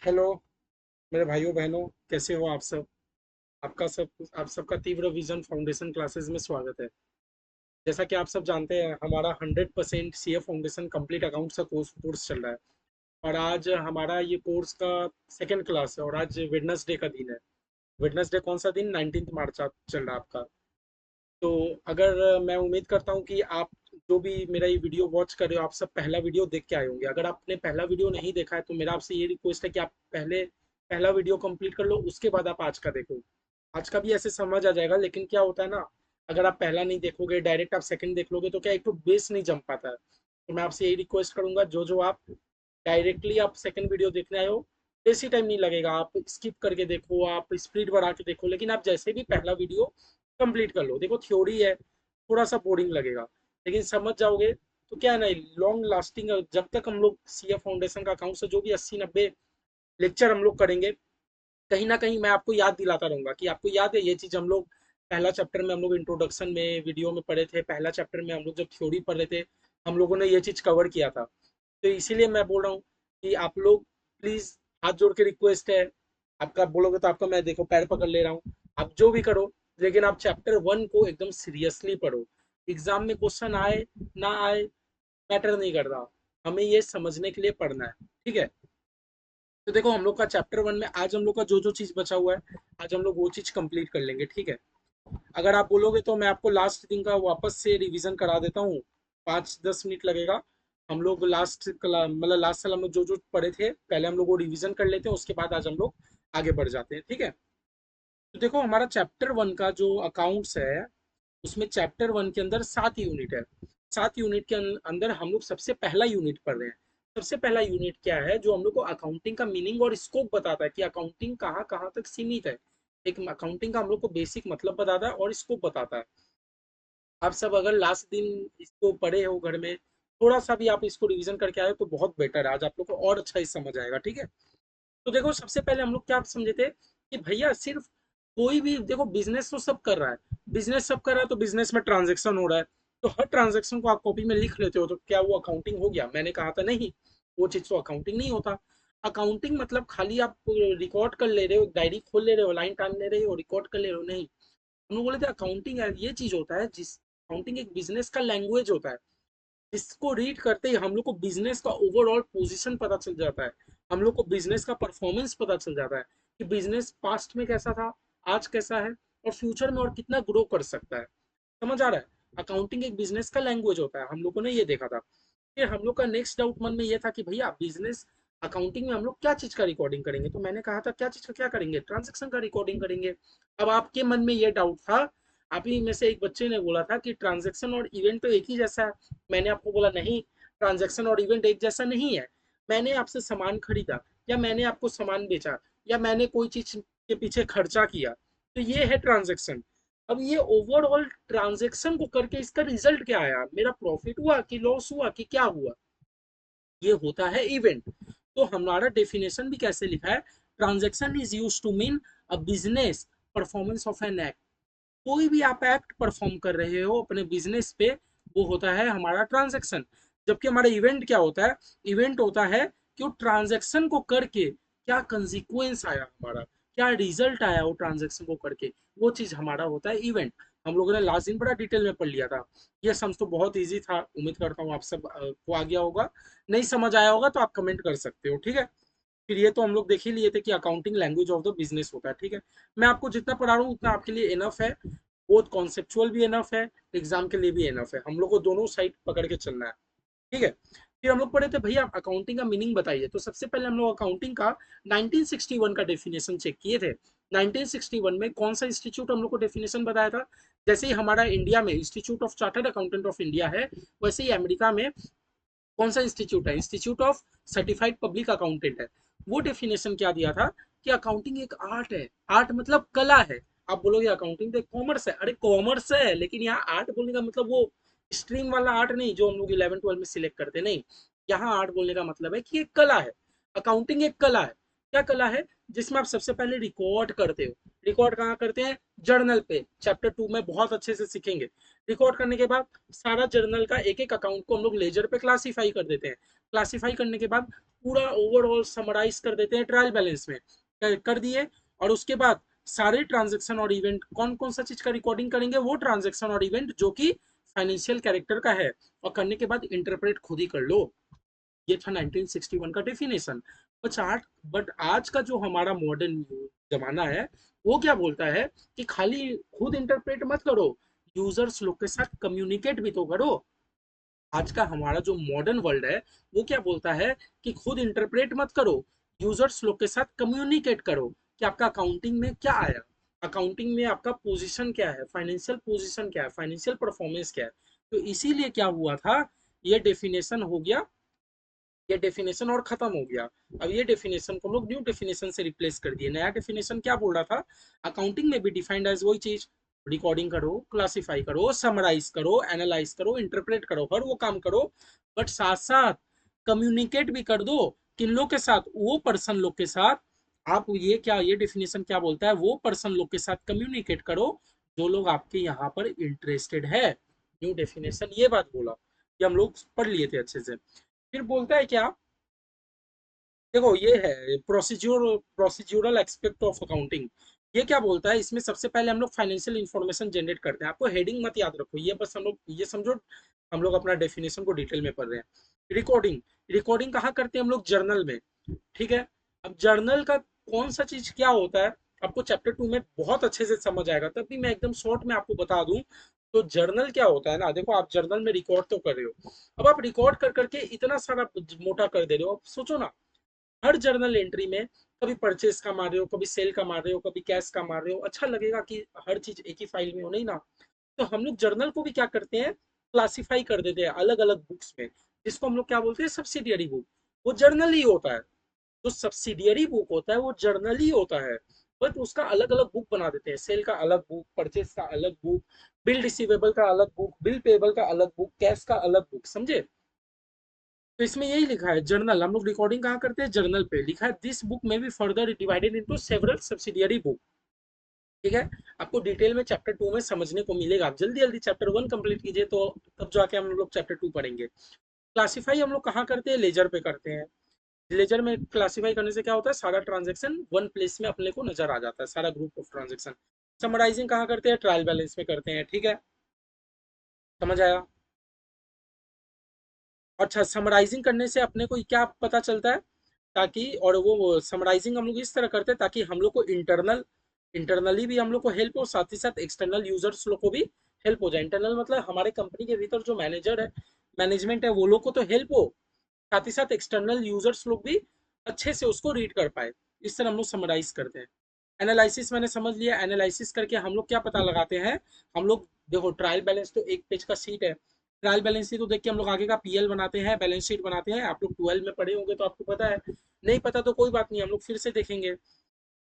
Hello मेरे भाइयों बहनों, कैसे हो आप सब। आप सबका तीव्र विजन फाउंडेशन क्लासेस में स्वागत है। जैसा कि आप सब जानते हैं, हमारा 100% सीए फाउंडेशन कंप्लीट अकाउंट्स का कोर्स चल रहा है। और आज हमारा ये कोर्स का सेकंड क्लास है और आज वेडनेसडे का दिन है। वेडनेसडे कौन सा दिन? 19 मार्च चल रहा है आपका। तो अगर मैं उम्मीद करता हूँ कि आप जो भी मेरा ये वीडियो वॉच कर रहे हो, आप सब पहला वीडियो देख के आए होंगे। अगर आपने पहला वीडियो नहीं देखा है तो मेरा आपसे ये रिक्वेस्ट है कि आप पहले पहला वीडियो कंप्लीट कर लो, उसके बाद आप आज का देखो। आज का भी ऐसे समझ आ जाएगा, लेकिन क्या होता है ना, अगर आप पहला नहीं देखोगे, डायरेक्ट आप सेकंड देख लोगे तो क्या एक तो बेस नहीं जम पाता है। तो मैं आपसे यही रिक्वेस्ट करूंगा, जो जो आप डायरेक्टली आप सेकंड वीडियो देखने आए हो, बेसी टाइम नहीं लगेगा, आप स्किप करके देखो, आप स्पीड बढ़ा के देखो, लेकिन आप जैसे भी पहला वीडियो कंप्लीट कर लो। देखो थ्योरी है, थोड़ा सा बोरिंग लगेगा, लेकिन समझ जाओगे तो क्या है ना, लॉन्ग लास्टिंग। जब तक हम लोग सीए फाउंडेशन का अकाउंट से जो भी 80-90 लेक्चर हम लोग करेंगे, कहीं ना कहीं मैं आपको याद दिलाता रहूंगा कि आपको याद है ये चीज हम लोग पहला चैप्टर में हम लोग इंट्रोडक्शन में वीडियो में पढ़े थे। पहला चैप्टर में हम लोग जब थ्योरी पढ़ रहे थे, हम लोगों ने ये चीज कवर किया था। तो इसीलिए मैं बोल रहा हूँ कि आप लोग प्लीज, हाथ जोड़ के रिक्वेस्ट है, आपका बोलोगे तो आपका मैं देखो पैर पकड़ ले रहा हूँ। आप जो भी करो, लेकिन आप चैप्टर 1 को एकदम सीरियसली पढ़ो। एग्जाम में क्वेश्चन आए ना आए, मैटर नहीं करता, हमें ये समझने के लिए पढ़ना है। ठीक है। तो देखो हम लोग का चैप्टर 1 में आज हम लोग का जो जो चीज बचा हुआ है, आज हम लोग वो चीज कंप्लीट कर लेंगे। ठीक है। अगर आप बोलोगे तो मैं आपको लास्ट दिन का वापस से रिवीजन करा देता हूँ। 5-10 मिनट लगेगा। हम लोग मतलब लास्ट साल हम लोग जो जो पढ़े थे, पहले हम लोग वो रिवीजन कर लेते हैं, उसके बाद आज हम लोग आगे बढ़ जाते हैं। ठीक है। तो देखो हमारा चैप्टर 1 का जो अकाउंट्स है, उसमें चैप्टर 1 के अंदर 7 यूनिट है। 7 यूनिट के अंदर हम लोग सबसे पहला यूनिट पढ़ रहे हैं। सबसे पहला यूनिट क्या है, जो हम लोग को अकाउंटिंग का मीनिंग और स्कोप बताता है कि अकाउंटिंग कहाँ कहाँ तक सीमित है। एक अकाउंटिंग का हम लोग को बेसिक मतलब बताता है और स्कोप बताता है। आप सब अगर लास्ट दिन इसको पढ़े हो घर में, थोड़ा सा भी आप इसको रिवीजन करके आए तो बहुत बेटर है, आज आप लोग को और अच्छा ही समझ आएगा। ठीक है। तो देखो सबसे पहले हम लोग क्या समझे थे कि भैया सिर्फ कोई भी देखो, बिजनेस तो सब कर रहा है। बिजनेस सब कर रहा है तो बिजनेस में ट्रांजेक्शन हो रहा है। तो हर ट्रांजेक्शन को आप कॉपी में लिख लेते हो तो क्या वो अकाउंटिंग हो गया? मैंने कहा था नहीं, वो चीज तो अकाउंटिंग नहीं होता। अकाउंटिंग मतलब खाली आप रिकॉर्ड कर ले रहे हो, डायरी खोल ले रहे हो, लाइन टान ले रहे हो, रिकॉर्ड कर ले रहे हो, नहीं। हम लोग बोले थे अकाउंटिंग ये चीज होता है, जिस अकाउंटिंग एक बिजनेस का लैंग्वेज होता है। इसको रीड करते ही हम लोग को बिजनेस का ओवरऑल पोजीशन पता चल जाता है। हम लोग को बिजनेस का परफॉर्मेंस पता चल जाता है कि बिजनेस पास्ट में कैसा था, आज कैसा है, और फ्यूचर में और कितना ग्रो कर सकता है। समझ आ रहा है? अकाउंटिंग एक बिजनेस का लैंग्वेज होता है, हम लोगों ने ये देखा था। फिर हम लोग का नेक्स्ट डाउट मन में ये था कि भैया बिजनेस अकाउंटिंग में हम लोग क्या चीज का रिकॉर्डिंग करेंगे? तो मैंने कहा था क्या चीज का क्या करेंगे? ट्रांजेक्शन का रिकॉर्डिंग करेंगे। अब आपके मन में ये डाउट था, आप ही में से एक बच्चे ने बोला था कि ट्रांजेक्शन और इवेंट तो एक ही जैसा है। मैंने आपको बोला नहीं, ट्रांजेक्शन और इवेंट एक जैसा नहीं है। मैंने आपसे सामान खरीदा, या मैंने आपको सामान बेचा, या मैंने कोई चीज के पीछे खर्चा किया, तो ये है ट्रांजेक्शन। अब ये ओवरऑल ट्रांजेक्शन को करके इसका रिजल्ट क्या आया, मेरा प्रॉफिट हुआ कि लॉस हुआ कि क्या हुआ, ये होता है इवेंट। तो हमारा डेफिनेशन भी कैसे लिखा है? Transaction is use to mean a business performance of an act. कोई भी आप एक्ट परफॉर्म कर रहे हो अपने बिजनेस पे, वो होता है हमारा ट्रांजेक्शन। जबकि हमारा इवेंट क्या होता है? इवेंट होता है कि वो ट्रांजेक्शन को करके क्या कंसिक्वेंस आया, हमारा क्या रिजल्ट आया वो ट्रांजेक्शन को करके, वो चीज हमारा होता है इवेंट। हम लोगों ने लास्ट दिन बड़ा डिटेल में पढ़ लिया था। ये समझ तो बहुत इजी था, उम्मीद करता हूँ आप सब को आ गया होगा। नहीं समझ आया होगा तो आप कमेंट कर सकते हो। ठीक है। फिर ये तो हम लोग देख ही लिए थे कि accounting language of the business होता है। ठीक है। मैं आपको जितना पढ़ा रहा हूँ उतना आपके लिए इनफ है। बहुत कॉन्सेप्चुअल भी इनफ है, एग्जाम के लिए भी इनफ है। हम लोग को दोनों साइड पकड़ के चलना है। ठीक है। फिर हम लोग पढ़े थे भैया अकाउंटिंग का मीनिंग बताइए। तो सबसे पहले हम लोग अकाउंटिंग का 1961 का डेफिनेशन चेक किए थे। 1961 में कौन सा इंस्टीट्यूट हम लोग को डेफिनेशन बताया था? जैसे ही हमारा इंडिया में institute of chartered accountant of India है, वैसे ही अमेरिका में कौन सा इंस्टीट्यूट है? Institute of certified public accountant है। वो डेफिनेशन क्या दिया था कि अकाउंटिंग एक आर्ट है। आर्ट मतलब कला है। आप बोलोगे अकाउंटिंग तो कॉमर्स है, अरे कॉमर्स है, लेकिन यहाँ आर्ट बोलने का मतलब वो स्ट्रीम वाला आर्ट नहीं जो हम लोग 11-12 में सिलेक्ट करते, नहीं। यहाँ आर्ट बोलने का मतलब है कि एक कला है। अकाउंटिंग एक कला है। क्या कला है? जिसमें आप सबसे पहले रिकॉर्ड करते हो। रिकॉर्ड कहाँ करते हैं? जर्नल पे। चैप्टर 2 में बहुत अच्छे से सीखेंगे। रिकॉर्ड करने के बाद सारा जर्नल का एक एक अकाउंट को हम लोग लेजर पे क्लासीफाई कर देते हैं। क्लासिफाई करने के बाद पूरा ओवरऑल समराइज कर देते हैं ट्रायल बैलेंस में, कर दिए। और उसके बाद सारे ट्रांजेक्शन और इवेंट, कौन कौन सा चीज का रिकॉर्डिंग करेंगे, वो ट्रांजेक्शन और इवेंट जो कि फाइनेंशियल कैरेक्टर का है, और करने के बाद इंटरप्रेट खुद ही कर लो। ये था 1961 का डेफिनेशन। बट आज का जो हमारा मॉडर्न जमाना है, वो क्या बोलता है कि खाली खुद इंटरप्रेट मत करो, यूजर्स लोग के साथ कम्युनिकेट भी तो करो। आज का हमारा जो मॉडर्न वर्ल्ड है, वो क्या बोलता है कि खुद इंटरप्रेट मत करो, यूजर्स लोग के साथ कम्युनिकेट करो कि आपका अकाउंटिंग में क्या आया, अकाउंटिंग में आपका पोजीशन क्या है, फाइनेंशियल पोजीशन क्या है, फाइनेंशियल परफॉर्मेंस क्या है। तो इसीलिए क्या हुआ था, ये डेफिनेशन हो गया, ये डेफिनेशन और खत्म हो गया। अब ये डेफिनेशन को हम लोग न्यू डेफिनेशन से रिप्लेस कर दिए। नया डेफिनेशन क्या बोल रहा था, अकाउंटिंग में भी डिफाइंड एज वही चीज, रिकॉर्डिंग करो, क्लासिफाई करो, समराइज करो, एनालाइज करो, इंटरप्रेट करो, हर वो काम करो, बट साथ साथ कम्युनिकेट भी कर दो। किन लोग के साथ, वो पर्सन लोग के साथ। आप ये क्या, ये डेफिनेशन क्या बोलता है, वो पर्सन लोग के साथ कम्युनिकेट करो जो लोग आपके यहाँ पर इंटरेस्टेड है। न्यू डेफिनेशन ये बात बोला, ये हम लोग पढ़ लिए थे अच्छे से। फिर बोलता है क्या, देखो ये है प्रोसीड्यूरल एक्सपेक्ट ऑफ अकाउंटिंग। ये क्या बोलता है, इसमें सबसे पहले हम लोग फाइनेंशियल इंफॉर्मेशन जनरेट करते हैं। आपको हेडिंग मत याद रखो, ये बस हम लोग ये समझो, हम लोग अपना डेफिनेशन को डिटेल में पढ़ रहे हैं। रिकॉर्डिंग, रिकॉर्डिंग कहाँ करते हैं हम लोग, जर्नल में। ठीक है, अब जर्नल का कौन सा चीज क्या होता है, आपको चैप्टर 2 में बहुत अच्छे से समझ आएगा, तब भी मैं एकदम शॉर्ट में आपको बता दूं। तो जर्नल क्या होता है ना, देखो आप जर्नल में रिकॉर्ड तो कर रहे हो, अब आप रिकॉर्ड कर करके इतना सारा मोटा कर दे रहे हो। अब सोचो ना, हर जर्नल एंट्री में कभी परचेस का मार रहे हो, कभी सेल का मार रहे हो, कभी कैश का मार रहे हो, अच्छा लगेगा कि हर चीज एक ही फाइल में हो, नहीं ना। तो हम लोग जर्नल को भी क्या करते हैं, क्लासिफाई कर देते हैं अलग अलग बुक्स में, जिसको हम लोग क्या बोलते हैं, सब्सिडियरी बुक। वो जर्नल ही होता है, जो सब्सिडियरी बुक होता है वो जर्नल ही होता है, बट उसका अलग अलग बुक बना देते हैं। सेल का अलग बुक, परचेस का अलग बुक, बिल रिसीवेबल का अलग बुक, बिल पेबल का अलग बुक, कैश का अलग बुक, समझे। तो इसमें यही लिखा है जर्नल, हम लोग रिकॉर्डिंग कहाँ करते हैं, जर्नल पे लिखा है दिस बुक में भी further divided into several subsidiary book. ठीक है, आपको डिटेल में चैप्टर 2 में समझने को मिलेगा। आप जल्दी जल्दी चैप्टर 1 कंप्लीट कीजिए, तो तब जाके हम लोग चैप्टर 2 पढ़ेंगे। क्लासिफाई हम लोग कहाँ करते हैं, लेजर पे करते हैं। लेजर में क्लासिफाई करने से क्या होता है, सारा ट्रांजेक्शन वन प्लेस में अपने को नजर आ जाता है, सारा ग्रुप ऑफ ट्रांजेक्शन। समराइजिंग कहाँ करते हैं, ट्रायल बैलेंस में करते हैं। ठीक है, समझ आया। अच्छा, समराइजिंग करने से अपने को क्या पता चलता है, ताकि, और वो समराइजिंग हम लोग इस तरह करते हैं ताकि हम लोग को इंटरनली भी हम लोग को हेल्प हो, साथ ही साथ एक्सटर्नल यूजर्स लोग को भी हेल्प हो जाए। इंटरनल मतलब हमारे कंपनी के भीतर जो मैनेजर है, मैनेजमेंट है, वो लोग को तो हेल्प हो, साथ ही साथ एक्सटर्नल यूजर्स लोग भी अच्छे से उसको रीड कर पाए। इस तरह हम लोग समराइज करते हैं। एनालिसिस मैंने समझ लिया, एनालिसिस करके हम लोग क्या पता लगाते हैं, हम लोग देखो ट्रायल बैलेंस तो एक पेज का सीट है, ट्रायल बैलेंस शीट तो देख के हम लोग आगे का पीएल बनाते हैं, बैलेंस शीट बनाते हैं। आप लोग 12 में पढ़े होंगे तो आपको पता है, नहीं पता तो कोई बात नहीं, हम लोग फिर से देखेंगे।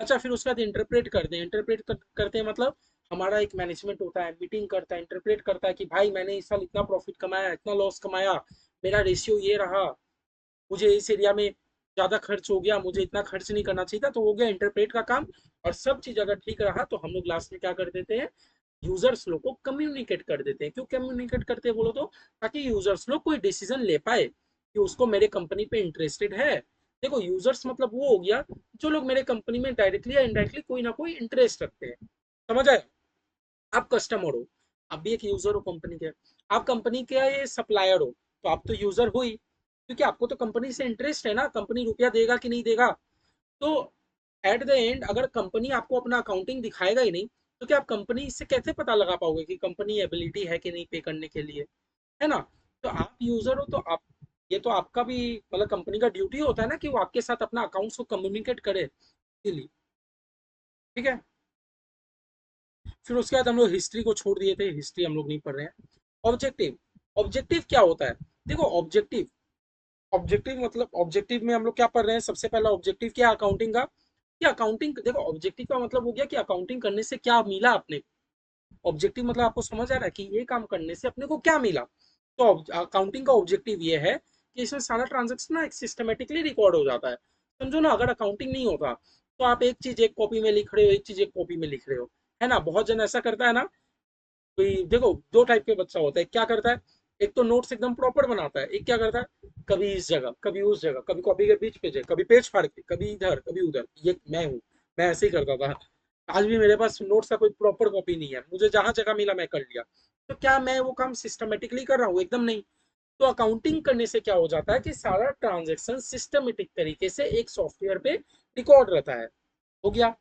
अच्छा, फिर उसके बाद इंटरप्रेट करते हैं। करते हैं मतलब हमारा एक मैनेजमेंट होता है, मीटिंग करता है, इंटरप्रेट करता है कि भाई मैंने इस साल इतना प्रॉफिट कमाया, इतना लॉस कमाया, मेरा रेशियो ये रहा, मुझे इस एरिया में ज्यादा खर्च हो गया, मुझे इतना खर्च नहीं करना चाहिए था, तो हो गया इंटरप्रेट का काम। और सब चीज अगर ठीक रहा तो हम लोग लास्ट में क्या कर देते हैं, यूजर्स लोग को कम्युनिकेट कर देते हैं। क्यों कम्युनिकेट करते हैं बोलो तो, ताकि यूजर्स लोग कोई डिसीजन ले पाए कि उसको मेरे कंपनी पे इंटरेस्टेड है। देखो यूजर्स मतलब वो हो गया जो लोग मेरे कंपनी में डायरेक्टली या इनडायरेक्टली कोई ना कोई इंटरेस्ट रखते हैं। समझ आए। आप कस्टमर हो, आप भी एक यूजर हो कंपनी के, आप कंपनी के ये सप्लायर हो, तो आप तो यूजर हो ही, क्योंकि आपको तो कंपनी से इंटरेस्ट है ना, कंपनी रुपया देगा कि नहीं देगा। तो एट द एंड अगर कंपनी आपको अपना अकाउंटिंग दिखाएगा ही नहीं, तो क्या आप कंपनी से कैसे पता लगा पाओगे कि कंपनी एबिलिटी है कि नहीं पे करने के लिए, है ना। तो आप यूजर हो तो आप, ये तो आपका भी मतलब कंपनी का ड्यूटी होता है ना कि वो आपके साथ अपना अकाउंट्स को कम्युनिकेट करे, इसीलिए। ठीक है, फिर उसके बाद हम लोग हिस्ट्री को छोड़ दिए थे, हिस्ट्री हम लोग नहीं पढ़ रहे हैं। ऑब्जेक्टिव, ऑब्जेक्टिव क्या होता है, देखो ऑब्जेक्टिव, ऑब्जेक्टिव मतलब ऑब्जेक्टिव में हम लोग क्या पढ़ रहे हैं, सबसे पहला ऑब्जेक्टिव क्या अकाउंटिंग का, कि अकाउंटिंग, देखो ऑब्जेक्टिव का मतलब हो गया कि अकाउंटिंग करने से क्या मिला अपने। ऑब्जेक्टिव मतलब आपको समझ आ रहा है कि ये काम करने से अपने को क्या मिला। तो अकाउंटिंग का ऑब्जेक्टिव ये है कि इसमें सारा ट्रांजेक्शन ना एक सिस्टमेटिकली रिकॉर्ड हो जाता है। समझो ना, अगर अकाउंटिंग नहीं होता तो आप एक चीज एक कॉपी में लिख रहे हो, एक चीज एक कॉपी में लिख रहे हो, है ना। बहुत जन ऐसा करता है ना, कोई देखो दो टाइप के बच्चा होता है, क्या करता है, एक तो नोट्स एकदम प्रॉपर बनाता है, एक क्या करता है कभी इस जगह कभी उस जगह, कभी कॉपी के बीच पेज है, कभी पेज फाड़ के, कभी इधर कभी उधर। ये मैं हूँ, मैं ऐसे ही करता था। आज भी मेरे पास नोट्स का कोई प्रॉपर कॉपी नहीं है, मुझे जहां जगह मिला मैं कर लिया। तो क्या मैं वो काम सिस्टमेटिकली कर रहा हूँ? एकदम नहीं। तो अकाउंटिंग करने से क्या हो जाता है कि सारा ट्रांजेक्शन सिस्टमेटिक तरीके से एक सॉफ्टवेयर पे रिकॉर्ड रहता है। हो गया।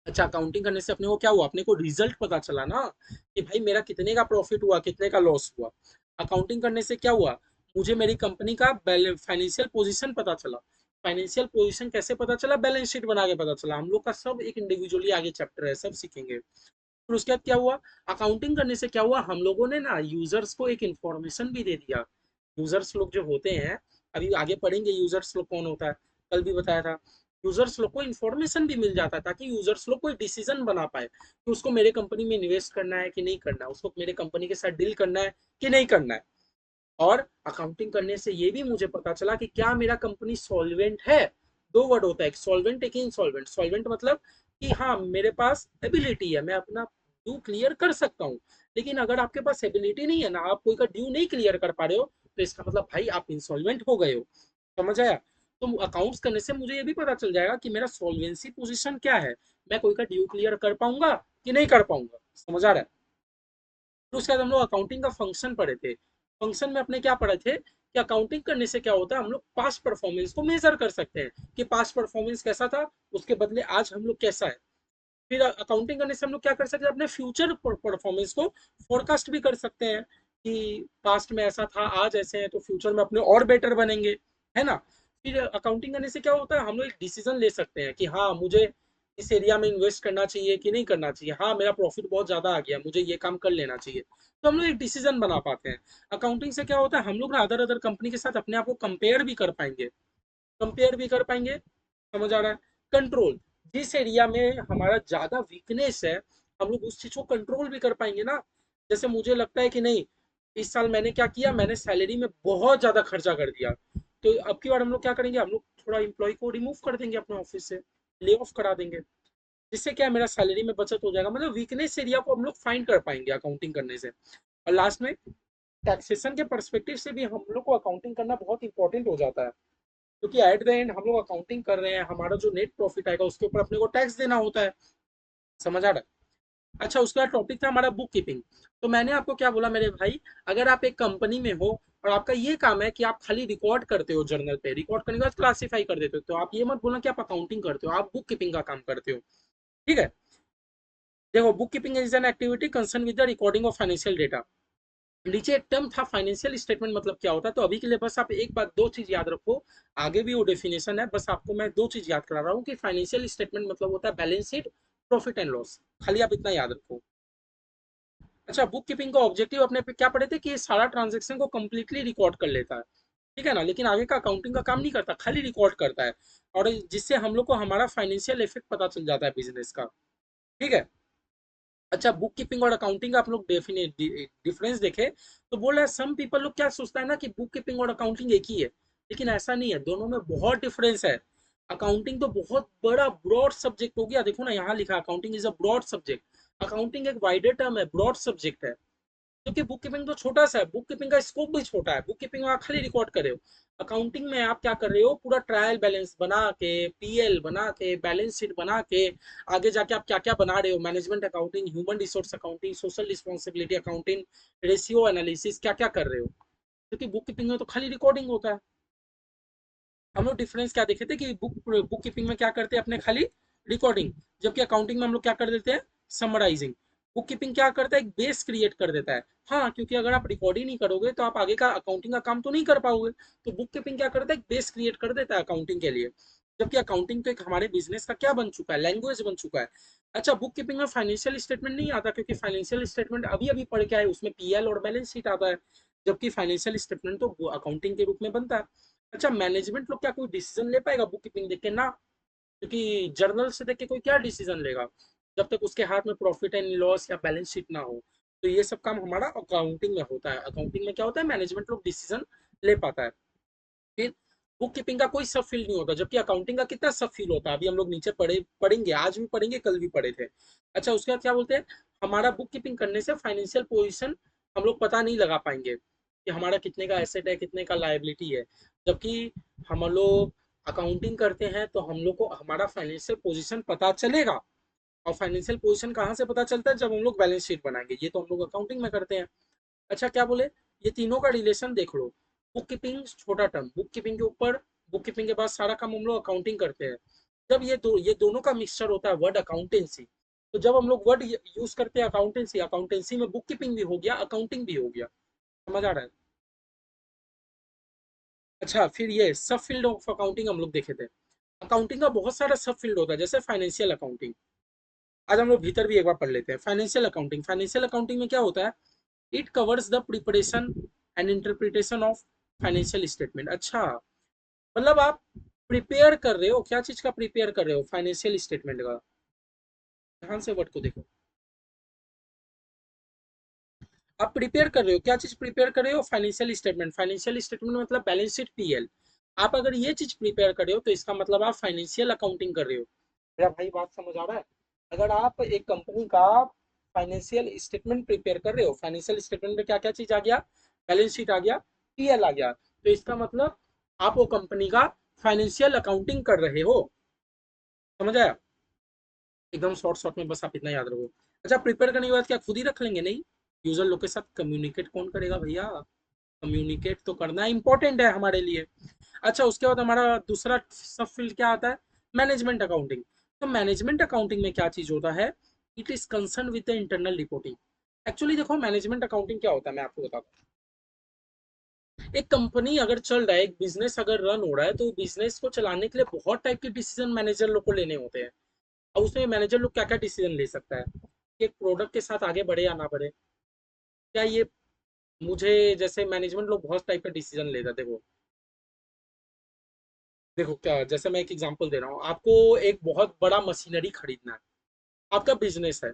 अच्छा, अकाउंटिंग करने से अपने को क्या हुआ? अपने को रिजल्ट पता चला ना कि भाई मेरा कितने का प्रॉफिट हुआ, कितने का लॉस हुआ। अकाउंटिंग करने से क्या हुआ? मुझे मेरी कंपनी का फाइनेंशियल पोजीशन पता चला। फाइनेंशियल पोजीशन कैसे पता चला? बैलेंस शीट बना के पता चला। हम लोग का सब एक इंडिविजुअली आगे चैप्टर है, सब सीखेंगे। फिर उसके बाद क्या हुआ? अकाउंटिंग करने से क्या हुआ? हम लोगों ने ना यूजर्स को एक इंफॉर्मेशन भी दे दिया। यूजर्स लोग जो होते हैं, अभी आगे पढ़ेंगे यूजर्स लोग कौन होता है, कल भी बताया था। यूजर्स लोग को इन्फॉर्मेशन भी मिल जाता है ताकि यूजर्स लोग कोई डिसीजन बना पाए कि उसको मेरे कंपनी में इन्वेस्ट करना है कि नहीं करना है, उसको मेरे कंपनी के साथ डील करना है कि नहीं करना है। और अकाउंटिंग करने से ये भी मुझे पता चला कि क्या मेरा कंपनी सॉल्वेंट है। दो वर्ड होता है, एक सॉल्वेंट एक इनसॉल्वेंट। सॉल्वेंट मतलब कि हाँ मेरे पास एबिलिटी है, मैं अपना ड्यू क्लियर कर सकता हूँ। लेकिन अगर आपके पास एबिलिटी नहीं है ना, आप कोई का ड्यू नहीं क्लियर कर पा रहे हो, तो इसका मतलब भाई आप इंसॉल्वेंट हो गए हो। समझ आया? तो अकाउंट्स करने से मुझे ये भी पता चल जाएगा कि मेरा सॉल्वेंसी पोजीशन क्या है, मैं कोई का ड्यू क्लियर कर पाऊंगा कि नहीं कर पाऊंगा। समझ आ रहा है? तो उसके बाद हम लोग अकाउंटिंग का फंक्शन पढ़े थे। फंक्शन में अपने क्या पढ़े थे कि अकाउंटिंग करने से क्या होता है, हम लोग पास्ट परफॉर्मेंस को मेजर कर सकते हैं कि पास्ट परफॉर्मेंस कैसा था, उसके बदले आज हम लोग कैसा है। फिर अकाउंटिंग करने से हम लोग क्या कर सकते हैं, अपने फ्यूचर परफॉर्मेंस को फोरकास्ट भी कर सकते हैं कि पास्ट में ऐसा था, आज ऐसे हैं, तो फ्यूचर में अपने और बेटर बनेंगे। है ना? फिर अकाउंटिंग करने से क्या होता है, हम लोग एक डिसीजन ले सकते हैं कि हाँ मुझे इस एरिया में इन्वेस्ट करना चाहिए कि नहीं करना चाहिए, हाँ मेरा प्रॉफिट बहुत ज्यादा आ गया, मुझे ये काम कर लेना चाहिए। तो हम लोग एक डिसीजन बना पाते हैं। अकाउंटिंग से क्या होता है, हम लोग ना अदर अदर कंपनी के साथ अपने आप को कंपेयर भी कर पाएंगे। कंपेयर भी कर पाएंगे। समझ आ रहा है? कंट्रोल, जिस एरिया में हमारा ज्यादा वीकनेस है, हम लोग उस चीज को कंट्रोल भी कर पाएंगे ना। जैसे मुझे लगता है कि नहीं, इस साल मैंने क्या किया, मैंने सैलरी में बहुत ज्यादा खर्चा कर दिया, तो अब की बार हम लोग क्या करेंगे, हम लोग थोड़ा इंप्लॉय को रिमूव कर देंगे अपने ऑफिस से, ले ऑफ करा देंगे। जिससे क्या है, मेरा सैलरी में बचत हो जाएगा। मतलब वीकनेस एरिया को हम लोग फाइंड कर पाएंगे अकाउंटिंग करने से। और लास्ट में टैक्सेशन के परस्पेक्टिव से भी हम लोग को अकाउंटिंग करना बहुत इंपॉर्टेंट हो जाता है, क्योंकि एट द एंड हम लोग अकाउंटिंग कर रहे हैं, हमारा जो नेट प्रॉफिट आएगा उसके ऊपर अपने को टैक्स देना होता है। समझ आ रहा है? अच्छा, उसका टॉपिक था हमारा बुक कीपिंग। तो मैंने आपको क्या बोला मेरे भाई, अगर आप एक कंपनी में हो और आपका ये काम है कि आप खाली रिकॉर्ड करते हो, जर्नल पे रिकॉर्ड करने के बाद क्लासीफाई कर देते हो, तो आप ये मत बोलना कि आप अकाउंटिंग करते हो, आप बुक कीपिंग का काम करते हो। ठीक है? देखो, book keeping is an activity concern with the recording of financial data. नीचे एक टर्म था फाइनेंशियल स्टेटमेंट मतलब क्या होता है, तो अभी के लिए बस आप एक बात, दो चीज याद रखो। आगे भी वो डेफिनेशन है, बस आपको मैं दो चीज याद करा रहा हूँ कि फाइनेंशियल स्टेटमेंट मतलब होता है balance sheet, profit and loss. खाली आप इतना याद रखो। अच्छा, बुक कीपिंग का ऑब्जेक्टिव अपने पे क्या पढ़े थे कि ये सारा ट्रांजेक्शन को कंप्लीटली रिकॉर्ड कर लेता है। ठीक है ना? लेकिन आगे का अकाउंटिंग का काम नहीं करता, खाली रिकॉर्ड करता है। और जिससे हम लोग को हमारा फाइनेंशियल इफेक्ट पता चल जाता है बिजनेस का। ठीक है? अच्छा, बुक कीपिंग और अकाउंटिंग का आप लोग डेफिनेट डिफरेंस देखे, तो बोल रहा है सम पीपल लोग क्या सोचता है ना कि बुक कीपिंग और अकाउंटिंग एक ही है। लेकिन ऐसा नहीं है, दोनों में बहुत डिफरेंस है। अकाउंटिंग तो बहुत बड़ा ब्रॉड सब्जेक्ट हो गया, देखो ना यहाँ लिखा accounting is a broad subject. Accounting एक वाइडर टर्म है, ब्रॉड सब्जेक्ट है। क्योंकि बुक कीपिंग तो छोटा सा है, बुक कीपिंग का स्कोप भी छोटा है। बुक कीपिंग में आप खाली रिकॉर्ड कर रहे हो, अकाउंटिंग में आप क्या कर रहे हो, पूरा ट्रायल बैलेंस बना के, पीएल बना के, बैलेंस शीट बना के, आगे जाके आप क्या क्या बना रहे हो, management accounting, human resource accounting, social responsibility accounting, ratio analysis, क्या क्या कर रहे हो। क्योंकि बुक कीपिंग में तो खाली रिकॉर्डिंग होता है। हम लोग डिफरेंस क्या देखे थे कि बुक कीपिंग में क्या करते हैं अपने, खाली रिकॉर्डिंग, जबकि अकाउंटिंग में हम लोग क्या कर देते हैं, समराइजिंग। बुक कीपिंग क्या करता है, एक बेस क्रिएट कर देता है। हाँ, क्योंकि अगर आप रिकॉर्ड ही नहीं करोगे तो आप आगे का अकाउंटिंग का काम तो नहीं कर पाओगे। तो बुक कीपिंग क्या करता है, एक बेस क्रिएट कर देता है अकाउंटिंग के लिए। जबकि अकाउंटिंग तो एक हमारे बिजनेस का क्या बन चुका है, लैंग्वेज बन चुका है। अच्छा, बुक कीपिंग में फाइनेंशियल स्टेटमेंट नहीं आता, क्योंकि फाइनेंशियल स्टेटमेंट अभी अभी पढ़ के आए, उसमें पीएल और बैलेंस शीट आता है। जबकि फाइनेंशियल स्टेटमेंट तो अकाउंटिंग के रूप में बनता है। अच्छा, मैनेजमेंट लोग क्या कोई डिसीजन ले पाएगा बुक कीपिंग देख के ना? क्योंकि जर्नल से देख के कोई क्या डिसीजन लेगा, जब तक उसके हाथ में प्रॉफिट एंड लॉस या बैलेंस शीट ना हो। तो ये सब काम हमारा अकाउंटिंग में होता है। अकाउंटिंग में क्या होता है, मैनेजमेंट लोग डिसीजन ले पाता है। फिर बुक कीपिंग का कोई सब फील्ड नहीं होता, जबकि अकाउंटिंग का कितना सब फील होता है, अभी हम लोग नीचे पढ़ेंगे, आज भी पढ़ेंगे, कल भी पढ़े थे। अच्छा, उसके बाद क्या बोलते हैं, हमारा बुक कीपिंग करने से फाइनेंशियल पोजिशन हम लोग पता नहीं लगा पाएंगे। कि हमारा कितने का एसेट है, कितने का लायबिलिटी है। जबकि हम लोग अकाउंटिंग करते हैं तो हम लोग को हमारा फाइनेंशियल पोजीशन पता चलेगा। और फाइनेंशियल पोजीशन कहाँ से पता चलता है? जब हम लोग बैलेंस शीट बनाएंगे। ये तो हम लोग अकाउंटिंग में करते हैं। अच्छा क्या बोले, ये तीनों का रिलेशन देख लो। बुक कीपिंग छोटा टर्म, बुक कीपिंग के ऊपर, बुक कीपिंग के बाद सारा काम हम लोग अकाउंटिंग करते हैं। जब ये दोनों का मिक्सचर होता है वर्ड अकाउंटेंसी, तो जब हम लोग वर्ड यूज करते हैं अकाउंटेंसी, अकाउंटेंसी में बुक कीपिंग भी हो गया, अकाउंटिंग भी हो गया। समझ आ रहा है? अच्छा फिर ये सब फील्ड ऑफ अकाउंटिंग हम लोग देखे थे। अकाउंटिंग का बहुत सारा सब फील्ड होता है, जैसे फाइनेंशियल अकाउंटिंग। आज हम लोग भीतर भी एक बार पढ़ लेते हैं फाइनेंशियल अकाउंटिंग। फाइनेंशियल अकाउंटिंग में क्या होता है? It covers the preparation and interpretation of financial statement. अच्छा, मतलब आप प्रिपेयर कर रहे हो, क्या चीज का प्रिपेयर कर रहे हो? फाइनेंशियल स्टेटमेंट का। ध्यान से वर्ड को देखो। आप प्रिपेयर कर रहे हो, क्या चीज प्रिपेयर कर रहे हो? Financial statement. फाइनेंशियल स्टेटमेंट मतलब बैलेंस शीट, पीएल। आप अगर ये चीज प्रिपेयर कर रहे हो तो इसका मतलब आप फाइनेंशियल अकाउंटिंग कर रहे हो। मेरा भाई बात समझ आ रहा है? अगर आप एक कंपनी का फाइनेंशियल स्टेटमेंट प्रिपेयर कर रहे हो, फाइनेंशियल स्टेटमेंट में क्या क्या चीज आ गया? बैलेंस शीट आ गया, पीएल आ गया, तो इसका मतलब आप वो कंपनी का फाइनेंशियल अकाउंटिंग कर रहे हो। समझ आया? एकदम शॉर्ट शॉर्ट में बस आप इतना याद रखो। अच्छा, प्रिपेयर करने के बाद क्या खुद ही रख लेंगे? नहीं, यूजर लोग के साथ कम्युनिकेट कौन करेगा भैया? कम्युनिकेट तो करना इंपॉर्टेंट है हमारे लिए। अच्छा, उसके बाद हमारा दूसरा सब फील्ड क्या आता है? Management accounting. तो मैनेजमेंट अकाउंटिंग में क्या चीज होता है? It is concern with the internal reporting. Actually देखो, मैनेजमेंट अकाउंटिंग क्या होता है मैं आपको बताता हूँ। एक कंपनी अगर चल रहा है, एक बिजनेस अगर रन हो रहा है, तो बिजनेस को चलाने के लिए बहुत टाइप के डिसीजन मैनेजर लोग को लेने होते हैं। अब उसमें मैनेजर लोग क्या क्या डिसीजन ले सकता है कि एक प्रोडक्ट के साथ आगे बढ़े या ना बढ़े। क्या ये मुझे, जैसे मैनेजमेंट लोग बहुत टाइप का डिसीजन लेता है। देखो देखो क्या, जैसे मैं एक एग्जांपल दे रहा हूँ आपको। एक बहुत बड़ा मशीनरी खरीदना है, आपका बिजनेस है,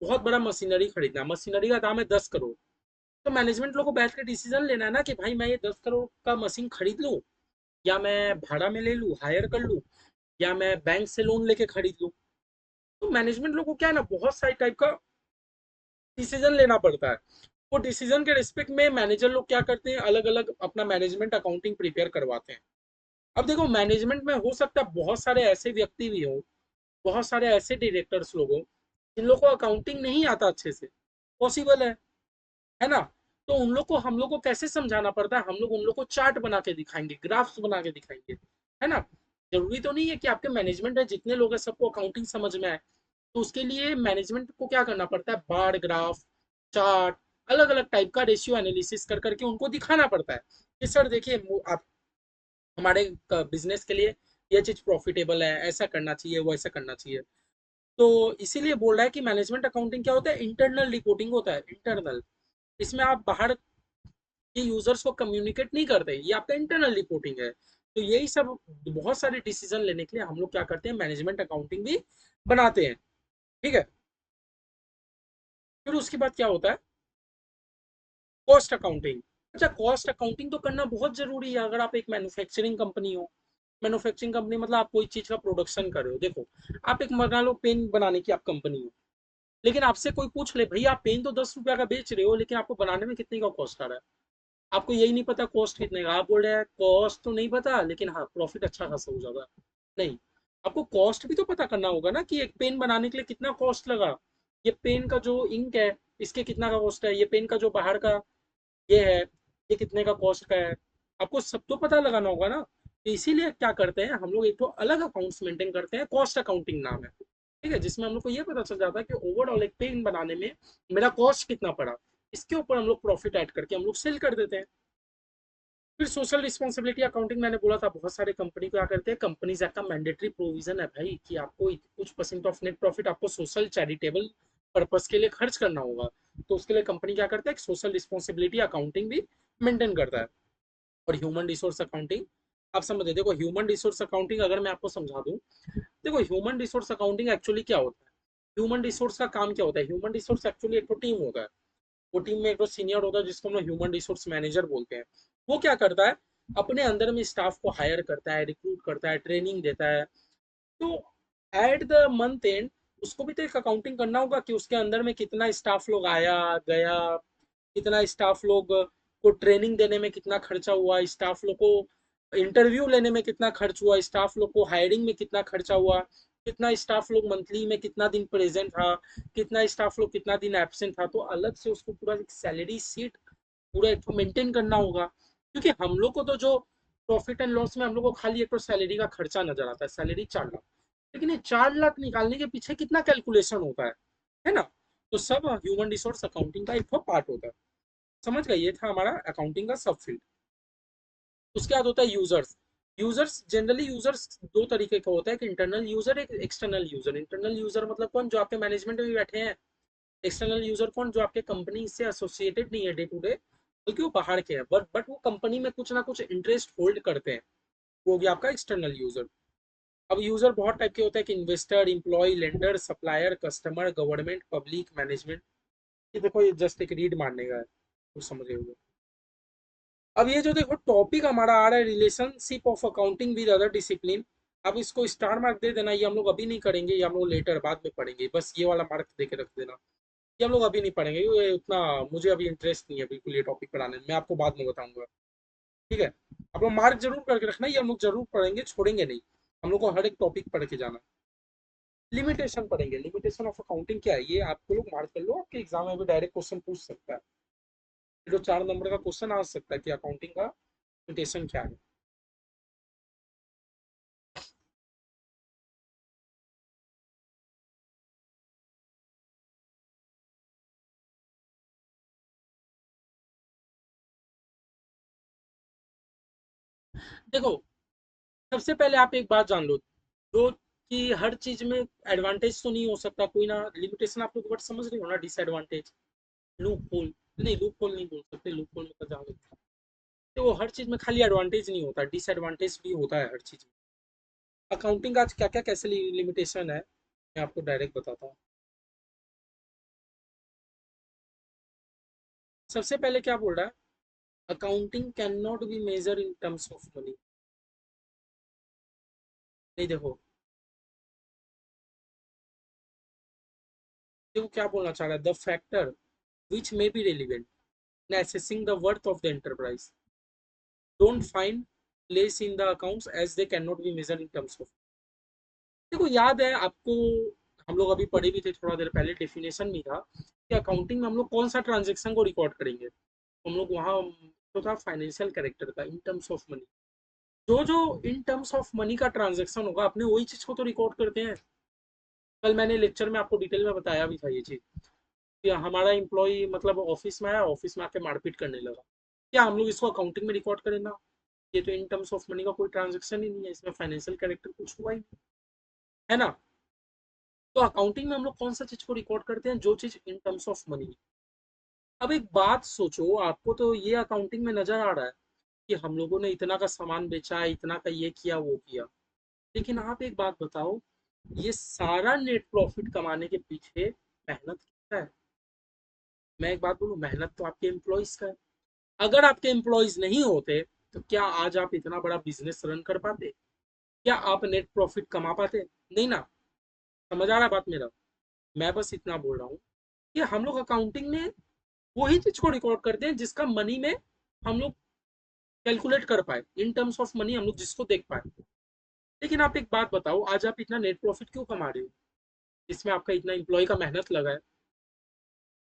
बहुत बड़ा मशीनरी खरीदना है, मशीनरी का दाम है 10 करोड़। तो मैनेजमेंट लोग को बैठ के डिसीजन लेना है ना कि भाई मैं ये 10 करोड़ का मशीन खरीद लूँ, या मैं भाड़ा में ले लूँ, हायर कर लूँ, या मैं बैंक से लोन लेके खरीद लूँ। तो मैनेजमेंट लोग को क्या है ना, बहुत सारी टाइप का डिसीजन लेना पड़ता है। वो डिसीजन के रिस्पेक्ट में मैनेजर लोग क्या करते हैं, अलग अलग अपना मैनेजमेंट अकाउंटिंग प्रिपेयर करवाते हैं। अब देखो, मैनेजमेंट में हो सकता है बहुत सारे ऐसे व्यक्ति भी हो, बहुत सारे ऐसे डायरेक्टर्स लोग हो जिन लोग को अकाउंटिंग नहीं आता अच्छे से। पॉसिबल है ना? तो उन लोग को हम लोग को कैसे समझाना पड़ता है? हम लोग उन लोग को चार्ट बना के दिखाएंगे, ग्राफ्स बना के दिखाएंगे। है ना? जरूरी तो नहीं है कि आपके मैनेजमेंट में जितने लोग हैं सबको अकाउंटिंग समझ में आए। तो उसके लिए मैनेजमेंट को क्या करना पड़ता है? बार ग्राफ, चार्ट, अलग अलग टाइप का रेशियो एनालिसिस कर करके उनको दिखाना पड़ता है कि सर देखिए, आप हमारे बिजनेस के लिए ये चीज प्रॉफिटेबल है, ऐसा करना चाहिए, वो ऐसा करना चाहिए। तो इसीलिए बोल रहा है कि मैनेजमेंट अकाउंटिंग क्या होता है? इंटरनल रिपोर्टिंग होता है, इंटरनल। इसमें आप बाहर के यूजर्स को कम्युनिकेट नहीं करते, ये आपका इंटरनल रिपोर्टिंग है। तो यही सब बहुत सारे डिसीजन लेने के लिए हम लोग क्या करते हैं? मैनेजमेंट अकाउंटिंग भी बनाते हैं। ठीक है? फिर उसके बाद क्या होता है? Cost accounting. अच्छा, कॉस्ट अकाउंटिंग तो करना बहुत जरूरी है अगर आप एक मैन्युफैक्चरिंग कंपनी हो। मैन्युफैक्चरिंग कंपनी मतलब आप कोई चीज का प्रोडक्शन कर रहे हो। देखो, आप एक मान लो पेन बनाने की आप कंपनी हो, लेकिन आपसे कोई पूछ ले भैया आप पेन तो 10 रुपया का बेच रहे हो, लेकिन आपको बनाने में कितने का कॉस्ट आ रहा है? आपको यही नहीं पता कॉस्ट कितने का। आप बोल रहे हैं कॉस्ट तो नहीं पता, लेकिन हाँ प्रॉफिट अच्छा खासा हो जाएगा। नहीं, आपको कॉस्ट भी तो पता करना होगा ना कि एक पेन बनाने के लिए कितना कॉस्ट लगा। ये पेन का जो इंक है, इसके कितना का कॉस्ट है, ये पेन का जो बाहर का ये है, ये कितने का कॉस्ट का है। आपको सब तो पता लगाना होगा ना। तो इसीलिए क्या करते हैं हम लोग, एक तो अलग अकाउंट्स मेंटेन करते हैं, कॉस्ट अकाउंटिंग नाम है। ठीक है? जिसमें हम लोग को ये पता चल जाता है कि ओवरऑल एक पेन बनाने में मेरा कॉस्ट कितना पड़ा। इसके ऊपर हम लोग प्रॉफिट ऐड करके हम लोग सेल कर देते हैं। फिर सोशल रिस्पॉन्सिबिलिटी अकाउंटिंग, मैंने बोला था बहुत सारे कंपनी क्या करते हैं, कंपनीज एक्ट का मैंडेटरी प्रोविजन है भाई कि आपको कुछ परसेंट ऑफ नेट प्रॉफिट आपको सोशल चैरिटेबल पर्पस के लिए खर्च करना होगा। तो उसके लिए कंपनी क्या करता है, सोशल रिस्पॉन्सिबिलिटी अकाउंटिंग भी मेंटेन करता है। और ह्यूमन रिसोर्स अकाउंटिंग, आप समझे? देखो, ह्यूमन रिसोर्स अकाउंटिंग अगर मैं आपको समझा दूं, देखो ह्यूमन रिसोर्स अकाउंटिंग एक्चुअली क्या होता है? ह्यूमन रिसोर्स का काम क्या होता है? ह्यूमन रिसोर्स एक्चुअली एक तो टीम होता है। वो टीम में एक तो सीनियर होता है जिसको हम लोग ह्यूमन रिसोर्स मैनेजर बोलते हैं। वो क्या करता है? अपने अंदर में स्टाफ को हायर करता है, रिक्रूट करता है, ट्रेनिंग देता है। तो एट द मंथ एंड उसको भी तो एक अकाउंटिंग करना होगा कि उसके अंदर में कितना स्टाफ लोग आया गया, कितना स्टाफ लोग को ट्रेनिंग देने में कितना खर्चा हुआ, स्टाफ लोग को इंटरव्यू लेने में कितना खर्च हुआ, स्टाफ लोग को हायरिंग में कितना खर्चा हुआ, कितना स्टाफ लोग मंथली में कितना दिन प्रेजेंट था, कितना स्टाफ लोग कितना दिन एब्सेंट था, तो अलग से उसको पूरा सैलरी शीट पूरा एक मेंटेन करना होगा। क्योंकि हम लोग को तो जो प्रॉफिट एंड लॉस में हम लोग को खाली एक तो सैलरी का खर्चा नजर आता है, सैलरी 4 लाख, लेकिन ये 4 लाख निकालने के पीछे कितना कैलकुलेशन होता है ना। तो सब ह्यूमन रिसोर्स अकाउंटिंग का एक पार्ट होता है। समझ गए, ये था हमारा अकाउंटिंग का सब फील्ड। उसके बाद होता है यूजर्स। यूजर्स जनरली यूजर्स दो तरीके का होता है, एक इंटरनल यूजर, एक एक्सटर्नल यूजर। इंटरनल यूजर मतलब कौन, जो आपके मैनेजमेंट में भी बैठे हैं। एक्सटर्नल यूजर कौन, जो आपके कंपनी से एसोसिएटेड नहीं है डे टू डे, बल्कि वो बाहर के हैं, बट वो कंपनी में कुछ ना कुछ इंटरेस्ट होल्ड करते हैं, वो हो गया आपका एक्सटर्नल यूजर। अब यूजर बहुत टाइप के होते हैं कि investor, employee, lender, supplier, customer, government, public, management. ये देखो, ये जस्ट एक रीड मारने का है, कुछ समझ रहे हो। अब ये जो देखो टॉपिक हमारा आ रहा है, relationship of accounting with other discipline. अब इसको स्टार मार्क दे देना, ये हम लोग अभी नहीं करेंगे, ये हम लोग लेटर बाद में पढ़ेंगे, बस ये वाला मार्क दे के रख देना। ये हम लोग अभी नहीं पढ़ेंगे, ये उतना मुझे अभी इंटरेस्ट नहीं है बिल्कुल ये टॉपिक पढ़ाने में, मैं आपको बाद में बताऊंगा। ठीक है, आप लोग मार्क जरूर करके रखना, ये हम लोग जरूर पढ़ेंगे, छोड़ेंगे नहीं। हम लोग को हर एक टॉपिक पढ़ के जाना। लिमिटेशन पढ़ेंगे, लिमिटेशन ऑफ अकाउंटिंग क्या है, ये आपको लोग मार्क कर लो, आपके एग्जाम में भी डायरेक्ट क्वेश्चन पूछ सकता है। जो 4 नंबर का क्वेश्चन आ सकता है कि अकाउंटिंग का लिमिटेशन क्या है। देखो, सबसे पहले आप एक बात जान लो, जो कि हर चीज में एडवांटेज तो नहीं हो सकता कोई ना। लिमिटेशन आप लोग वर्ड समझ रहे हो ना, डिसएडवांटेज, लूप होल। नहीं, लूप होल नहीं बोल सकते, लूप होल मतलब जहाँ तो वो हर चीज में खाली एडवांटेज नहीं होता, डिसएडवांटेज भी होता है हर चीज में। अकाउंटिंग का आज क्या क्या कैसे लिमिटेशन है, मैं आपको डायरेक्ट बताता हूँ। सबसे पहले क्या बोल रहा है, accounting can not be measure in terms of money. नहीं देखो, देखो क्या बोलना चाह रहा है, the factor which may be relevant in assessing the worth of the enterprise don't find place in the accounts as they cannot be measured in terms of। देखो याद है आपको, हम लोग अभी पढ़े भी थे थोड़ा देर पहले, डेफिनेशन में था कि अकाउंटिंग में हम लोग कौन सा ट्रांजेक्शन को रिकॉर्ड करेंगे, तो हम लोग वहाँ तो था फाइनेंशियल कैरेक्टर का, इन टर्म्स ऑफ मनी। जो जो इन टर्म्स ऑफ मनी का ट्रांजेक्शन होगा, अपने वही चीज को तो रिकॉर्ड करते हैं। कल मैंने लेक्चर में आपको डिटेल में बताया भी था ये चीज, कि हमारा एम्प्लॉय मतलब ऑफिस में आया, ऑफिस में आके मारपीट करने लगा, क्या हम लोग इसको अकाउंटिंग में रिकॉर्ड करें ना। ये तो इन टर्म्स ऑफ मनी का कोई ट्रांजेक्शन ही नहीं है, इसमें फाइनेंशियल कैरेक्टर कुछ हुआ ही नहीं, है ना। तो अकाउंटिंग में हम लोग कौन सा चीज को रिकॉर्ड करते हैं, जो चीज इन टर्म्स ऑफ मनी। अब एक बात सोचो, आपको तो ये अकाउंटिंग में नजर आ रहा है कि हम लोगों ने इतना का सामान बेचा है, इतना का ये किया वो किया, लेकिन आप एक बात बताओ, ये सारा नेट प्रॉफिट कमाने के पीछे मेहनत किसका है। मैं एक बात बोलूं, मेहनत तो आपके एम्प्लॉयज का है। अगर आपके एम्प्लॉयज नहीं होते, तो क्या आज आप इतना बड़ा बिजनेस रन कर पाते, क्या आप नेट प्रॉफिट कमा पाते, नहीं ना। समझ आ रहा है बात मेरा। मैं बस इतना बोल रहा हूँ कि हम लोग अकाउंटिंग में वही चीज को रिकॉर्ड करते हैं जिसका मनी में हम लोग कैलकुलेट कर पाए, इन टर्म्स ऑफ मनी हम लोग जिसको देख पाए। लेकिन आप एक बात बताओ, आज आप इतना नेट प्रॉफिट क्यों कमा रहे हो, इसमें आपका इतना एम्प्लॉय का मेहनत लगा है,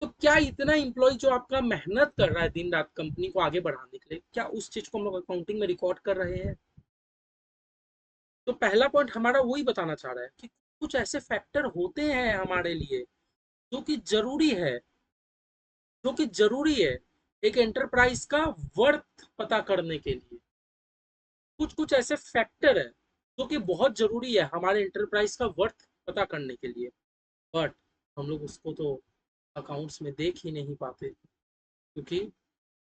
तो क्या इतना एम्प्लॉय जो आपका मेहनत कर रहा है दिन रात कंपनी को आगे बढ़ाने के लिए, क्या उस चीज को हम लोग अकाउंटिंग में रिकॉर्ड कर रहे हैं। तो पहला पॉइंट हमारा वही बताना चाह रहा है कि कुछ ऐसे फैक्टर होते हैं हमारे लिए जो कि जरूरी है, जो कि जरूरी है एक एंटरप्राइज का वर्थ पता करने के लिए। कुछ कुछ ऐसे फैक्टर है जो कि बहुत जरूरी है हमारे एंटरप्राइज का वर्थ पता करने के लिए, बट हम लोग उसको तो अकाउंट्स में देख ही नहीं पाते, क्योंकि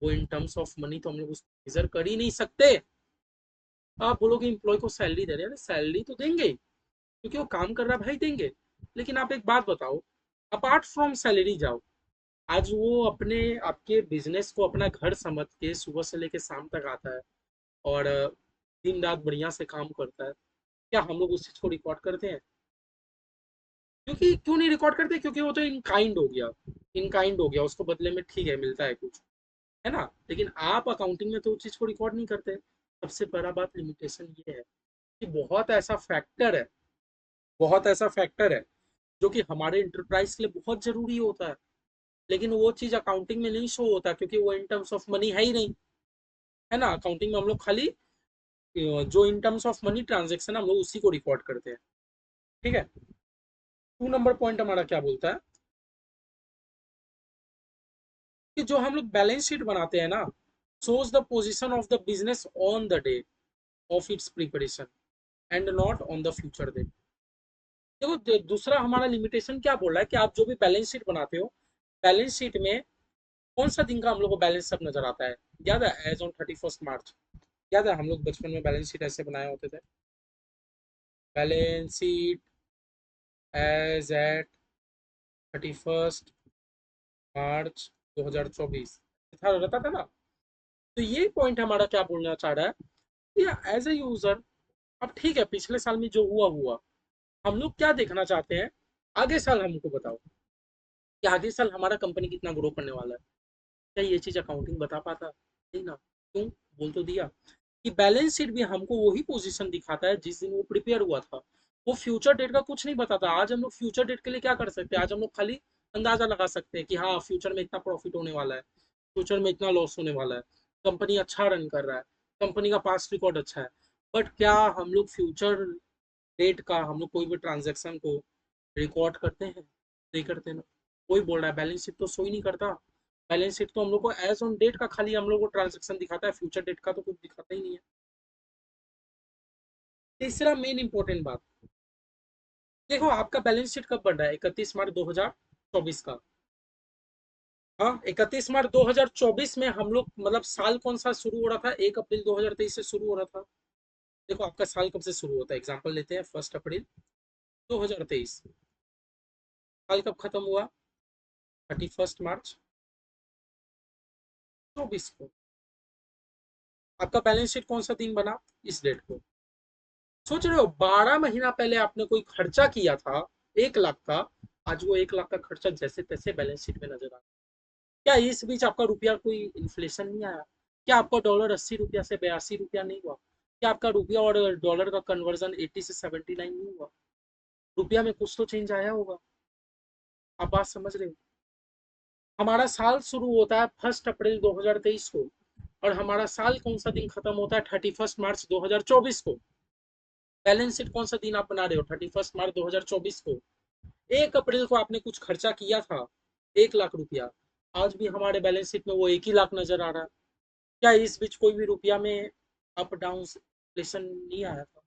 वो इन टर्म्स ऑफ मनी तो हम लोग उसको मेजर कर ही नहीं सकते। आप बोलोगे एम्प्लॉय को सैलरी दे रहे हैं, सैलरी तो देंगे क्योंकि वो काम कर रहा है भाई, देंगे। लेकिन आप एक बात बताओ, अपार्ट फ्रॉम सैलरी जाओ, आज वो अपने आपके बिजनेस को अपना घर समझ के सुबह से लेके शाम तक आता है और दिन रात बढ़िया से काम करता है, क्या हम लोग उस चीज को रिकॉर्ड करते हैं। क्योंकि क्यों नहीं रिकॉर्ड करते, क्योंकि वो तो इन काइंड हो गया, इन काइंड हो गया, उसको बदले में ठीक है मिलता है कुछ। है ना। लेकिन आप अकाउंटिंग में तो उस चीज को रिकॉर्ड नहीं करते। सबसे बड़ा बात लिमिटेशन ये है कि बहुत ऐसा फैक्टर है जो कि हमारे इंटरप्राइज के लिए बहुत जरूरी होता है, लेकिन वो चीज अकाउंटिंग में नहीं शो होता क्योंकि वो इन टर्म्स ऑफ मनी है ही नहीं। है ना, अकाउंटिंग में हम लोग खाली जो इन टर्म्स ऑफ मनी ट्रांजेक्शन हम लोग उसी को रिकॉर्ड करते हैं। ठीक है। 2 नंबर पॉइंट हमारा क्या बोलता है कि जो हम लोग बैलेंस शीट बनाते हैं ना, shows the position of the business on the day of its preparation and not on the future day। देखो दूसरा हमारा लिमिटेशन क्या बोल रहा है कि आप जो भी बैलेंस शीट बनाते हो, बैलेंस शीट में कौन सा दिन का हम लोग को बैलेंस सब नजर आता है? याद है एज ऑन 31 मार्च? याद है हम लोग बचपन में बैलेंस शीट ऐसे बनाए होते थे, बैलेंस शीट एज एट 31 मार्च 2024 था, रहता था ना। तो ये पॉइंट हमारा क्या बोलना चाह रहा है कि एज ए यूजर, अब ठीक है पिछले साल में जो हुआ हुआ, हम लोग क्या देखना चाहते हैं, आगे साल हमको बताओ कि आगे साल हमारा कंपनी कितना ग्रो करने वाला है। क्या ये चीज अकाउंटिंग बता पाता? नहीं ना। क्यों? बोल तो दिया कि बैलेंस शीट भी हमको वही पोजीशन दिखाता है जिस दिन वो प्रिपेयर हुआ था। वो फ्यूचर डेट का कुछ नहीं बताता। आज हम लोग फ्यूचर डेट के लिए क्या कर सकते हैं? आज हम लोग खाली अंदाजा लगा सकते हैं कि हाँ फ्यूचर में इतना प्रॉफिट होने वाला है, फ्यूचर में इतना लॉस होने वाला है, कंपनी अच्छा रन कर रहा है, कंपनी का पास्ट रिकॉर्ड अच्छा है। बट क्या हम लोग फ्यूचर डेट का हम लोग कोई भी ट्रांजेक्शन को रिकॉर्ड करते हैं? नहीं करते ना। कोई बोल रहा है बैलेंस शीट तो शो ही नहीं करता। बैलेंस शीट तो हम लोग को एज ऑन डेट का खाली हम लोग को ट्रांजेक्शन दिखाता है, फ्यूचर डेट का तो कुछ दिखाता ही नहीं है। तीसरा मेन इंपॉर्टेंट बात, देखो आपका बैलेंस शीट कब बन रहा है? 31 मार्च 2024 का। हाँ 31 मार्च 2024 में हम लोग मतलब साल कौन सा शुरू हो रहा था? 1 अप्रैल 2023 से शुरू हो रहा था। देखो आपका साल कब से शुरू होता है? एग्जाम्पल लेते हैं, 1 अप्रैल 2023। साल कब खत्म हुआ? 31 मार्च 2024 को। आपका बैलेंस शीट कौन सा दिन बना? इस डेट को। सोच रहे हो 12 महीना पहले आपने कोई खर्चा किया था 1 लाख का, आज वो 1 लाख का खर्चा जैसे तैसे बैलेंस शीट में नजर आ। क्या इस बीच आपका रुपया कोई इन्फ्लेशन नहीं आया? क्या आपका डॉलर 80 रुपया से 82 रुपया नहीं हुआ? क्या आपका रुपया और डॉलर का कन्वर्जन 80 से 79 नहीं हुआ? रुपया में कुछ तो चेंज आया होगा। आप बात समझ रहे हो? हमारा साल शुरू होता है 1 अप्रैल 2023 को, और हमारा साल कौन सा दिन खत्म होता है? 31 मार्च 2024 को। बैलेंस शीट कौन सा दिन आप बना रहे हो? 31 मार्च 2024 को। 1 अप्रैल को आपने कुछ खर्चा किया था 1 लाख रुपया, आज भी हमारे बैलेंस शीट में वो 1 ही लाख नजर आ रहा है। क्या इस बीच कोई भी रुपया में अप डाउन नहीं आया था?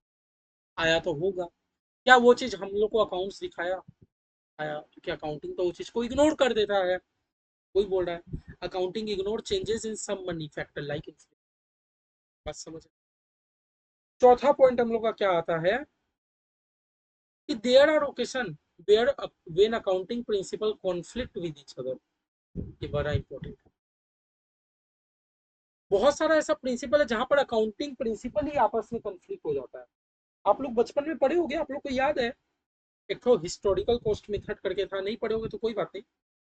आया तो होगा। क्या वो चीज हम लोग को अकाउंट्स दिखाया? आया। क्योंकि अकाउंटिंग तो वो चीज को इग्नोर कर देता है। कोई बोल रहा है accounting ignore changes in some money factor like inflation. बात समझ। चौथा पॉइंट हम लोग का क्या आता है कि there are occasion where when accounting principle conflict with each other. ये बड़ा इंपॉर्टेंट है। बहुत सारा ऐसा प्रिंसिपल है जहां पर अकाउंटिंग प्रिंसिपल ही आपस में कॉन्फ्लिक्ट हो जाता है। आप लोग बचपन में पढ़े होंगे, आप लोग को याद है एक तो हिस्टोरिकल कॉस्ट मेथड करके था। नहीं पढ़े होंगे तो कोई बात नहीं,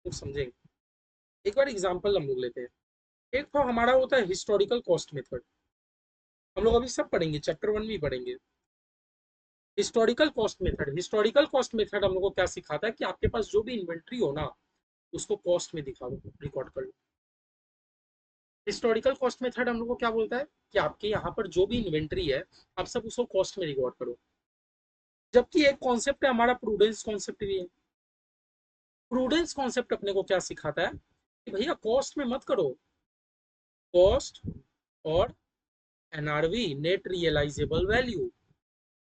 कुछ समझेंगे। एक बार एग्जांपल हम लोग लेते हैं। एक तो हमारा होता है हिस्टोरिकल कॉस्ट मेथड। हम लोग अभी सब पढ़ेंगे, चैप्टर 1 में पढ़ेंगे। हिस्टोरिकल कॉस्ट मेथड हम लोग को क्या सिखाता है कि आपके पास जो भी इन्वेंट्री हो ना, उसको कॉस्ट में दिखाओ, रिकॉर्ड कर लो। हिस्टोरिकल कॉस्ट मेथड हम लोग को क्या बोलता है कि आपके यहाँ पर जो भी इन्वेंट्री है, आप सब उसको कॉस्ट में रिकॉर्ड करो। जबकि एक कॉन्सेप्ट है हमारा प्रूडेंस कॉन्सेप्ट भी है। प्रूडेंस कॉन्सेप्ट अपने को क्या सिखाता है कि भैया कॉस्ट में मत करो, कॉस्ट और NRV net realisable value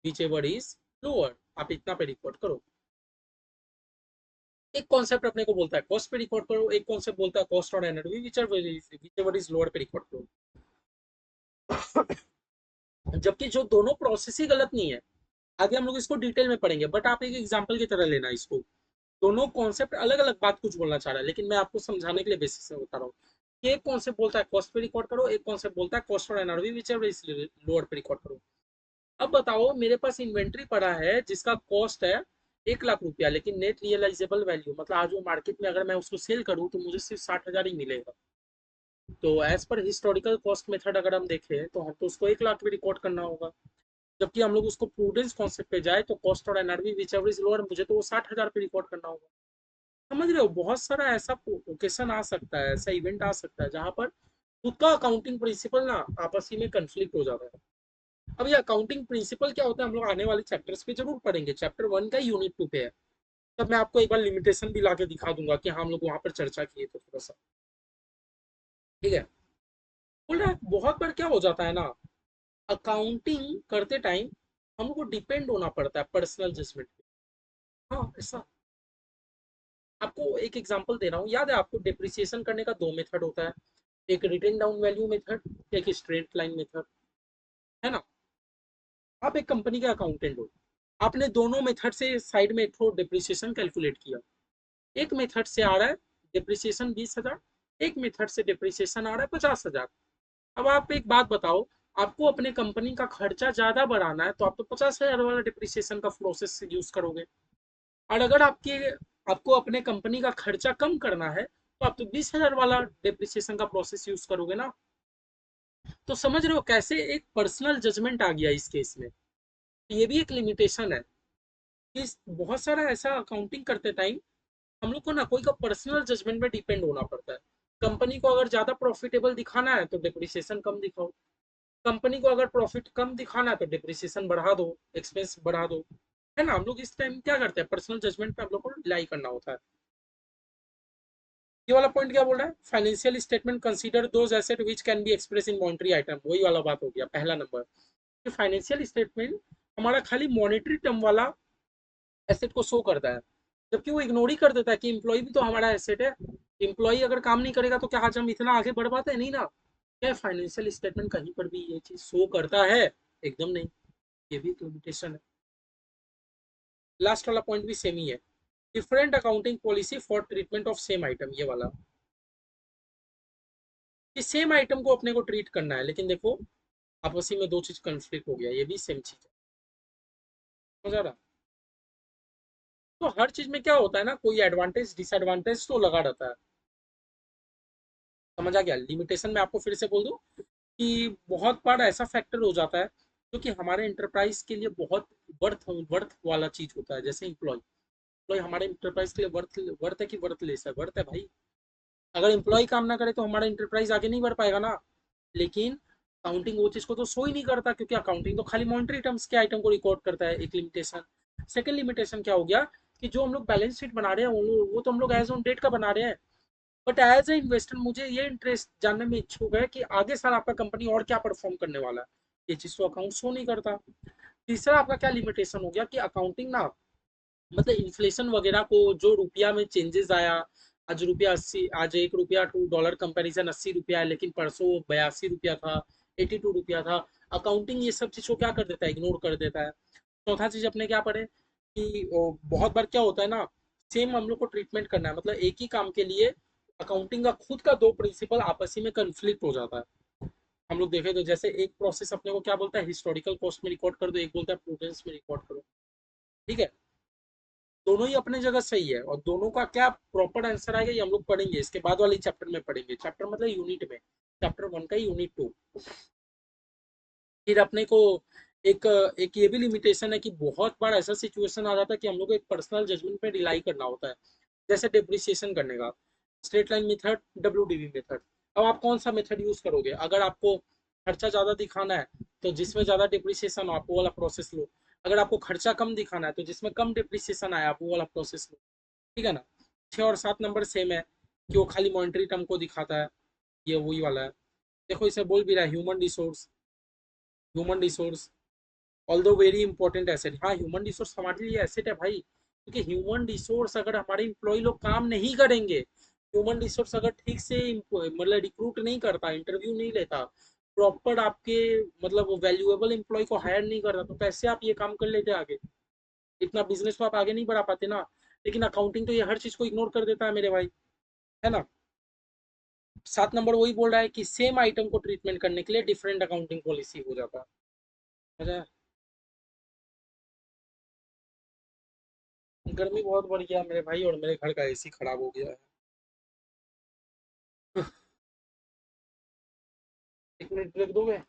whichever is lower, आप इतना पे रिकॉर्ड करो। एक कॉन्सेप्ट अपने को बोलता है कॉस्ट पे रिकॉर्ड करो, एक कॉन्सेप्ट बोलता है कॉस्ट और NRV which ever is lower पे रिकॉर्ड करो। जबकि जो दोनों प्रोसेस ही गलत नहीं है। आगे हम लोग इसको डिटेल में पढ़ेंगे, बट आप एक एग्जांपल की तरह लेना इसको। दोनों कॉन्सेप्ट अलग अलग बात कुछ बोलना चाह रहा है, लेकिन मैं आपको समझाने के लिए बेसिस में बता रहा हूँ कि एक कॉन्सेप्ट बोलता है कॉस्ट पे रिकॉर्ड करो, एक कॉन्सेप्ट बोलता है कॉस्ट और NRV which ever is lower पे रिकॉर्ड करो। अब बताओ मेरे पास इन्वेंट्री पड़ा है जिसका कॉस्ट है 1 लाख रुपया, लेकिन नेट रियलाइजेबल वैल्यू मतलब आज वो मार्केट में अगर मैं उसको सेल करूँ तो मुझे सिर्फ 60,000 ही मिलेगा। तो as per historical cost method अगर हम देखें तो हम तो उसको 1 लाख भी रिकॉर्ड करना होगा, जबकि हम लोग उसको प्रूडेंस कॉन्सेप्ट पे जाए तो कॉस्ट और NRV which ever is lower, मुझे तो वो 60,000 पे रिकॉर्ड करना होगा। समझ रहे हो, बहुत सारा ऐसा ओकेशन आ सकता है, ऐसा इवेंट आ सकता है जहां पर खुद का अकाउंटिंग प्रिंसिपल ना आपस ही में कंफ्लिक्ट हो जाता है। अब ये अकाउंटिंग प्रिंसिपल क्या होता है हम लोग आने वाले चैप्टर्स पे जरूर पढ़ेंगे, चैप्टर 1 का यूनिट 2 पे है। तब मैं आपको एक बार लिमिटेशन भी ला के दिखा दूंगा कि हाँ, हम लोग वहां पर चर्चा किए थे थोड़ा सा। ठीक है। बोल रहा है बहुत बार क्या हो जाता है ना, अकाउंटिंग करते टाइम हम लोग को डिपेंड होना पड़ता है पर्सनल जजमेंट पे। हाँ ऐसा, आपको एक एग्जांपल दे रहा हूँ, याद है आपको डिप्रिसिएशन करने का दो मेथड होता है, एक रिटेन डाउन वैल्यू मेथड, एक स्ट्रेट लाइन मेथड, है ना। आप एक कंपनी के अकाउंटेंट हो, आपने दोनों मेथड से साइड में एक डिप्रिसिएशन कैलकुलेट किया। एक मेथड से आ रहा है डिप्रिसिएशन 20,000, एक मेथड से डिप्रिसिएशन आ रहा है 50,000। अब आप एक बात बताओ, आपको अपने कंपनी का खर्चा ज्यादा बढ़ाना है तो आप तो 50,000 वाला डिप्रिसिएशन का प्रोसेस यूज करोगे, और अगर आपको अपने कंपनी का खर्चा कम करना है तो आप तो 20,000 वाला डिप्रिसिएशन का प्रोसेस यूज करोगे ना। तो समझ रहे हो कैसे एक पर्सनल जजमेंट आ गया इस केस में। ये भी एक लिमिटेशन है कि बहुत सारा ऐसा अकाउंटिंग करते टाइम हम लोग को ना कोई का पर्सनल जजमेंट में डिपेंड होना पड़ता है। कंपनी को अगर ज्यादा प्रॉफिटेबल दिखाना है तो डिप्रिसिएशन कम दिखाओ, कंपनी को अगर प्रॉफिट कम दिखाना है तो डिप्रिसिएशन बढ़ा दो, एक्सपेंस बढ़ा दो, है ना। हम लोग इस टाइम क्या करते हैं, पर्सनल जजमेंट पे हम लोग को रिलाई करना होता है। ये वाला पॉइंट क्या बोल रहा है, financial statement consider those asset which can be express in monetary item, वही वाला बात हो गया पहला नंबर, कि फाइनेंशियल स्टेटमेंट हमारा खाली मॉनेटरी टर्म वाला एसेट को शो करता है, जबकि वो इग्नोर ही कर देता है कि इम्प्लॉय भी तो हमारा एसेट है। इम्प्लॉय अगर काम नहीं करेगा तो क्या आज हम इतना आगे बढ़ पाते हैं, नहीं ना। क्या फाइनेंशियल स्टेटमेंट कहीं पर भी ये चीज शो करता है? एकदम नहीं। ये भी एक लिमिटेशन है। लास्ट वाला पॉइंट भी सेम ही है, different accounting policy for treatment of same item, ये वाला कि सेम आइटम को अपने को ट्रीट करना है, लेकिन देखो आपस में दो चीज कंफ्लिक्ट हो गया, ये भी सेम चीज है। समझ आ रहा? तो हर चीज में क्या होता है ना, कोई एडवांटेज डिसएडवांटेज तो लगा रहता है। समझ आ गया? लिमिटेशन में आपको फिर से बोल दूं कि बहुत बार ऐसा फैक्टर हो जाता है जो कि हमारे इंटरप्राइज के लिए बहुत वर्थ वर्थ वाला चीज होता है, जैसे इम्प्लॉय। इम्प्लॉय हमारे इंटरप्राइज के लिए वर्थ वर्थ है कि वर्थलेस है? वर्थ है भाई। अगर एम्प्लॉय काम ना करे तो हमारा इंटरप्राइज आगे नहीं बढ़ पाएगा ना। लेकिन अकाउंटिंग वो चीज को तो शो ही नहीं करता, क्योंकि अकाउंटिंग तो खाली मॉनिटरी टर्म्स के आइटम को रिकॉर्ड करता है, एक लिमिटेशन। सेकंड लिमिटेशन क्या हो गया कि जो हम लोग बैलेंस शीट बना रहे हैं वो तो हम लोग एज ऑन डेट का बना रहे हैं, बट एज ए इन्वेस्टर मुझे ये इंटरेस्ट जानने में इच्छुक है कि आगे साल आपका कंपनी और क्या परफॉर्म करने वाला है। ये चीज तो अकाउंट शो नहीं करता। तीसरा आपका क्या लिमिटेशन हो गया कि अकाउंटिंग ना, मतलब इन्फ्लेशन वगैरह को, जो रुपया में चेंजेस आया, आज रुपया 80, आज 1 रुपया टू डॉलर कंपेरिजन 80 रुपया है, लेकिन परसों 82 रुपया था, 82 रुपया था। अकाउंटिंग ये सब चीज को क्या कर देता है, इग्नोर कर देता है। चौथा चीज अपने क्या पढ़े कि बहुत बार क्या होता है ना, सेम हम लोग को ट्रीटमेंट करना है, मतलब एक ही काम के लिए अकाउंटिंग का खुद का दो प्रिंसिपल आपसी में कंफ्लिक्ट हो जाता है। हम लोग देखें तो जैसे एक प्रोसेस अपने को क्या बोलता है, हिस्टोरिकल कॉस्ट में रिकॉर्ड कर दो, एक बोलता है प्रूडेंस में रिकॉर्ड करो। ठीक है। दोनों ही अपने जगह सही है, और दोनों का क्या प्रॉपर आंसर आएगा ये हम लोग पढ़ेंगे, इसके बाद वाले चैप्टर में पढ़ेंगे, चैप्टर मतलब यूनिट में, चैप्टर 1 का यूनिट 2। फिर अपने को एक एक ये भी लिमिटेशन है कि बहुत बार ऐसा सिचुएशन आ जाता है कि हम लोग को एक पर्सनल जजमेंट पे रिलाई करना होता है, जैसे डिप्रिसिएशन करने का, straight line method, WDV method. अब आप कौन सा मेथड यूज करोगे? अगर आपको खर्चा ज्यादा दिखाना है तो जिसमें ज्यादा डिप्रिसिएशन हो आप वो वाला प्रोसेस लो, अगर आपको खर्चा कम दिखाना है तो जिसमें कम डिप्रिसिएशन आया आप वो वाला प्रोसेस लो। ठीक है ना। 6 और 7 नंबर सेम है कि वो खाली मॉनिटरी टर्म को दिखाता है, ये वही वाला है। देखो इसे बोल भी रहा है human resource, human resource although very important asset. हाँ, ह्यूमन रिसोर्स हमारे लिए एसेट है भाई, क्योंकि ह्यूमन रिसोर्स अगर हमारे इम्प्लॉय लोग काम नहीं करेंगे, ह्यूमन रिसोर्स अगर ठीक से मतलब रिक्रूट नहीं करता, इंटरव्यू नहीं लेता, प्रॉपर आपके मतलब वैल्यूएबल इम्प्लॉय को हायर नहीं करता, तो कैसे आप ये काम कर लेते आगे? इतना बिजनेस तो आप आगे नहीं बढ़ा पाते ना। लेकिन अकाउंटिंग तो ये हर चीज को इग्नोर कर देता है मेरे भाई, है ना। 7 नंबर वही बोल रहा है कि सेम आइटम को ट्रीटमेंट करने के लिए डिफरेंट अकाउंटिंग पॉलिसी हो जाता है। गर्मी बहुत बढ़ गया मेरे भाई, और मेरे घर का एसी खराब हो गया है। मिनट ब्रेक दोगे?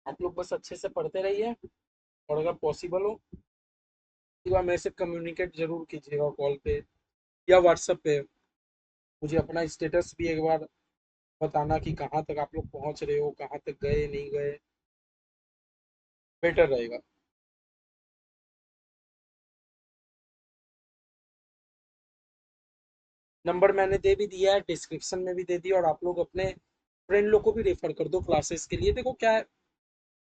आप लोग बस अच्छे से पढ़ते रहिए, और अगर पॉसिबल हो एक बार मेरे से कम्युनिकेट जरूर कीजिएगा कॉल पे या व्हाट्सएप पे। मुझे अपना स्टेटस भी एक बार बताना कि कहाँ तक आप लोग पहुँच रहे हो, कहाँ तक गए नहीं गए, बेटर रहेगा। नंबर मैंने दे भी दिया है, डिस्क्रिप्शन में भी दे दिया, और आप लोग अपने फ्रेंड लोग को भी रेफर कर दो क्लासेस के लिए। देखो क्या है,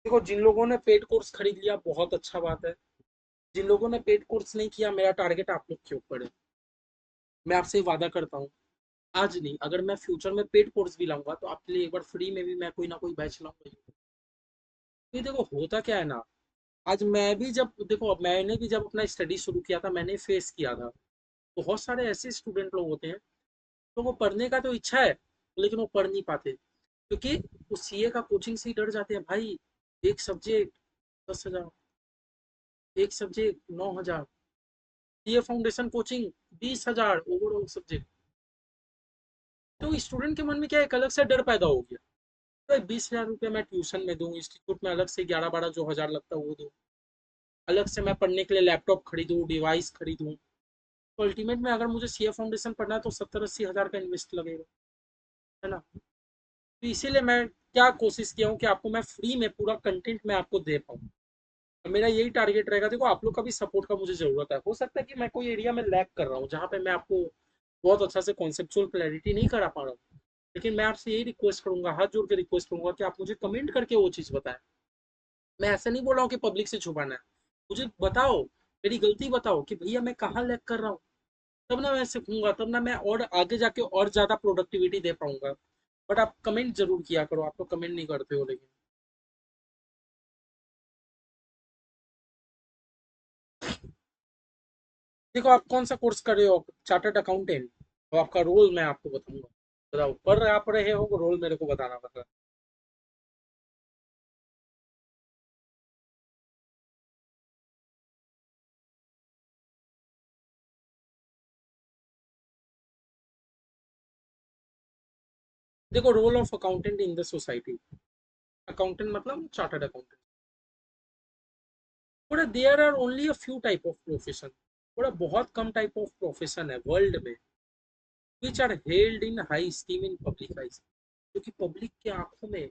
देखो जिन लोगों ने पेड कोर्स खरीद लिया बहुत अच्छा बात है, जिन लोगों ने पेड कोर्स नहीं किया, मेरा टारगेट आप लोग के ऊपर है। मैं आपसे वादा करता हूँ, आज नहीं, अगर मैं फ्यूचर में पेड कोर्स भी लाऊंगा तो आपके लिए एक बार फ्री में भी मैं कोई ना कोई बैच लाऊंगा। ये देखो होता क्या है ना, आज मैं भी जब देखो, मैंने भी जब अपना स्टडी शुरू किया था, मैंने फेस किया था, बहुत सारे ऐसे स्टूडेंट लोग होते हैं तो वो पढ़ने का तो इच्छा है लेकिन वो पढ़ नहीं पाते, क्योंकि वो सीए का कोचिंग से ही डर जाते हैं भाई। एक सब्जेक्ट 10,000, एक subject 9,000, CA foundation coaching 20,000 overall subject. तो स्टूडेंट के मन में क्या एक अलग से डर पैदा हो गया, तो 20,000 रुपये मैं ट्यूशन में दूँ, इंस्टीट्यूट में अलग से 11-12 जो हजार लगता है वो दूँ, अलग से मैं पढ़ने के लिए लैपटॉप खरीदूँ, डिवाइस खरीदूँ, तो अल्टीमेट में अगर मुझे सीए फाउंडेशन पढ़ना है तो 70-80 हजार का इन्वेस्ट लगेगा, है ना। तो इसीलिए मैं क्या कोशिश किया हूँ कि आपको मैं फ्री में पूरा कंटेंट मैं आपको दे पाऊँ। मेरा यही टारगेट रहेगा। देखो आप लोग का भी सपोर्ट का मुझे जरूरत है, हो सकता है कि मैं कोई एरिया में लैग कर रहा हूँ जहाँ पे मैं आपको बहुत अच्छा से कॉन्सेप्चुअल क्लैरिटी नहीं करा पा रहा हूँ, लेकिन मैं आपसे यही रिक्वेस्ट करूंगा, हाथ जोड़ के रिक्वेस्ट करूंगा कि आप मुझे कमेंट करके वो चीज़ बताएं। मैं ऐसा नहीं बोल रहा हूँ कि पब्लिक से छुपाना है, मुझे बताओ, मेरी गलती बताओ कि भैया मैं कहाँ लैग कर रहा हूँ, तब ना मैं सीखूंगा, तब ना मैं और आगे जाके और ज्यादा प्रोडक्टिविटी दे पाऊंगा। बट आप कमेंट जरूर किया करो, आप तो कमेंट नहीं करते हो लेकिन। देखो आप कौन सा कोर्स कर रहे हो, चार्टर्ड अकाउंटेंट, तो आपका रोल मैं आपको बताऊंगा। बताओ पर आप रहे हो, रोल मेरे को बताना पड़ता है। देखो role of accountant in the society, accountant मतलब चार्टर्ड अकाउंटेंट, बड़ा there are only a few type of profession, बड़ा बहुत कम टाइप ऑफ प्रोफेशन है वर्ल्ड में which are held in high steam in public eyes, क्योंकि पब्लिक के आंखों में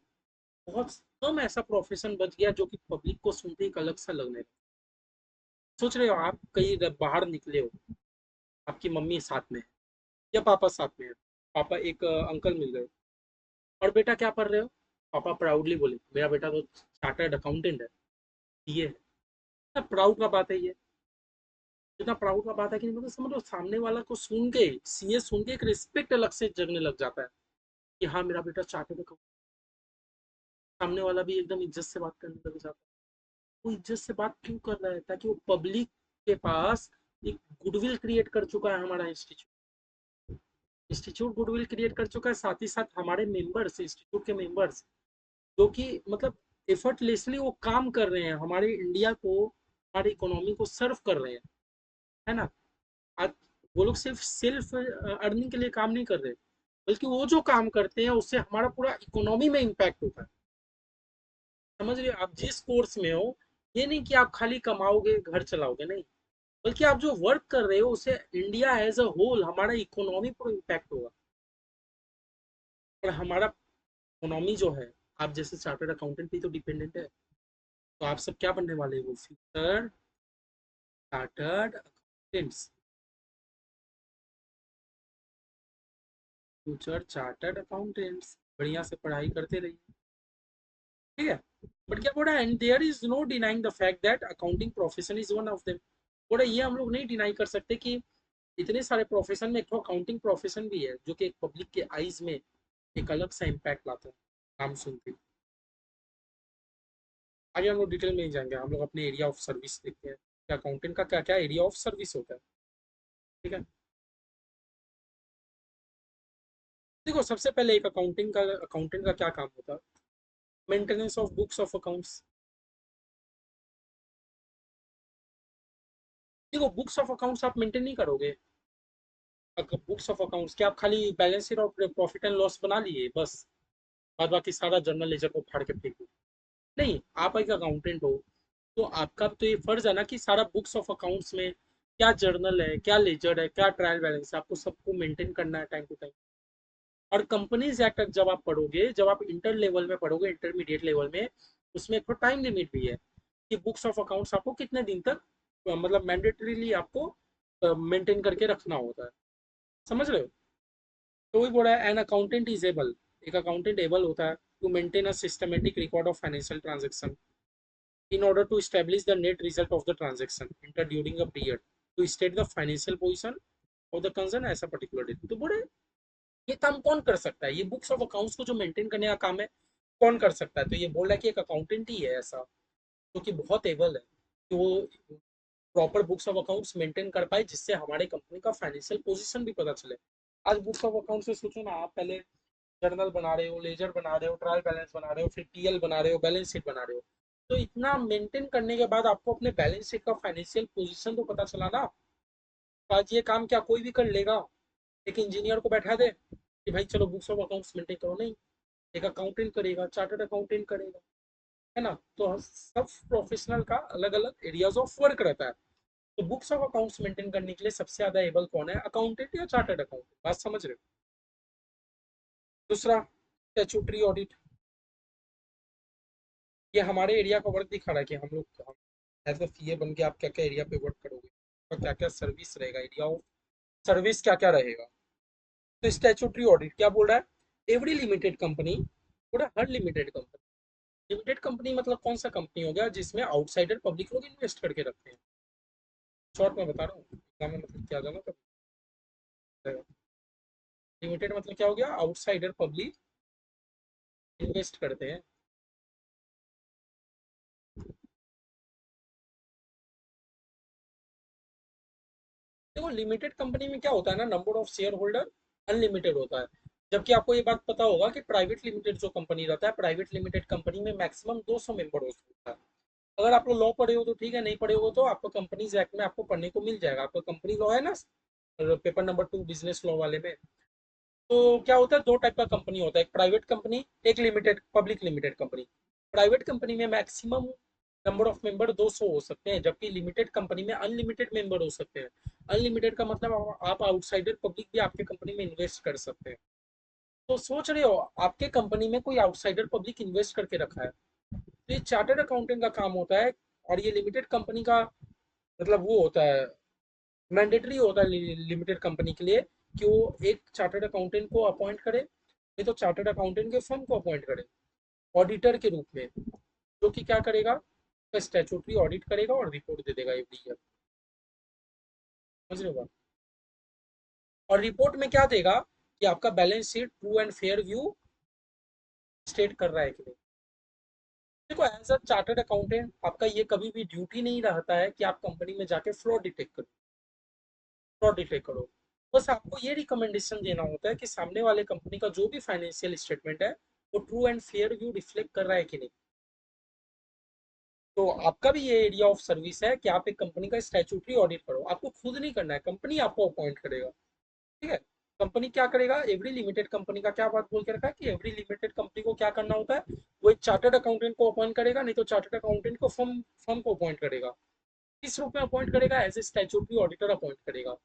बहुत कम ऐसा प्रोफेशन बच गया जो कि पब्लिक को सुनते ही एक अलग सा लगने लगा। सोच रहे हो आप कहीं बाहर निकले हो, आपकी मम्मी साथ में है या पापा साथ में है, पापा एक अंकल मिल गए, और बेटा क्या पढ़ रहे हो, पापा प्राउडली बोले मेरा बेटा तो चार्टर्ड अकाउंटेंट है, ये है। प्राउड का बात है ये, इतना प्राउड का बात है कि मतलब समझ लो सामने वाला को सुन के, सीए सुन के एक रिस्पेक्ट अलग से जगने लग जाता है कि हाँ मेरा बेटा चार्टर्ड अकाउंटेंट, सामने वाला भी एकदम इज्जत से बात करने लग जाता है। वो इज्जत से बात क्यों कर रहा है, ताकि वो पब्लिक के पास एक गुडविल क्रिएट कर चुका है हमारा इंस्टीट्यूट, इंस्टीट्यूट गुडविल क्रिएट कर चुका है, साथ ही साथ हमारे मेंबर्स, इंस्टीट्यूट के मेंबर्स जो कि मतलब एफर्टलेसली वो काम कर रहे हैं, हमारे इंडिया को, हमारी इकोनॉमी को सर्व कर रहे हैं, है ना। आज वो लोग सिर्फ सेल्फ अर्निंग के लिए काम नहीं कर रहे, बल्कि वो जो काम करते हैं उससे हमारा पूरा इकोनॉमी में इम्पैक्ट होता है। समझ रहे हो, आप जिस कोर्स में हो, ये नहीं कि आप खाली कमाओगे घर चलाओगे, नहीं, बल्कि आप जो वर्क कर रहे हो उससे इंडिया एज अ होल, हमारा इकोनॉमी पर इम्पैक्ट होगा। और हमारा इकोनॉमी जो है, आप जैसे चार्टर्ड अकाउंटेंट भी तो डिपेंडेंट है, तो आप सब क्या बनने वाले हो, future chartered accountants, future chartered accountants, बढ़िया से पढ़ाई करते रहिए, ठीक है। बट क्या बोला, and there is no denying the fact that accounting profession is one of them. बोला ये हम लोग नहीं डिनाई कर सकते कि इतने सारे प्रोफेशन में एक तो अकाउंटिंग प्रोफेशन भी है जो कि एक पब्लिक के आईज में एक अलग सा इम्पैक्ट लाता है नाम सुनते ही। आगे हम लोग डिटेल में ही जाएंगे, हम लोग अपने एरिया ऑफ सर्विस देखते हैं कि अकाउंटेंट का क्या क्या एरिया ऑफ सर्विस होता है, ठीक है। देखो सबसे पहले एक अकाउंटिंग का, अकाउंटेंट का क्या काम होता है, maintenance of books of accounts. देखो बुक्स ऑफ अकाउंट्स आप मेंटेन नहीं करोगे। बुक्स ऑफ अकाउंट्स क्या आप खाली बैलेंस शीट और प्रॉफिट एंड लॉस बना लिए बस, बाद बाकी सारा जर्नल लेजर को फाड़ के फेंक दो? नहीं, आप एक अकाउंटेंट हो, तो आपका तो ये फर्ज है ना कि सारा बुक्स ऑफ अकाउंट्स में क्या जर्नल है, क्या लेजर है, क्या ट्रायल बैलेंस है, आपको सबको मेंटेन करना है टाइम टू टाइम। और कंपनीज एक्ट जब आप पढ़ोगे, जब आप इंटर लेवल में पढ़ोगे, इंटरमीडिएट लेवल में, उसमें एक टाइम लिमिट भी है कि बुक्स ऑफ अकाउंट्स आपको कितने दिन तक मतलब मैंडेटरीली आपको मेंटेन करके रखना होता है। समझ रहे हो? तो वही बोला है, एन अकाउंटेंट इज एबल, एक अकाउंटेंट एबल होता है to maintain a systematic record of financial transaction in order to establish the net result of the transaction entered during a period, to state the financial position of the concern as a particular date। तो बोले ये काम कौन कर सकता है, ये books of accounts को जो मेंटेन करने का काम है कौन कर सकता है? तो ये बोल रहा है कि एक अकाउंटेंट ही है ऐसा, जो कि बहुत एबल है कि वो proper books of accounts maintain कर पाए, जिससे हमारे कंपनी का फाइनेंशियल पोजीशन भी पता चले। आज बुक्स ऑफ अकाउंट्स से सोचो ना, आप पहले जर्नल बना रहे हो, लेजर बना रहे हो, ट्रायल बैलेंस बना रहे हो, फिर टीएल बना रहे हो, बैलेंस शीट बना रहे हो, तो इतना मेंटेन करने के बाद आपको अपने बैलेंस शीट का फाइनेंशियल पोजीशन तो पता चला ना। तो आज ये काम क्या कोई भी कर लेगा? एक इंजीनियर को बैठा दे कि भाई चलो बुक्स ऑफ अकाउंट्स मेंटेन करो, नहीं, एक अकाउंटेंट करेगा, चार्टर्ड अकाउंटेंट करेगा, है ना? तो सब प्रोफेशनल का अलग अलग एरियाज ऑफ वर्क रहता है। तो बुक्स ऑफ अकाउंट्स मेंटेन करने के लिए सबसे ज्यादा एबल कौन है, अकाउंटेंट या चार्टर्ड अकाउंटेंट? बात समझ रहे हो? दूसरा, स्टैट्यूटरी ऑडिट। ये हमारे एरिया का वर्क दिखा रहा है कि हम लोग एज अ सीए बन के आप क्या क्या एरिया पे वर्क करोगे और क्या क्या सर्विस रहेगा, एरिया ऑफ सर्विस क्या क्या रहेगा। तो स्टैट्यूटरी ऑडिट क्या बोल रहा है, एवरी लिमिटेड कंपनी, पूरा हर लिमिटेड कंपनी, लिमिटेड कंपनी मतलब कौन सा कंपनी हो गया जिसमें आउटसाइडर पब्लिक लोग इन्वेस्ट करके रखते हैं। शॉर्ट में बता रहा हूँ, एग्जाम में मतलब क्या जाना तब। लिमिटेड मतलब क्या हो गया, आउटसाइडर पब्लिक इन्वेस्ट करते हैं। देखो लिमिटेड कंपनी में क्या होता है ना, number of share holder unlimited होता है। जबकि आपको ये बात पता होगा कि प्राइवेट लिमिटेड जो कंपनी रहता है, प्राइवेट लिमिटेड कंपनी में मैक्सिमम 200 मेंबर होता है। अगर आप लोग लॉ पढ़े हो तो ठीक है, नहीं पढ़े हो तो आपको कंपनीज एक्ट में आपको पढ़ने को मिल जाएगा, आपका कंपनी लॉ है ना, पेपर नंबर 2 बिजनेस लॉ वाले में। तो क्या होता है, दो टाइप का कंपनी होता है, एक प्राइवेट कंपनी, एक limited public limited company. Private company में मैक्सिमम नंबर ऑफ मेंबर 200 हो सकते हैं, जबकि लिमिटेड कंपनी में अनलिमिटेड मेंबर हो सकते हैं। अनलिमिटेड का मतलब आप आउटसाइडर पब्लिक भी आपके कंपनी में इन्वेस्ट कर सकते हैं। तो सोच रहे हो आपके कंपनी में कोई आउटसाइडर पब्लिक इन्वेस्ट करके रखा है, तो ये चार्टर्ड अकाउंटेंट का काम होता है। और ये लिमिटेड कंपनी का मतलब वो होता है, मैंडेटरी होता है लिमिटेड कंपनी के लिए कि वो एक चार्टर्ड अकाउंटेंट को अपॉइंट करे, नहीं तो चार्टर्ड अकाउंटेंट के फर्म को अपॉइंट करे ऑडिटर के रूप में, जो कि क्या करेगा, स्टैट्यूटरी ऑडिट करेगा और रिपोर्ट दे देगा एवरी ईयर। समझ रहे हो बात? और रिपोर्ट में क्या देगा कि आपका balance sheet true and fair view state कर रहा है कि नहीं। देखो एज अ चार्टर्ड अकाउंटेंट आपका ये कभी भी ड्यूटी नहीं रहता है कि आप कंपनी में जाके फ्रॉड डिटेक्ट करो, फ्रॉड डिटेक्ट करो। बस आपको ये रिकमेंडेशन देना होता है कि सामने वाले कंपनी का जो भी फाइनेंशियल स्टेटमेंट है वो true and fair view reflect कर रहा है कि नहीं। तो आपका भी ये एरिया ऑफ सर्विस है कि आप एक कंपनी का स्टैट्यूटरी ऑडिट करो, आपको खुद नहीं करना है, कंपनी आपको अपॉइंट करेगा। ठीक है? कंपनी क्या करेगा, एवरी लिमिटेड कंपनी का क्या बात बोल के रखा है कि एवरी लिमिटेड कंपनी को क्या करना होता है, वो एक चार्टर्ड अकाउंटेंट को अपॉइंट करेगा, नहीं तो चार्टर्ड अकाउंटेंट को फर्म फर्म को अपॉइंट करेगा। किस रूप में अपॉइंट करेगा, as a statutory auditor appoint करेगा।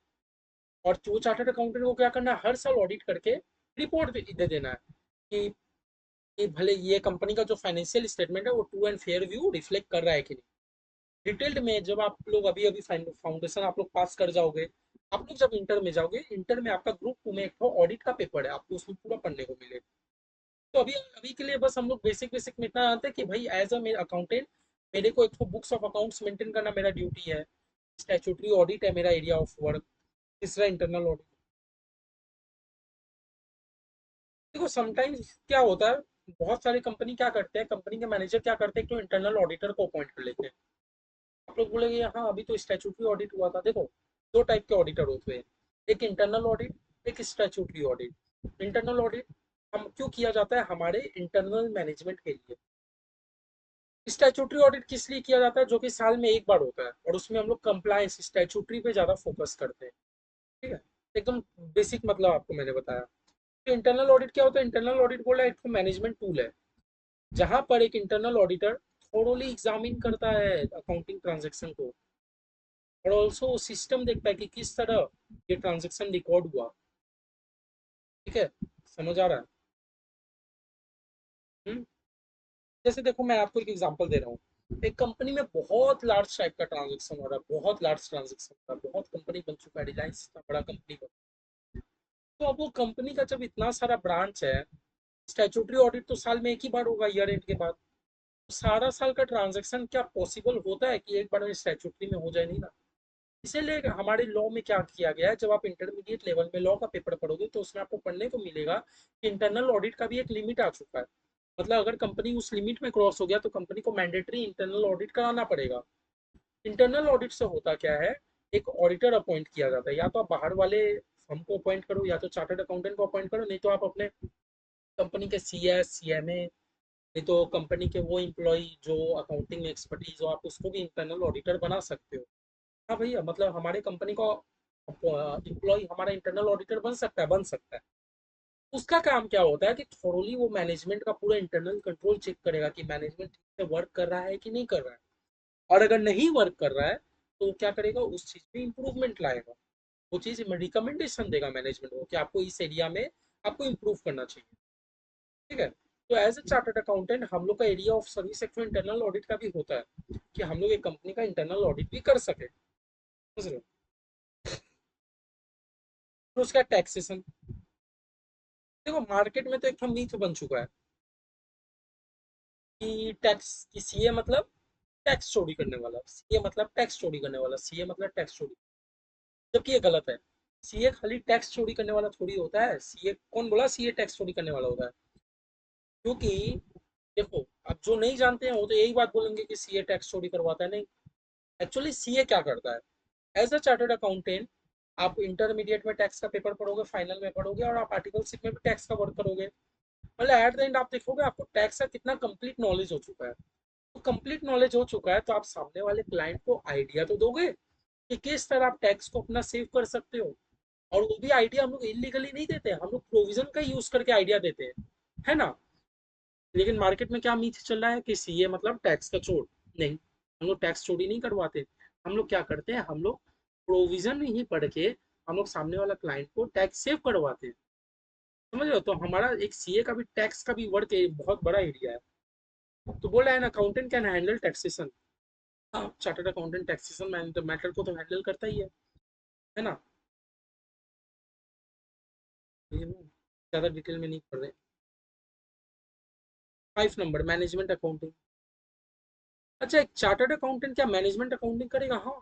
और जो चार्टर्ड अकाउंटेंट को क्या करना है, हर साल ऑडिट करके रिपोर्ट दे देना है कि भले ये कंपनी का जो फाइनेंशियल स्टेटमेंट है वो true and fair view reflect कर रहा है कि नहीं। डिटेल्ड में जब आप लोग अभी अभी फाउंडेशन आप लोग पास कर जाओगे, आप लोग जब इंटर में जाओगे, इंटर में आपका ग्रुप 2 में एक ऑडिट का पेपर है, आपको उसमें पूरा पढ़ने को मिलेगा। तो अभी अभी के लिए बस हम लोग बेसिक बेसिक में इतना जानते हैं कि भाई एज अ मेरा अकाउंटेंट मेरे को एक तो बुक्स ऑफ अकाउंट्स मेंटेन करना मेरा ड्यूटी है, स्टैट्यूटरी ऑडिट है मेरा एरिया ऑफ वर्क, तीसरा इंटरनल ऑडिट। देखो समटाइम्स क्या होता है, बहुत सारी कंपनी क्या करते हैं, कंपनी के मैनेजर क्या करते हैं, तो इंटरनल ऑडिटर को अपॉइंट कर लेते हैं। आप लोग बोलेंगे हाँ अभी तो स्टैट्यूटरी ऑडिट हुआ था। देखो दो टाइप के ऑडिटर होते हैं, एक इंटरनल ऑडिट, एक स्टैट्यूटरी ऑडिट। इंटरनल ऑडिट हम क्यों किया जाता है, हमारे इंटरनल मैनेजमेंट के लिए, स्टैट्यूटरी ऑडिट किस लिए किया जाता है, जो कि साल में एक बार होता है, और उसमें हम लोग कंप्लायंस स्टैट्यूटरी पे ज्यादा फोकस करते हैं। ठीक है, एकदम बेसिक मतलब आपको मैंने बताया। तो इंटरनल ऑडिट क्या होता है? इंटरनल ऑडिट बोला एक मैनेजमेंट टूल है, जहां पर एक इंटरनल ऑडिटर थोरोली एग्जामिन करता है अकाउंटिंग ट्रांजेक्शन को, और ऑल्सो सिस्टम देखता है कि किस तरह ये ट्रांजेक्शन रिकॉर्ड हुआ। ठीक है, समझ आ रहा है? हम्म? जैसे देखो, मैं आपको एक एग्जांपल दे रहा हूँ। एक कंपनी में बहुत लार्ज टाइप का ट्रांजेक्शन हो रहा है, बहुत लार्ज ट्रांजेक्शन हो रहा है, बहुत कंपनी बन चुका है, रिलायंस इतना बड़ा कंपनी बन। तो अब वो कंपनी का जब इतना सारा ब्रांच है, स्टैट्यूटरी ऑडिट तो साल में एक ही बार होगा, ईयर एंड के बाद। तो सारा साल का ट्रांजेक्शन क्या पॉसिबल होता है कि एक बार में स्टैट्यूटरी में हो जाए? नहीं ना। इसीलिए हमारे लॉ में क्या किया गया है, जब आप इंटरमीडिएट लेवल में लॉ का पेपर पढ़ोगे तो उसमें आपको पढ़ने को मिलेगा कि इंटरनल ऑडिट का भी एक लिमिट आ चुका है। मतलब अगर कंपनी उस लिमिट में क्रॉस हो गया तो कंपनी को मैंडेटरी इंटरनल ऑडिट कराना पड़ेगा। इंटरनल ऑडिट से होता क्या है, एक ऑडिटर अपॉइंट किया जाता है, या तो आप बाहर वाले फर्म को अपॉइंट करो, या तो चार्टर्ड अकाउंटेंट को अपॉइंट करो, नहीं तो आप अपने कंपनी के सीएस सीएमए, नहीं तो कंपनी के वो इम्प्लॉय जो अकाउंटिंग में एक्सपर्टीज हो, आप उसको भी इंटरनल ऑडिटर बना सकते हो। हाँ भैया, मतलब हमारे कंपनी का इम्प्लॉय हमारा इंटरनल ऑडिटर बन सकता है, बन सकता है। उसका काम क्या होता है कि थोरोली वो मैनेजमेंट का पूरा इंटरनल कंट्रोल चेक करेगा कि मैनेजमेंट ठीक से वर्क कर रहा है कि नहीं कर रहा है, और अगर नहीं वर्क कर रहा है तो वो क्या करेगा, उस चीज में इंप्रूवमेंट लाएगा। वो चीज में रिकमेंडेशन देगा मैनेजमेंट को कि आपको इस एरिया में आपको इम्प्रूव करना चाहिए। ठीक है, तो एज ए चार्टर्ड अकाउंटेंट हम लोग का area of service sector internal audit का भी होता है, कि हम लोग एक कंपनी का इंटरनल ऑडिट भी कर सके। समझ रहे हो? तो उसका टैक्सेशन, देखो मार्केट में तो एक मीथ बन चुका है कि टैक्स, कि सीए मतलब टैक्स चोरी करने वाला, सीए मतलब टैक्स चोरी करने वाला, सीए मतलब टैक्स चोरी, जबकि ये गलत है। सीए खाली टैक्स चोरी करने वाला थोड़ी होता है। सीए कौन बोला सीए टैक्स चोरी करने वाला होता है? क्योंकि देखो, अब जो नहीं जानते हैं वो तो यही बात बोलेंगे कि सीए टैक्स चोरी करवाता है। नहीं, एक्चुअली सीए क्या करता है? एज अ चार्टर्ड अकाउंटेंट आप इंटरमीडिएट में टैक्स का पेपर पढ़ोगे, फाइनल में पढ़ोगे, और आप आर्टिकलशिप में भी टैक्स का वर्क करोगे। मतलब एट द एंड आप देखोगे आपको टैक्स का कितना कंप्लीट नॉलेज हो चुका है। तो कंप्लीट नॉलेज हो चुका है तो आप सामने वाले क्लाइंट को आइडिया तो दोगे कि किस तरह आप टैक्स को अपना सेव कर सकते हो। और वो भी आइडिया हम लोग इलीगली नहीं देते, हम लोग प्रोविजन का यूज करके आइडिया देते हैं, है ना? लेकिन मार्केट में क्या मीथ चल रहा है कि सीए मतलब टैक्स का चोर। नहीं, हम लोग टैक्स चोरी नहीं करवाते। हम लोग क्या करते हैं, हम लोग प्रोविजन ही पढ़ के हम लोग सामने वाला क्लाइंट को टैक्स सेव करवाते हैं। समझ रहे हो? तो हमारा एक सीए का भी टैक्स का भी वर्क बहुत बड़ा एरिया है। तो बोल रहा है, अकाउंटेंट कैन हैंडल टैक्सेशन। हाँ, चार्टर्ड अकाउंटेंट टैक्सेशन मैटर को तो हैंडल करता ही है ना? ये ज्यादा डिटेल में नहीं पढ़ रहे। 5 नंबर मैनेजमेंट अकाउंटिंग। अच्छा, एक चार्टर्ड अकाउंटेंट क्या मैनेजमेंट अकाउंटिंग करेगा? हाँ।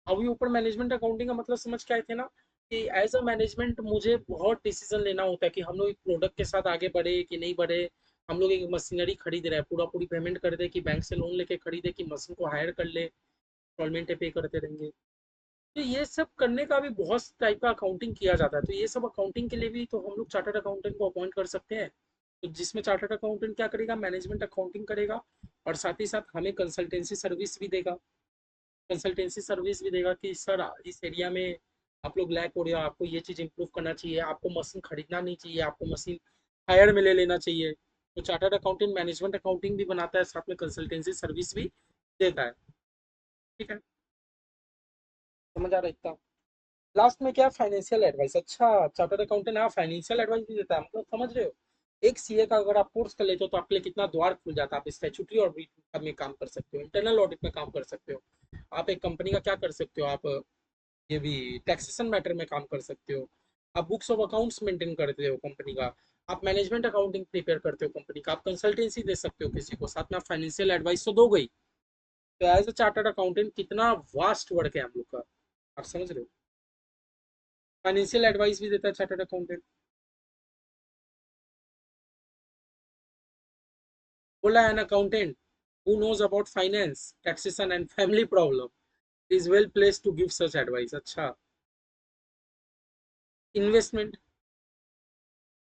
अभी ऊपर मैनेजमेंट अकाउंटिंग का मतलब समझ के आए थे ना, कि एज अ मैनेजमेंट मुझे बहुत डिसीजन लेना होता है कि हम लोग एक प्रोडक्ट के साथ आगे बढ़े कि नहीं बढ़े। हम लोग एक मशीनरी खरीद रहे हैं, पूरा पूरी पेमेंट कर दे कि बैंक से लोन लेके खरीदे कि मशीन को हायर कर ले, इंस्टॉलमेंट पे करते रहेंगे। तो ये सब करने का भी बहुत टाइप का अकाउंटिंग किया जाता है। तो ये सब अकाउंटिंग के लिए भी तो हम लोग चार्टर्ड अकाउंटेंट को अपॉइंट कर सकते हैं। तो जिसमें चार्टर्ड अकाउंटेंट क्या करेगा, मैनेजमेंट अकाउंटिंग करेगा, और साथ ही साथ हमें कंसल्टेंसी सर्विस भी देगा। कंसल्टेंसी सर्विस भी देगा कि सर इस एरिया में आप लोग लैक हो रहे हो, आपको ये चीज़ इंप्रूव करना चाहिए, आपको मशीन खरीदना नहीं चाहिए, आपको मशीन हायर में ले लेना चाहिए। तो चार्टर्ड अकाउंटेंट मैनेजमेंट अकाउंटिंग भी बनाता है, साथ में कंसल्टेंसी सर्विस भी देता है। ठीक है, समझ आ रहा है इतना? लास्ट में क्या, फाइनेंशियल एडवाइस। अच्छा, चार्टर्ड अकाउंटेंट हाँ फाइनेंशियल एडवाइस भी देता है, मतलब समझ रहे हो? एक सीए का अगर आप कोर्स कर लेते हो तो आपके लिए कितना द्वार खुल जाता है। आप स्टैट्यूटरी ऑडिट में काम कर सकते हो, इंटरनल ऑडिट में काम कर सकते हो, आप एक कंपनी का क्या कर सकते हो, आप ये भी टैक्सेशन मैटर में काम कर सकते हो, आप बुक्स ऑफ अकाउंट्स मेंटेन करते हो कंपनी का, आप मैनेजमेंट अकाउंटिंग प्रिपेयर करते हो कंपनी का, आप कंसल्टेंसी दे सकते हो किसी को, साथ में आप फाइनेंशियल एडवाइस तो दो गई। तो एज अ चार्टर्ड अकाउंटेंट कितना वास्ट वर्क है हम लोग का, आप समझ रहे हो? फाइनेंशियल एडवाइस भी देता है चार्टर्ड अकाउंटेंट। बोला है, an accountant who knows about finance, taxation and family problem is well placed to give such advice। अच्छा, इन्वेस्टमेंट,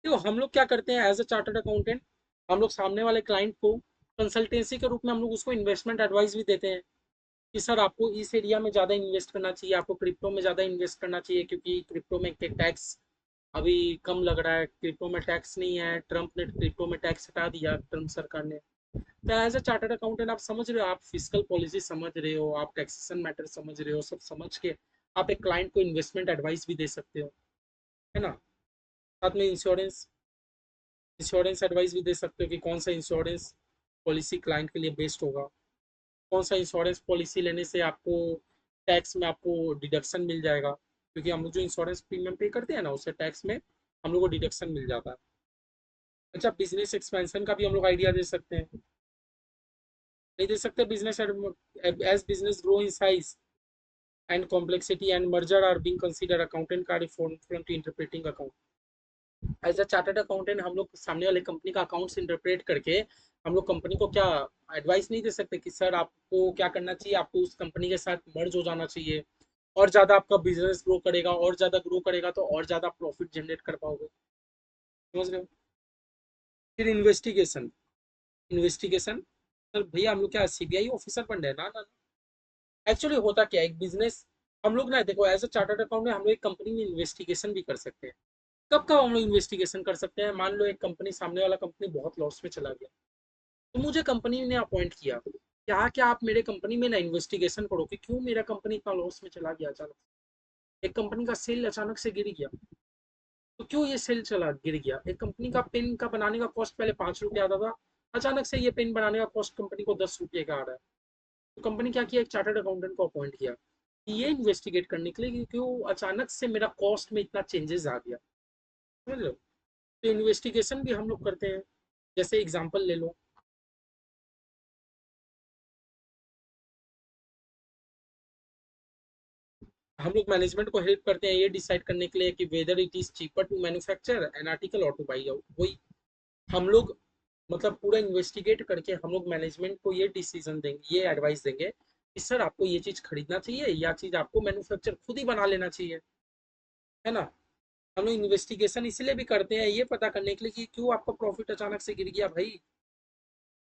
देखो हम लोग क्या करते हैं एज अ चार्टर्ड अकाउंटेंट, हम लोग सामने वाले क्लाइंट को कंसल्टेंसी के रूप में हम लोग उसको इन्वेस्टमेंट एडवाइस भी देते हैं कि सर आपको इस एरिया में ज़्यादा इन्वेस्ट करना चाहिए, आपको क्रिप्टो में ज़्यादा इन्वेस्ट करना चाहिए, क्योंकि क्रिप्टो में टैक्स अभी कम लग रहा है, क्रिप्टो में टैक्स नहीं है, ट्रम्प ने क्रिप्टो में टैक्स हटा दिया, ट्रम्प सरकार ने। तो एज अ चार्टर्ड अकाउंटेंट आप समझ रहे हो, आप फिजिकल पॉलिसी समझ रहे हो, आप टैक्सेशन मैटर समझ रहे हो, सब समझ के आप एक क्लाइंट को इन्वेस्टमेंट एडवाइस भी दे सकते हो, है ना। साथ में इंश्योरेंस इंश्योरेंस एडवाइस भी दे सकते हो कि कौन सा इंश्योरेंस पॉलिसी क्लाइंट के लिए बेस्ट होगा, कौन सा इंश्योरेंस पॉलिसी लेने से आपको टैक्स में आपको डिडक्शन मिल जाएगा, क्योंकि हम लोग जो इंश्योरेंस प्रीमियम पे करते हैं ना उससे टैक्स में हम लोग को डिडक्शन मिल जाता है। अच्छा, बिजनेस एक्सपेंशन का भी हम लोग आइडिया दे सकते हैं, नहीं दे सकते business as business grow in size and complexity and merger are being consider accountant का reform front interpreting account. As a chartered accountant हम लोग सामने वाले कंपनी का अकाउंट्स इंटरप्रेट करके हम लोग कंपनी को क्या एडवाइस नहीं दे सकते कि सर आपको क्या करना चाहिए, आपको उस कंपनी के साथ मर्ज हो जाना चाहिए, और ज़्यादा आपका बिजनेस ग्रो करेगा, और ज़्यादा ग्रो करेगा तो और ज़्यादा प्रॉफिट जनरेट कर पाओगे, समझ रहे हो। फिर इन्वेस्टिगेशन इन्वेस्टिगेशन सर भैया हम लोग क्या सीबीआई ऑफिसर बन रहे हैं ना, ना। एक्चुअली होता क्या है, एक बिजनेस हम लोग ना देखो एज अ चार्टर्ड अकाउंट में हम लोग एक कंपनी में इन्वेस्टिगेशन भी कर सकते हैं। कब कब हम लोग इन्वेस्टिगेशन कर सकते हैं, मान लो एक कंपनी, सामने वाला कंपनी बहुत लॉस में चला गया, तो मुझे कंपनी ने अपॉइंट किया, क्या क्या आप मेरे कंपनी में ना इन्वेस्टिगेशन करो कि क्यों मेरा कंपनी इतना लॉस में चला गया अचानक, एक कंपनी का सेल अचानक से गिर गया, तो क्यों ये सेल चला गिर गया, एक कंपनी का पेन का बनाने का कॉस्ट पहले 5 रुपये आता था, अचानक से ये पेन बनाने का कॉस्ट कंपनी को 10 रुपये का आ रहा है। तो कंपनी क्या किया, एक चार्टर्ड अकाउंटेंट को अपॉइंट किया कि ये इन्वेस्टिगेट करने के लिए कि क्यों अचानक से मेरा कॉस्ट में इतना चेंजेस आ गया, समझ लो। तो इन्वेस्टिगेशन भी हम लोग करते हैं। जैसे एग्जांपल ले लो, हम लोग मैनेजमेंट को हेल्प करते हैं ये डिसाइड करने के लिए कि whether it is cheaper to manufacture an article और टू बाई आउट, वही हम लोग मतलब पूरा इन्वेस्टिगेट करके हम लोग मैनेजमेंट को ये डिसीजन देंगे, ये एडवाइस देंगे कि सर आपको ये चीज खरीदना चाहिए या चीज आपको मैन्युफैक्चर खुद ही बना लेना चाहिए, है ना। हम लोग इन्वेस्टिगेशन इसलिए भी करते हैं ये पता करने के लिए कि क्यों आपका प्रॉफिट अचानक से गिर गया भाई,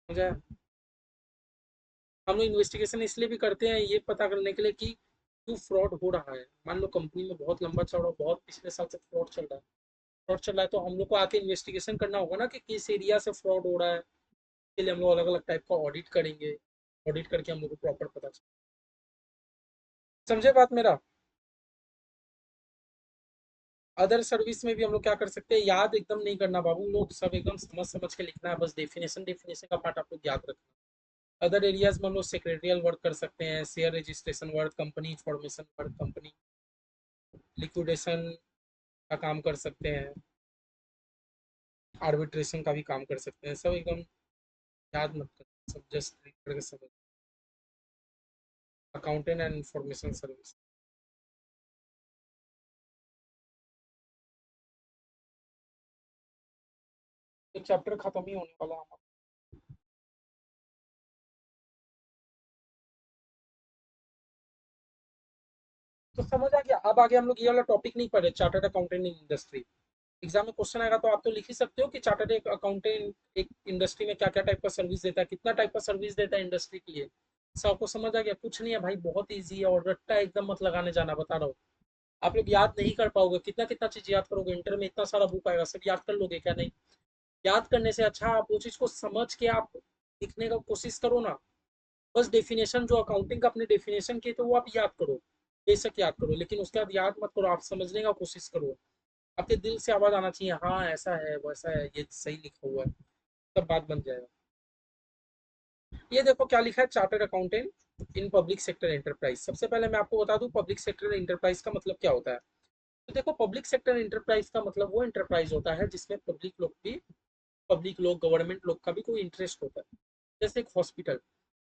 समझा। हम लोग इन्वेस्टिगेशन इसलिए भी करते हैं ये पता करने के लिए कि क्यों फ्रॉड हो रहा है, मान लो कंपनी में बहुत लंबा चौड़ा बहुत पिछले साल से फ्रॉड चल रहा है, तो हम लोग को आके इन्वेस्टिगेशन करना होगा ना कि किस एरिया से फ्रॉड हो रहा है, इसके लिए हम लोग अलग अलग टाइप का ऑडिट करेंगे, ऑडिट करके हम लोग को प्रॉपर पता चले, समझे बात मेरा। अदर सर्विस में भी हम लोग क्या कर सकते हैं, याद एकदम नहीं करना बाबू, लोग सब एकदम समझ समझ के लिखना है, बस डेफिनेशन डेफिनेशन का पार्ट आप लोग याद रखना। अदर एरियाज में हम लोग सेक्रेटरियल वर्क कर सकते हैं, share registration work, company information work, company liquidation का काम कर सकते हैं, आर्बिट्रेशन का भी काम कर सकते हैं, सब एकदम याद मत करना, सब जस्ट रीड करके समझ। अकाउंटेंट एंड इंफॉर्मेशन सर्विस, तो चैप्टर खत्म ही होने वाला है हमारा। तो समझ आ गया, अब आगे हम लोग ये वाला टॉपिक नहीं पढ़े, chartered accountant in industry. Exam में क्वेश्चन आएगा तो आप तो लिख ही सकते हो कि चार्टर्ड एक अकाउंटेंट एक इंडस्ट्री में क्या क्या टाइप का सर्विस देता है, कितना टाइप का सर्विस देता है इंडस्ट्री के लिए। सब आपको समझ आ गया, कुछ नहीं है भाई, बहुत ईजी है, और रट्टा एकदम मत लगाने जाना, बता रहा हूँ। आप लोग याद नहीं कर पाओगे, कितना कितना चीज याद करोगे, इंटर में इतना सारा बुक आएगा, सब याद कर लोगे क्या, नहीं। याद करने से अच्छा आप वो चीज को समझ के आप लिखने का कोशिश करो ना। बस डेफिनेशन जो अकाउंटिंग का अपने डेफिनेशन की तो वो आप याद करो, बेशक याद करो, लेकिन उसके बाद याद मत करो, आप समझने का कोशिश करो। आपके दिल से आवाज आना चाहिए, हाँ ऐसा है वैसा है ये सही लिखा हुआ है, तब बात बन जाएगा। ये देखो क्या लिखा है, chartered accountant in public sector enterprise. सबसे पहले मैं आपको बता दूं पब्लिक सेक्टर एंटरप्राइज का मतलब क्या होता है। तो देखो पब्लिक सेक्टर एंटरप्राइज का मतलब वो एंटरप्राइज होता है जिसमें पब्लिक लोग गवर्नमेंट लोग का भी कोई इंटरेस्ट होता है। जैसे एक हॉस्पिटल,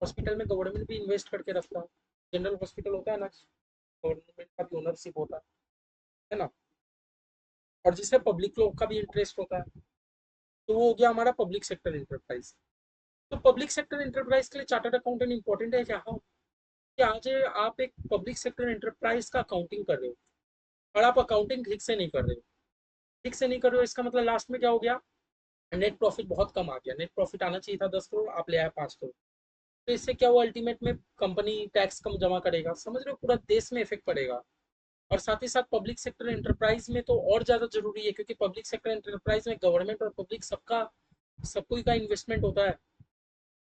हॉस्पिटल में गवर्नमेंट भी इन्वेस्ट करके रखता है, जनरल हॉस्पिटल होता है ना, गवर्नमेंट का भी ओनरशिप होता है ना, और जिसमें पब्लिक लोग का भी इंटरेस्ट होता है, तो वो हो गया हमारा पब्लिक सेक्टर इंटरप्राइज। तो पब्लिक सेक्टर इंटरप्राइज के लिए चार्टर्ड अकाउंटेंट इंपॉर्टेंट है क्या, हाँ। कि आज आप एक पब्लिक सेक्टर इंटरप्राइज का अकाउंटिंग कर रहे हो, और आप अकाउंटिंग ठीक से नहीं कर रहे हो, ठीक से नहीं कर रहे हो, इसका मतलब लास्ट में क्या हो गया, नेट प्रॉफिट बहुत कम आ गया, नेट प्रॉफिट आना चाहिए था 10 करोड़, आप ले आए 5 करोड़। तो इससे क्या हुआ, अल्टीमेट में कंपनी टैक्स कम जमा करेगा, समझ रहे हो, पूरा देश में इफेक्ट पड़ेगा। और साथ ही साथ पब्लिक सेक्टर एंटरप्राइज में तो और ज्यादा जरूरी है, क्योंकि पब्लिक सेक्टर एंटरप्राइज में गवर्नमेंट और पब्लिक सबका सब कोई का इन्वेस्टमेंट होता है।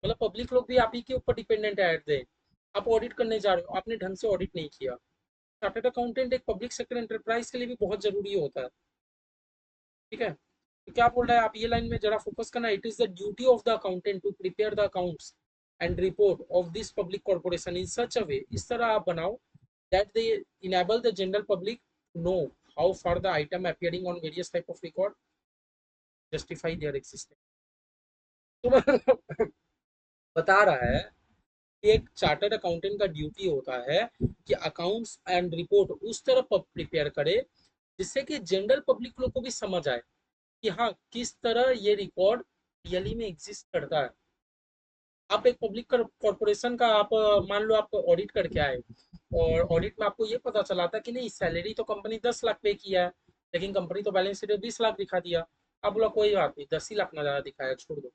मतलब पब्लिक लोग भी आप ही के ऊपर डिपेंडेंट है एट द, आप ऑडिट करने जा रहे हो, आपने ढंग से ऑडिट नहीं किया। चार्टर्ड अकाउंटेंट एक पब्लिक सेक्टर एंटरप्राइज के लिए भी बहुत जरूरी होता है। ठीक है, तो क्या बोल रहा है, आप ये लाइन में जरा फोकस करना, it is the duty of the accountant to prepare the accounts and report of this public corporation in such a way, इस तरह आप बनाओ that they enable the general public to know how far the item appearing on various type of record justify their existence। तो मतलब बता रहा है कि एक चार्टर्ड अकाउंटेंट का ड्यूटी होता है कि अकाउंट्स एंड रिपोर्ट उस तरह प्रिपेयर करे जिससे कि जनरल पब्लिक लोग को भी समझ आए कि हाँ किस तरह ये रिकॉर्ड रियली में एग्जिस्ट करता है। आप एक पब्लिक कॉर्पोरेशन का आप मान लो आप ऑडिट करके आए, और ऑडिट में आपको ये पता चला था कि नहीं सैलरी तो कंपनी 10 लाख पे किया है, लेकिन कंपनी तो बैलेंस शीट में 20 लाख दिखा दिया। आप बोला कोई बात नहीं, 10 ही लाख ना ज्यादा दिखाया, छोड़ दो।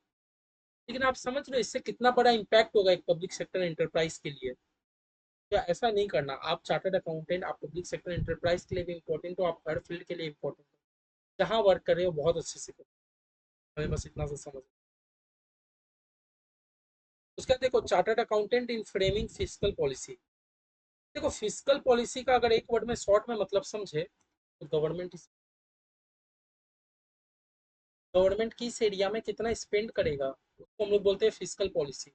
लेकिन आप समझ रहे हो इससे कितना बड़ा इम्पैक्ट होगा एक पब्लिक सेक्टर एंटरप्राइज के लिए। तो ऐसा नहीं करना, आप चार्टर्ड अकाउंटेंट, आप पब्लिक सेक्टर एंटरप्राइज के लिए भी इंपॉर्टेंट हो, आप हर फील्ड के लिए इंपॉर्टेंट हो, जहाँ वर्क कर रहे हो बहुत अच्छे से करो। हमें बस इतना सा समझ। उसका देखो, चार्टर्ड अकाउंटेंट इन फ्रेमिंग फिस्कल पॉलिसी। देखो फिस्कल पॉलिसी का अगर एक वर्ड में शॉर्ट में मतलब समझे तो गवर्नमेंट किस एरिया में कितना स्पेंड करेगा उसको हम लोग बोलते हैं फिस्कल पॉलिसी।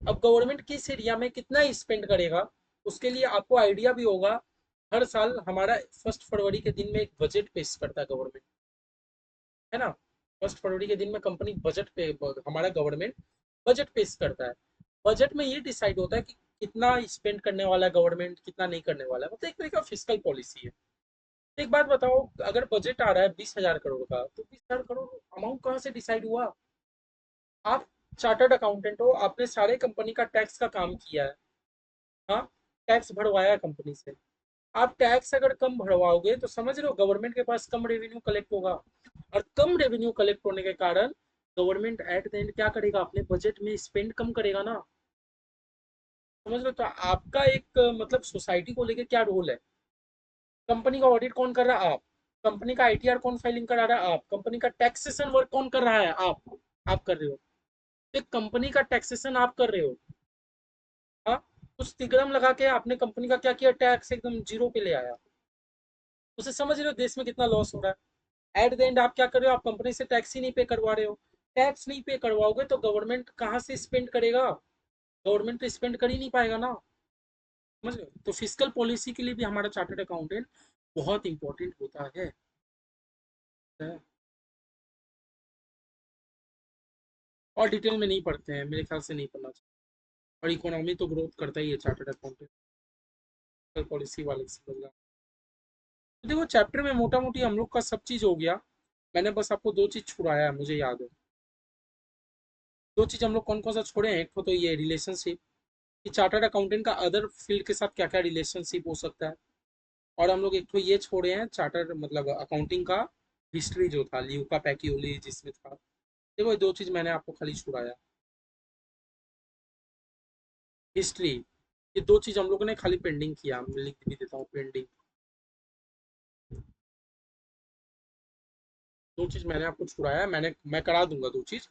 अब गवर्नमेंट किस एरिया में कितना स्पेंड करेगा उसके लिए आपको आइडिया भी होगा। हर साल हमारा 1 फरवरी के दिन में एक बजट पेश करता है गवर्नमेंट, है ना। 1 फरवरी के दिन में कंपनी बजट पे, हमारा गवर्नमेंट बजट पेश करता है। बजट में ये डिसाइड होता है कि कितना स्पेंड करने वाला है गवर्नमेंट, कितना नहीं करने वाला है, मतलब एक तरह का फिस्कल पॉलिसी है। एक बात बताओ, अगर बजट आ रहा है 20,000 करोड़ का, तो 20,000 करोड़ अमाउंट कहाँ से डिसाइड हुआ। आप चार्टर्ड अकाउंटेंट हो, आपने सारे कंपनी का टैक्स का काम किया है, हाँ, टैक्स भरवाया कंपनी से। आप टैक्स अगर कम भरवाओगे तो समझ रहे हो गवर्नमेंट के पास कम रेवेन्यू कलेक्ट होगा, और कम रेवेन्यू कलेक्ट होने के कारण गवर्नमेंट एट द एंड क्या करेगा, अपने बजट में स्पेंड कम करेगा ना। समझ रहे हो, तो आपका एक मतलब सोसाइटी को लेकर क्या रोल है। कंपनी का ऑडिट कौन कर रहा है, आप। कंपनी का आईटीआर कौन फाइलिंग करा रहा है, आप। कंपनी का टैक्सेशन वर्क कौन कर रहा है, आप कर रहे हो। एक कंपनी का टैक्सेशन आप कर रहे हो, हाँ। उस तिकड़म लगा के आपने कंपनी का क्या किया, टैक्स एकदम जीरो पे ले आया। उसे समझ रहे हो देश में कितना लॉस हो रहा है। एट द एंड आप क्या कर रहे हो, आप कंपनी से टैक्स ही नहीं पे करवा रहे हो। टैक्स नहीं पे करवाओगे तो गवर्नमेंट कहाँ से स्पेंड करेगा, गवर्नमेंट तो स्पेंड कर ही नहीं पाएगा ना। समझ रहे हो, तो फिजिकल पॉलिसी के लिए भी हमारा चार्टर्ड अकाउंटेंट बहुत इंपॉर्टेंट होता है। और डिटेल में नहीं पढ़ते हैं, मेरे ख्याल से नहीं पढ़ना चाहिए। और इकोनॉमी तो ग्रोथ करता ही है चार्टर्ड अकाउंटेंट, पॉलिसी वाले से बदला। तो देखो चैप्टर में मोटा मोटी हम लोग का सब चीज हो गया। मैंने बस आपको दो चीज छुड़ाया है, मुझे याद है। दो चीज हम लोग कौन कौन सा छोड़े हैं, एक तो ये रिलेशनशिप, कि चार्टर्ड अकाउंटेंट का अदर फील्ड के साथ क्या क्या रिलेशनशिप हो सकता है। और हम लोग एक तो ये छोड़े हैं चार्टर्ड मतलब अकाउंटिंग का हिस्ट्री जो था, ल्यूका पैकियोली जिसमें था। देखो ये दो चीज मैंने आपको खाली छुड़ाया, हिस्ट्री। ये दो चीज हम लोगों ने खाली पेंडिंग किया, मैं लिख भी देता हूँ पेंडिंग। दो चीज मैंने आपको छुड़ाया, मैं करा दूंगा दो चीज।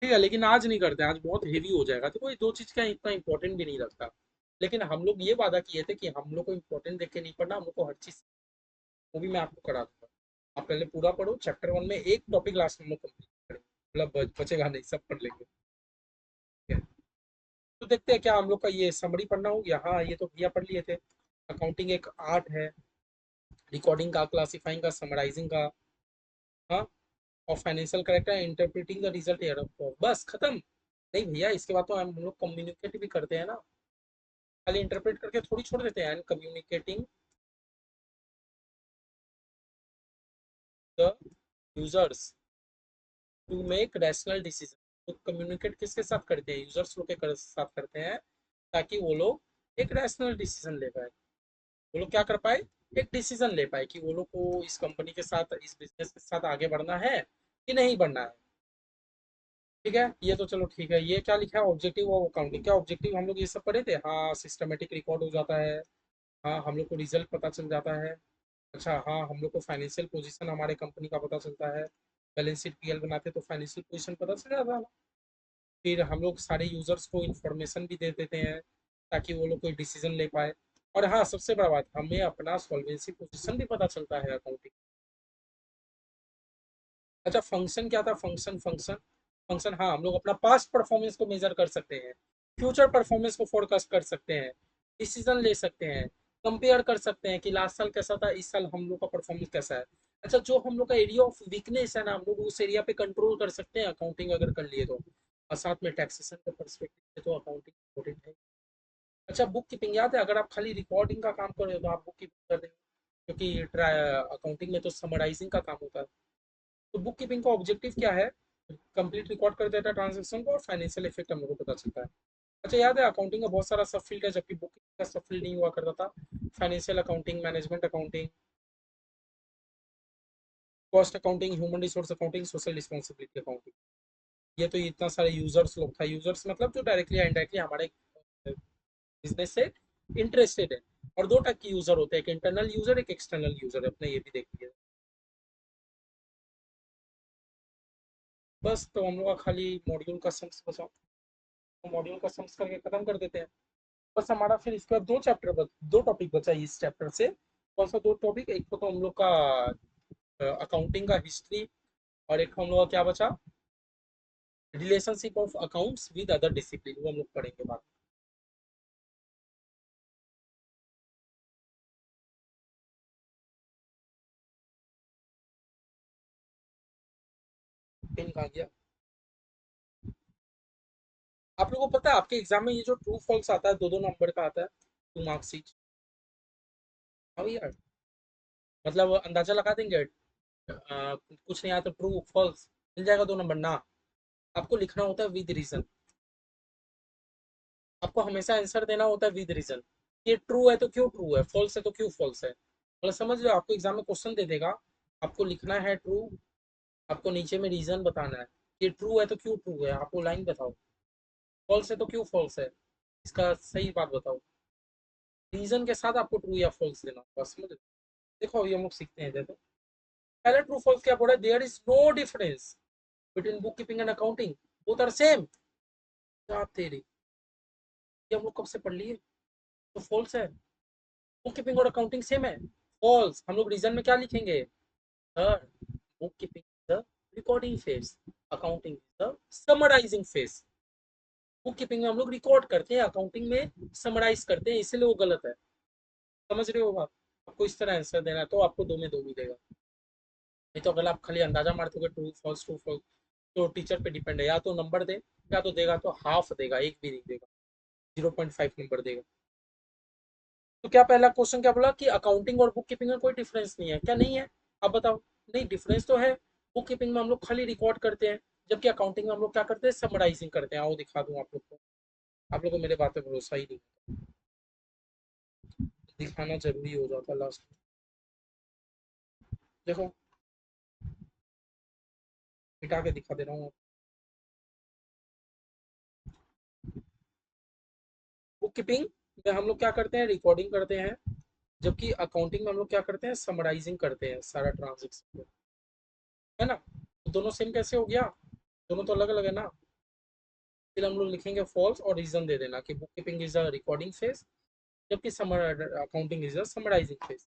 ठीक है, लेकिन आज नहीं करते, आज बहुत हेवी हो जाएगा, तो कोई दो चीज का इतना इंपॉर्टेंट भी नहीं लगता। लेकिन हम लोग ये वादा किए थे कि हम लोग को इंपॉर्टेंट देख के नहीं पढ़ना, हम लोग को हर चीज, वो भी मैं आपको करा दूंगा। आप पहले पूरा पढ़ो, चैप्टर 1 में एक टॉपिक लास्ट में हम लोग कंप्लीट करेंगे, मतलब बचेगा नहीं, सब पढ़ लेंगे। ठीक है, तो देखते हैं क्या हम लोग का ये समरी पढ़ना हो गया। हाँ ये तो भैया पढ़ लिए थे। अकाउंटिंग एक आर्ट है, रिकॉर्डिंग का, क्लासिफाइंग का, समराइजिंग का, हाँ, और financial character, interpreting the result air of, बस खत्म। नहीं भैया, इसके बाद तो हम लोग कम्युनिकेट भी करते हैं ना, खाली इंटरप्रेट करके थोड़ी छोड़ देते हैं, and communicating the users to make rational decision. तो कम्युनिकेट किसके साथ करते हैं, यूजर्स लोग के साथ करते हैं, ताकि वो लोग एक रैशनल डिसीजन ले पाए। वो लोग क्या कर पाए, एक डिसीजन ले पाए कि वो लोग को इस कंपनी के साथ, इस बिजनेस के साथ आगे बढ़ना है, कि नहीं बढ़ना है। ठीक है, ये तो चलो ठीक है। ये क्या लिखा है, ऑब्जेक्टिव ऑफ अकाउंटिंग, क्या ऑब्जेक्टिव हम लोग ये सब पढ़े थे? हाँ, सिस्टमेटिक रिकॉर्ड हो जाता है। हाँ, हम लोग को रिजल्ट पता चल जाता है। अच्छा, हाँ, हम लोग को फाइनेंशियल पोजीशन हमारे कंपनी का पता चलता है। बैलेंस शीट पीएल बनाते तो फाइनेंशियल पोजीशन पता चल जाता है। फिर हम लोग सारे यूजर्स को इंफॉर्मेशन भी दे देते हैं ताकि वो लोग कोई डिसीजन ले पाए। और हाँ, सबसे बड़ा बात, हमें अपना सॉल्वेंसी पोजीशन भी पता चलता है अकाउंटिंग। अच्छा, फंक्शन क्या था? फंक्शन फंक्शन फंक्शन, हाँ, हम लोग अपना पास्ट परफॉर्मेंस को मेजर कर सकते हैं, फ्यूचर परफॉर्मेंस को फोरकास्ट कर सकते हैं, डिसीजन ले सकते हैं, कंपेयर कर सकते हैं कि लास्ट साल कैसा था, इस साल हम लोग का परफॉर्मेंस कैसा है। अच्छा, जो हम लोग का एरिया ऑफ वीकनेस है ना, हम लोग उस एरिया पे कंट्रोल कर सकते हैं अकाउंटिंग अगर कर लिए तो। और साथ में टैक्सेशन के परस्पेक्टिव से तो अकाउंटिंग इम्पोर्टेंट है। अच्छा, बुक कीपिंग याद है? अगर आप खाली रिकॉर्डिंग का काम कर रहे हो तो आप बुक कीपिंग कर रहे हो, क्योंकि अकाउंटिंग में तो समराइजिंग का काम होता है। तो बुक कीपिंग का ऑब्जेक्टिव क्या है? कंप्लीट रिकॉर्ड कर देता है ट्रांजेक्शन को और फाइनेंशियल इफेक्ट हम लोग को पता चलता है। अच्छा, याद है अकाउंटिंग का बहुत सारा सब फील्ड है, जबकि बुक कीपिंग का सब फील्ड नहीं हुआ करता था। Financial accounting, management accounting, cost accounting, human resource accounting, social responsibility accounting. ये तो इतना सारे यूजर्स लोग था, यूजर्स मतलब जो डायरेक्टली या इनडायरेक्टली हमारे बिजनेस से इंटरेस्टेड है। और दो टाइप के यूजर होते हैं, एक इंटरनल यूजर, एक एक्सटर्नल यूजर, अपने ये भी देख लिया। बस, तो हम लोग का खाली मॉड्यूल का सम्स बचा, तो मॉड्यूल का सम्स करके खत्म कर देते हैं। बस हमारा फिर इसके बाद दो टॉपिक बचा इस चैप्टर से। कौन सा दो टॉपिक? एक तो हम लोग का अकाउंटिंग का हिस्ट्री, और एक हम लोग का क्या बचा, relationship of accounts with other discipline, वो हम लोग पढ़ेंगे बाद में। पिन कहाँ गया? आप लोगों को पता है आपके एग्जाम में ये जो ट्रू फॉल्स आता है, दो दो नंबर का आता है, 2 मार्क्स ईच। हाँ यार, मतलब अंदाजा लगा देंगे। कुछ नहीं आया तो ट्रू फॉल्स मिल जाएगा 2 नंबर ना। आपको लिखना होता है विद रीजन। आपको हमेशा आंसर देना होता है विद रीजन। ये ट्रू है तो क्यों ट्रू है, फॉल्स है तो क्यों फॉल्स है। मतलब समझ लो, आपको एग्जाम में क्वेश्चन दे देगा, आपको लिखना है ट्रू, आपको नीचे में रीजन बताना है। ये ट्रू है तो क्यों ट्रू है, आपको लाइन बताओ। फॉल्स है तो क्यों फॉल्स है, इसका सही बात बताओ। रीजन के साथ आपको ट्रू या फॉल्स देना, बस समझ लो। देखो, ये हम लोग सीखते हैं, देखो पहले ट्रू फॉल्स क्या बोला, there is no difference between bookkeeping and accounting, both are same. क्या तेरी, ये हम लोग कब से पढ़ लिए? तो फॉल्स है। बुक कीपिंग और अकाउंटिंग सेम है। फॉल्स। हम लोग रीजन में क्या लिखेंगे? Third, bookkeeping the recording phase, accounting the summarising phase. Bookkeeping में हम लोग रिकॉर्ड करते हैं, अकाउंटिंग में समराइज करते हैं, इसलिए वो गलत है। समझ रहे हो बात? आपको इस तरह आंसर देना है तो आपको 2 में 2 मिलेगा। नहीं तो अगर आप खाली अंदाजा मारते हो ट्रू फॉल्स, तो टीचर पे डिपेंड है, या तो नंबर दे, या तो देगा तो हाफ देगा, एक भी नहीं देगा, 0.5 नंबर देगा। तो क्या पहला क्वेश्चन क्या बोला कि अकाउंटिंग और बुक कीपिंग में कोई डिफरेंस नहीं है, क्या नहीं है? आप बताओ। नहीं, डिफरेंस तो है। बुक कीपिंग में हम लोग खाली रिकॉर्ड करते हैं, जबकि अकाउंटिंग में हम लोग क्या करते हैं, समराइजिंग करते हैं। आओ दिखा दूं आप लोग को। आप लोग को मेरे बात पे भरोसा ही नहीं, दिखाना जरूरी हो जाता लास्ट में। देखो, मिटा के दिखा दे रहा हूँ। बुक कीपिंग में हम लोग क्या करते हैं, रिकॉर्डिंग करते हैं, जबकि अकाउंटिंग में हम लोग क्या करते हैं, समराइजिंग करते हैं सारा ट्रांजेक्शन को। है ना? तो दोनों सेम कैसे हो गया? दोनों तो अलग अलग है ना। फिर हम लोग लिखेंगे फॉल्स और रीजन दे देना कि book keeping is a recording phase, जबकि summer accounting is a summarizing phase.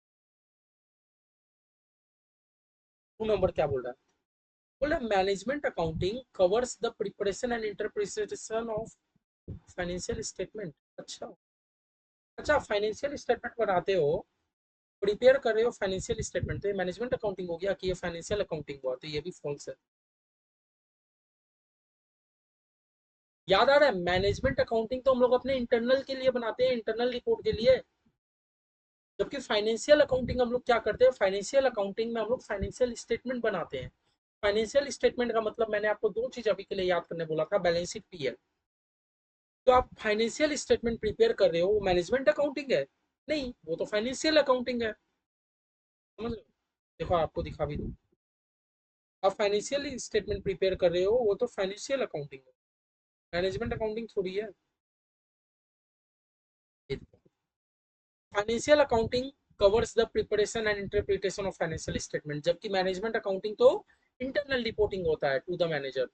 2 number क्या बोल रहा है? बोला management accounting covers the preparation and interpretation of financial statement. अच्छा। अच्छा, फाइनेंशियल स्टेटमेंट बनाते हो, प्रिपेयर कर रहे हो फाइनेंशियल स्टेटमेंट, तो ये मैनेजमेंट अकाउंटिंग हो गया कि ये फाइनेंशियल अकाउंटिंग हुआ, तो ये भी फॉल्स है। याद आ रहा है, मैनेजमेंट अकाउंटिंग तो हम लोग अपने इंटरनल के लिए बनाते हैं, इंटरनल रिपोर्ट के लिए। जबकि फाइनेंशियल अकाउंटिंग हम लोग क्या करते हैं, फाइनेंशियल अकाउंटिंग में हम लोग फाइनेंशियल स्टेटमेंट बनाते हैं। फाइनेंशियल स्टेटमेंट का मतलब मैंने आपको दो चीज अभी के लिए याद करने बोला था, बैलेंस शीट, पीएल। तो आप फाइनेंशियल स्टेटमेंट प्रिपेयर कर रहे हो, वो मैनेजमेंट अकाउंटिंग है? नहीं, वो तो फाइनेंशियल अकाउंटिंग है। समझ लो। देखो, आपको दिखा भी दूं। आप फाइनेंशियल स्टेटमेंट प्रिपेयर कर रहे हो, वो तो फाइनेंशियल अकाउंटिंग है, मैनेजमेंट अकाउंटिंग थोड़ी है। Financial accounting covers the preparation and interpretation of financial statement, जबकि मैनेजमेंट अकाउंटिंग तो इंटरनल रिपोर्टिंग होता है टू द मैनेजर।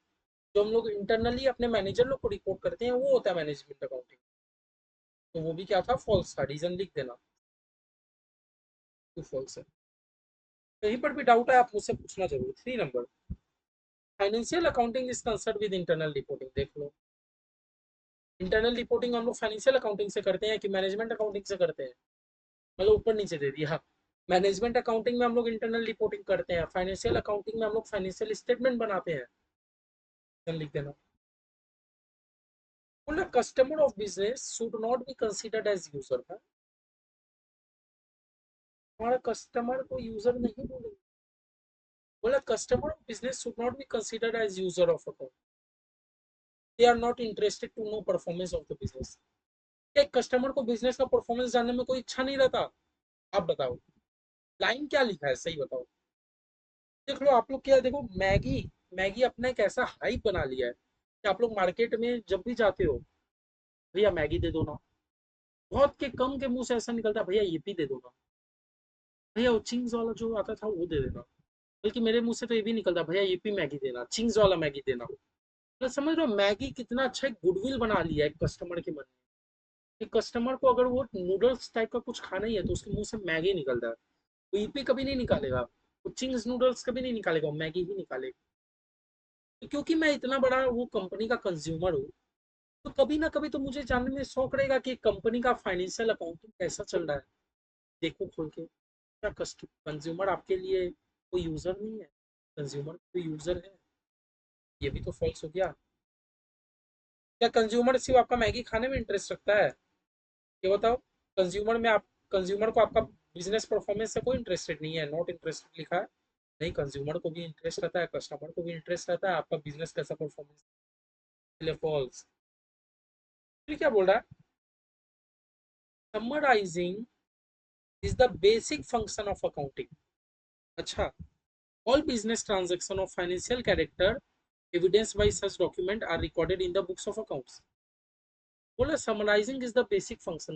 जो हम लोग इंटरनली अपने मैनेजर लोग को रिपोर्ट करते हैं वो होता है मैनेजमेंट अकाउंटिंग। तो वो भी क्या था, फॉल्स था, रीजन लिख देना, टू फॉल्स है। कहीं पर भी डाउट है आप मुझसे पूछना जरूर। 3 number, financial accounting is concern with internal reporting. देख लो, इंटरनल रिपोर्टिंग हम लोग फाइनेंशियल अकाउंटिंग से करते हैं कि मैनेजमेंट अकाउंटिंग से करते हैं? मतलब ऊपर नीचे दे दिया। मैनेजमेंट अकाउंटिंग में हम लोग इंटरनल रिपोर्टिंग करते हैं, फाइनेंशियल अकाउंटिंग में हम लोग फाइनेंशियल स्टेटमेंट बनाते हैं। लिख देना। बोला customer of business should not be considered as user है। हमारा कस्टमर को यूजर नहीं बोलेंगे। बोला customer of business should not be considered as user of account, they are not interested to know performance of the business. एक customer को business का performance जानने में कोई इच्छा नहीं रहता? आप बताओ, लाइन क्या लिखा है सही बताओ। देख लो आप लोग, क्या देखो, मैगी, मैगी अपना एक ऐसा हाइप बना लिया है कि आप लोग मार्केट में जब भी जाते हो, भैया मैगी दे दो ना। बहुत के कम के मुंह से ऐसा निकलता है, भैया ये भी दे दो ना, भैया वो चिंग्स वाला जो आता था वो दे देना। बल्कि मेरे मुंह से तो ये भी निकलता, भैया ये भी मैगी देना, चिंग्स वाला मैगी देना। तो समझ रहे हो मैगी कितना अच्छा एक गुडविल बना लिया है कस्टमर के मन में, कि कस्टमर को अगर वो नूडल्स टाइप का कुछ खाना ही है तो उसके मुंह से मैगी निकलता है। वो ईपी कभी नहीं निकालेगा, वो चिंग्स नूडल्स कभी नहीं निकालेगा, वो मैगी ही निकालेगा। तो क्योंकि मैं इतना बड़ा वो कंपनी का कंज्यूमर हूँ, तो कभी ना कभी तो मुझे जानने में शौक रहेगा कि कंपनी का फाइनेंशियल अकाउंटिंग कैसा चल रहा है। देखो खोल के, क्या कंज्यूमर आपके लिए कोई यूजर नहीं है? कंज्यूमर कोई यूजर है? ये भी तो फॉल्स हो गया। क्या कंज्यूमर सिर्फ आपका मैगी खाने में इंटरेस्ट रखता है? ये बताओ। कंज्यूमर में आप, कंज्यूमर को आपका बिजनेस परफॉर्मेंस से कोई इंटरेस्टेड नहीं है, नॉट इंटरेस्टेड लिखा है। नहीं, कंज्यूमर को भी इंटरेस्ट रहता है, कस्टमर को भी इंटरेस्ट रहता है आपका बिजनेस कैसा परफॉर्मेंस। फॉल्स। फिर क्या बोल रहा है, summarizing is the basic function of accounting. अच्छा, all business transaction of financial character evidenced by such document are recorded in the books of accounts। बोला summarising is the basic function,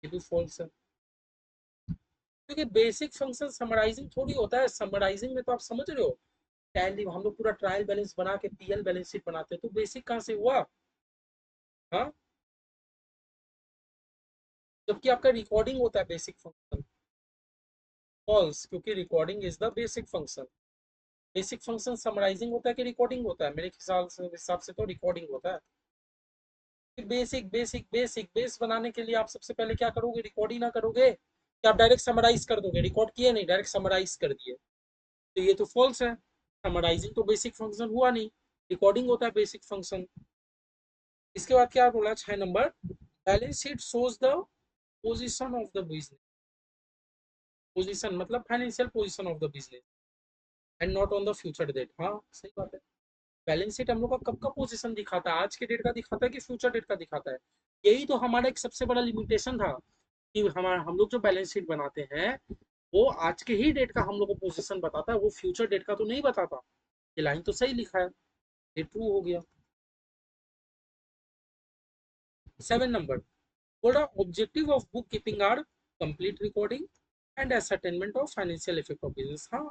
ये भी false है। क्योंकि बेसिक फंक्शन समराइजिंग थोड़ी होता है। Summarising में तो आप समझ रहे हो, टैली हम लोग पूरा ट्रायल बैलेंस बना के पीएल बैलेंस शीट बनाते हैं, तो बेसिक कहाँ से हुआ? हाँ, जबकि आपका रिकॉर्डिंग होता है बेसिक फंक्शन। फॉल्स, क्योंकि recording is the basic function. Basic function summarising होता है कि रिकॉर्डिंग होता है? मेरे हिसाब से तो रिकॉर्डिंग होता है। बेसिक बेसिक बेसिक बेस बनाने के लिए आप सबसे पहले क्या करोगे, रिकॉर्ड ही ना करोगे कि आप डायरेक्ट समराइज कर दोगे? रिकॉर्ड किए नहीं, डायरेक्ट समराइज कर दिए, तो ये तो फॉल्स है। समराइजिंग तो बेसिक फंक्शन हुआ नहीं, रिकॉर्डिंग होता है बेसिक फंक्शन। इसके बाद क्या बोला, 6 number, balance sheet shows the position of the business. Position मतलब financial position of the business and not on the future date. हाँ सही बात है। बैलेंस शीट हम लोग का कब का पोजीशन दिखाता है, आज के डेट का दिखाता है कि फ्यूचर डेट का दिखाता है? यही तो हमारा एक सबसे बड़ा लिमिटेशन था, कि हमारा हम लोग जो बैलेंस शीट बनाते हैं वो आज के ही डेट का हम लोग को पोजीशन बताता है, वो फ्यूचर डेट का तो नहीं बताता। ये लाइन तो सही लिखा है, ये ट्रू हो गया। 7 नंबर, बोल रहा objective of book keeping are complete recording and ascertainment of financial effect of business. हाँ,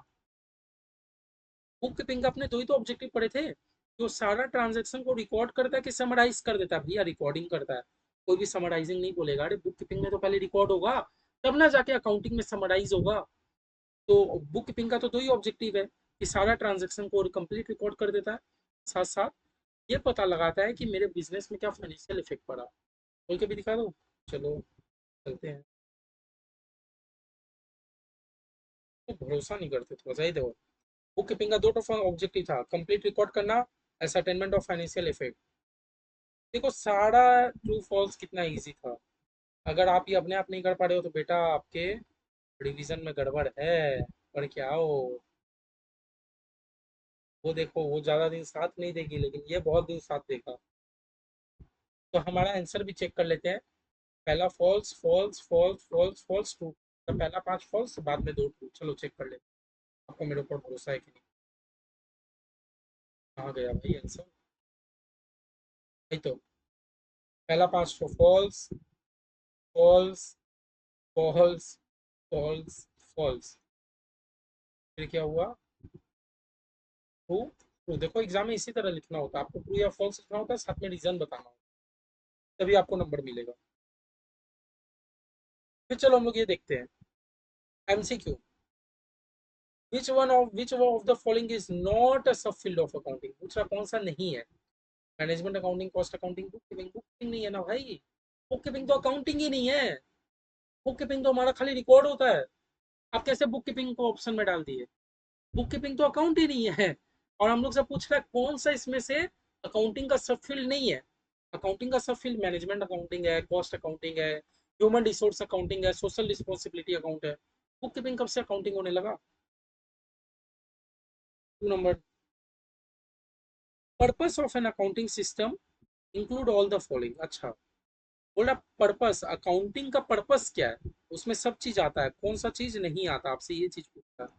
बुक कीपिंग का अपने दो ही तो ऑब्जेक्टिव पढ़े थे, जो सारा ट्रांजेक्शन को रिकॉर्ड करता है कि समराइज कर देता है? भैया रिकॉर्डिंग करता है, कोई भी समराइजिंग नहीं बोलेगा। अरे बुक कीपिंग में तो पहले रिकॉर्ड होगा, तब ना जाके अकाउंटिंग में समराइज होगा। तो बुक कीपिंग का तो दो ही ऑब्जेक्टिव है, कि सारा ट्रांजेक्शन को कंप्लीट रिकॉर्ड कर देता है, साथ साथ ये पता लगाता है कि मेरे बिजनेस में क्या फाइनेंशियल इफेक्ट पड़ा। बोल के भी दिखा दो, चलो चलते हैं। तो भरोसा नहीं करते, थोड़ा सा ही देखो। बुक कीपिंग का दो ऑब्जेक्टिव था, कंप्लीट रिकॉर्ड करना, असरटेनमेंट ऑफ फाइनेंशियल इफेक्ट। देखो सारा ट्रू फॉल्स कितना इजी था। अगर आप ये अपने आप नहीं कर पा रहे हो तो बेटा आपके रिवीजन में गड़बड़ है। पर क्या हो, वो देखो वो ज्यादा दिन साथ नहीं देगी, लेकिन ये बहुत दिन साथ देगा। तो हमारा आंसर भी चेक कर लेते हैं। पहला false false false false false true, तो पहला 5 फॉल्स बाद में 2 ट्रू। चलो चेक कर लेते हैं, आपको मेरे ऊपर भरोसा है कि नहीं। कहाँ गया भाई आंसर? नहीं तो पहला पांच तो false, false, false, false, false, फिर क्या हुआ? ट्रू। ट्रू। देखो एग्जाम में इसी तरह लिखना होता है, आपको ट्रू या फॉल्स लिखना होता है, साथ में रीजन बताना होता है, तभी आपको नंबर मिलेगा। फिर चलो हम लोग ये देखते हैं, MCQ. Which of the following is not a सब फील्ड ऑफ अकाउंटिंग? दूसरा कौन सा नहीं है? Management accounting, cost accounting, book keeping? Book keeping नहीं है ना भाई, बुक कीपिंग तो अकाउंटिंग ही नहीं है। बुक कीपिंग तो हमारा खाली रिकॉर्ड होता है। आप कैसे बुक कीपिंग को ऑप्शन में डाल दिए? बुक कीपिंग तो अकाउंट ही नहीं है। और हम लोग से पूछ रहा है कौन सा इसमें से अकाउंटिंग का सब फील्ड नहीं है? अकाउंटिंग का सब फील्ड मैनेजमेंट अकाउंटिंग है, कॉस्ट अकाउंटिंग है, ह्यूमन रिसोर्स अकाउंटिंग है, सोशल रिस्पॉन्सिबिलिटी अकाउंट है। बुक कीपिंग कब से अकाउंटिंग होने लगा? 2 number. Purpose of an accounting system include all the following. अच्छा, बोला पर्पस, अकाउंटिंग का पर्पस क्या है? उसमें सब चीज आता है, कौन सा चीज नहीं आता? आपसे ये चीज पूछता है।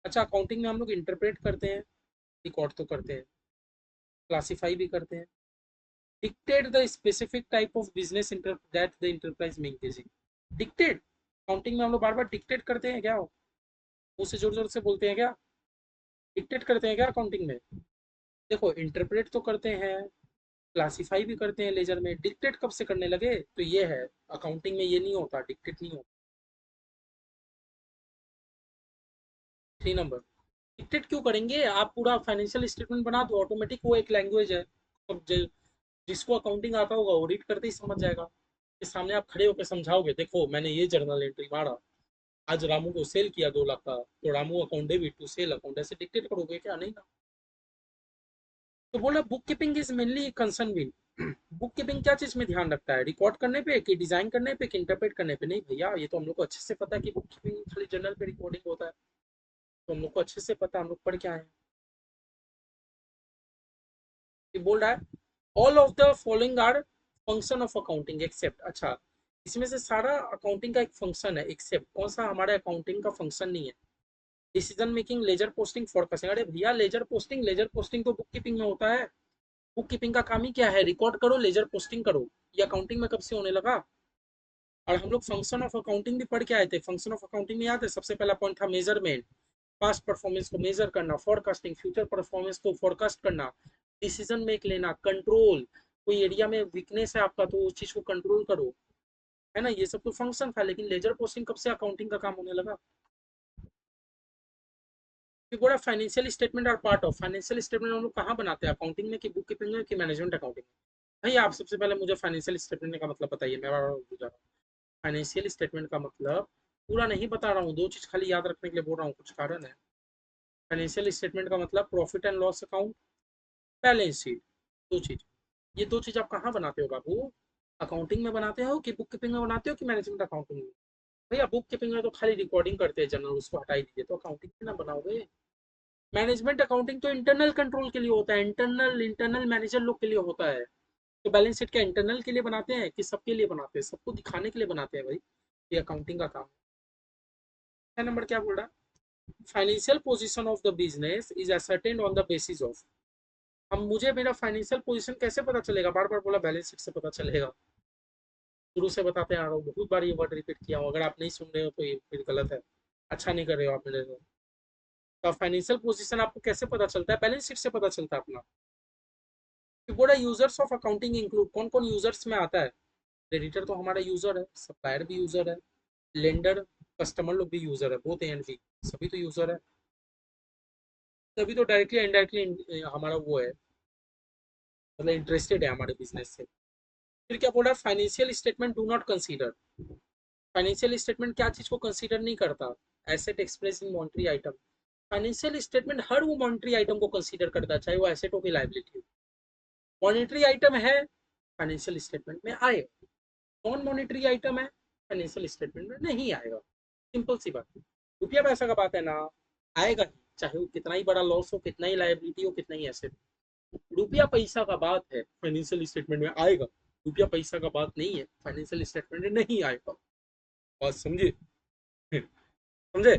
अच्छा, अकाउंटिंग में हम लोग इंटरप्रेट करते हैं, रिकॉर्ड तो करते हैं, क्लासिफाई भी करते हैं, dictate the specific type of business that the enterprise में इंगेजिंग। डिक्टेट, अकाउंटिंग में हम लोग बार बार डिक्टेट करते हैं क्या? मुंह से जोर जोर से बोलते हैं क्या? डिक्टेट करते हैं क्या अकाउंटिंग में? देखो इंटरप्रेट तो करते हैं, क्लासिफाई भी करते हैं लेजर में, डिक्टेट कब से करने लगे? तो ये है, अकाउंटिंग में ये नहीं होता, डिक्टेट नहीं होता। 3 नंबर। डिक्टेट क्यों करेंगे? आप पूरा फाइनेंशियल स्टेटमेंट बना दो ऑटोमेटिक, वो एक लैंग्वेज है। अब जिसको अकाउंटिंग आता होगा वो रीड करते ही समझ जाएगा। के सामने आप खड़े होकर समझाओगे, देखो मैंने ये जर्नल एंट्री मारा, आज रामू को सेल किया 2 लाख का, तो Ramu account debit to sale account, ऐसे डिक्टेट करोगे क्या? नहीं ना। तो बोला book keeping is mainly concern with, bookkeeping क्या चीज में ध्यान रखता है? रिकॉर्ड करने पे कि डिजाइन करने पे कि इंटरप्रेट करने पे? नहीं भैया, ये तो हम लोग को अच्छे से पता है कि बुक कीपिंग खाली जर्नल पे रिकॉर्डिंग होता है, तो हम लोग को अच्छे से पता है, हम लोग पढ़ के आए हैं। ये बोल रहा है all of the following are function of accounting except. अच्छा, इसमें से सारा अकाउंटिंग का एक फंक्शन है, एक्सेप्ट कौन सा हमारे अकाउंटिंग का फंक्शन नहीं है? Decision making, ledger posting, forecasting. अरे भैया, लेजर पोस्टिंग तो बुक कीपिंग में होता है। बुक कीपिंग का काम ही क्या है? रिकॉर्ड करो, लेजर पोस्टिंग करो। ये अकाउंटिंग में कब से होने लगा? और हम लोग फंक्शन ऑफ अकाउंटिंग भी पढ़ के आए थे। फंक्शन ऑफ अकाउंटिंग में याद है, सबसे पहला पॉइंट था मेजरमेंट, पास्ट परफॉर्मेंस को मेजर करना, फोरकास्टिंग फ्यूचर परफॉर्मेंस को फोरकास्ट करना, डिसीजन मेक लेना, कंट्रोल, कोई एरिया में वीकनेस है आपका तो उस चीज को कंट्रोल करो, है ना? ये सब तो फंक्शन था। लेकिन लेजर पोस्टिंग कब से अकाउंटिंग का काम होने लगा? कि बोला फाइनेंशियल स्टेटमेंट और पार्ट ऑफ फाइनेंशियल स्टेटमेंट हम लोग कहाँ बनाते हैं, अकाउंटिंग में कि बुक कीपिंग में कि मैनेजमेंट अकाउंटिंग में? भाई आप सबसे पहले मुझे फाइनेंशियल स्टेटमेंट का मतलब बताइए, मैं बार बुझा रहा हूँ। फाइनेंशियल स्टेटमेंट का मतलब पूरा नहीं बता रहा हूँ, 2 चीज खाली याद रखने के लिए बोल रहा हूँ, कुछ कारण है। फाइनेंशियल स्टेटमेंट का मतलब profit and loss account, balance sheet, 2 चीज। ये 2 चीज आप कहाँ बनाते हो बाबू? अकाउंटिंग में बनाते हो कि बुक कीपिंग में बनाते हो कि मैनेजमेंट अकाउंटिंग में? भैया बुक कीपिंग में तो खाली रिकॉर्डिंग करते हैं जनरल, उसको हटा ही दीजिए, तो अकाउंटिंग में ना बनाओगे। मैनेजमेंट अकाउंटिंग तो इंटरनल कंट्रोल के लिए होता है, इंटरनल इंटरनल मैनेजर लोग के लिए होता है। तो बैलेंस शीट क्या इंटरनल के लिए बनाते हैं कि सबके लिए बनाते हैं? सबको दिखाने के लिए बनाते हैं भाई, ये अकाउंटिंग का काम है। नंबर क्या बोल रहा है? Financial position of the business is ascertained on the basis of. हम मुझे मेरा फाइनेंशियल पोजीशन कैसे पता चलेगा? बार बार बोला बैलेंस शीट से पता चलेगा। शुरू से बताते आ रहा हूँ, बहुत बार ये वर्ड रिपीट किया हूँ, अगर आप नहीं सुन रहे हो तो ये फिर गलत है, अच्छा नहीं कर रहे हो आप मेरे को। तो फाइनेंशियल पोजीशन आपको कैसे पता चलता है? बैलेंस शीट से पता चलता है अपना। कि बोला यूजर्स ऑफ अकाउंटिंग इंक्लूड, कौन कौन यूजर्स में आता है? क्रेडिटर तो हमारा यूजर है, सप्लायर भी यूजर है, लेंडर कस्टमर लोग भी यूजर है, बोथ ए एंड बी, सभी तो यूजर है। तभी तो डायरेक्टली इनडायरेक्टली हमारा वो है, मतलब इंटरेस्टेड है हमारे बिजनेस से। फिर क्या बोल रहा है? Financial statement do not consider. Financial statement क्या चीज को कंसीडर नहीं करता? Asset express in monetary item. Financial statement हर वो मॉनिटरी आइटम को कंसीडर करता है, चाहे वो एसेट हो कि लाइबिलिटी हो। मॉनिटरी आइटम है, फाइनेंशियल स्टेटमेंट में आए। नॉन मॉनिटरी आइटम है, फाइनेंशियल स्टेटमेंट में नहीं आएगा। सिंपल सी बात। रुपया पैसा का बात है ना, आएगा ही, चाहे वो कितना ही बड़ा लॉस हो, कितना ही लाइबिलिटी हो, कितना ही एसेट। रुपया पैसा का बात है, फाइनेंशियल स्टेटमेंट में आएगा। रुपया पैसा का बात नहीं है, फाइनेंशियल स्टेटमेंट में नहीं आएगा। बात समझे? समझे?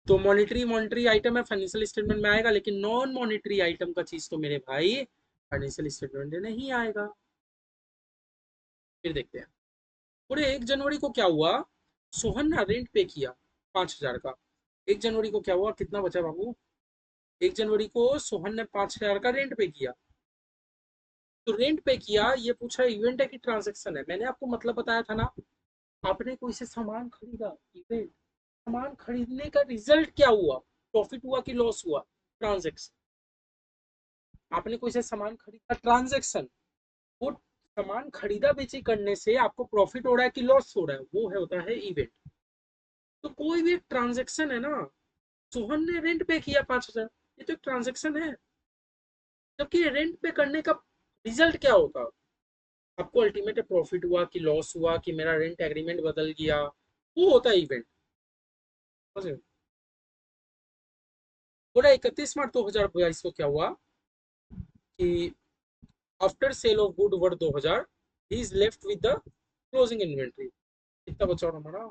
तो मॉनिटरी मॉनिटरी आइटम है फाइनेंशियल स्टेटमेंट में आएगा, लेकिन नॉन मॉनिटरी आइटम का चीज तो मेरे भाई फाइनेंशियल स्टेटमेंट में नहीं आएगा। फिर देखते हैं। पूरे 1 जनवरी को क्या हुआ, सोहन ने रेंट पे किया 5,000 का। 1 जनवरी को क्या हुआ, कितना बचा बाबू, 1 जनवरी को सोहन ने 5,000 का रेंट पे किया। तो रेंट पे किया, ये पूछा इवेंट है कि ट्रांजेक्शन है, मैंने आपको मतलब बताया था ना। आपने कोई से सामान खरीदा, इवेंट, सामान खरीदने का रिजल्ट क्या हुआ, प्रॉफिट हुआ कि लॉस हुआ, ट्रांजेक्शन। आपने कोई से सामान खरीदा, ट्रांजेक्शन। वो सामान खरीदा बेची करने से आपको प्रॉफिट हो रहा है कि लॉस हो रहा है, वो है होता है इवेंट। तो कोई भी ट्रांजेक्शन है ना, सोहन ने रेंट पे किया 5,000, ये तो एक ट्रांजेक्शन है। जबकि रेंट पे करने का रिजल्ट क्या होता, आपको अल्टीमेट प्रॉफिट हुआ कि लॉस हुआ कि मेरा रेंट एग्रीमेंट बदल गया, वो होता है इवेंट। पूरा 31 मार्च 2022 को क्या हुआ कि after sale of good worth 2,000 he is left with the closing inventory. कितना बचा और हमारा,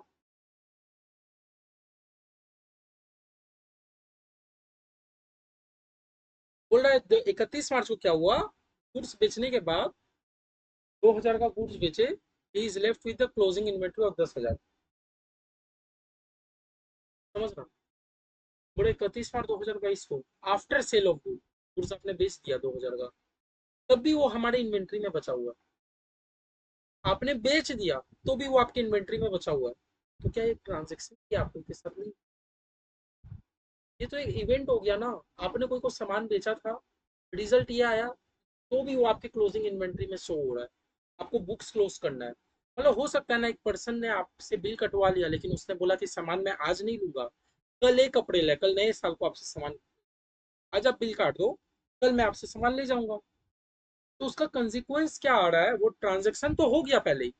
बोल रहा है 31 मार्च को क्या हुआ, गुड्स बेचने के बाद 2,000 का गुड्स बेचे, he is left with the closing inventory of 10,000। समझ रहा, बोले 31 मार्च 2022 को after sale of good, goods आपने बेच दिया 2,000 का, तब भी वो हमारे इन्वेंट्री में बचा हुआ है। आपने बेच दिया तो भी वो आपके इन्वेंट्री में बचा हुआ है। तो क्या ये ट्रांजेक्शन की आपको के साथ नहीं, ये तो एक इवेंट हो गया ना। आपने कोई को सामान बेचा था, रिजल्ट ये आया, तो भी वो आपके क्लोजिंग इन्वेंट्री में शो हो रहा है। आपको बुक्स क्लोज करना है, मतलब हो सकता है ना, एक पर्सन ने आपसे बिल कटवा लिया, लेकिन उसने बोला कि सामान मैं आज नहीं लूंगा, कल एक अप्रैल है, कल नए साल को आपसे सामान, आज आप बिल काट दो, कल मैं आपसे सामान ले जाऊंगा। तो उसका कंसिक्वेंस क्या आ रहा है, वो ट्रांजेक्शन तो हो गया पहले ही,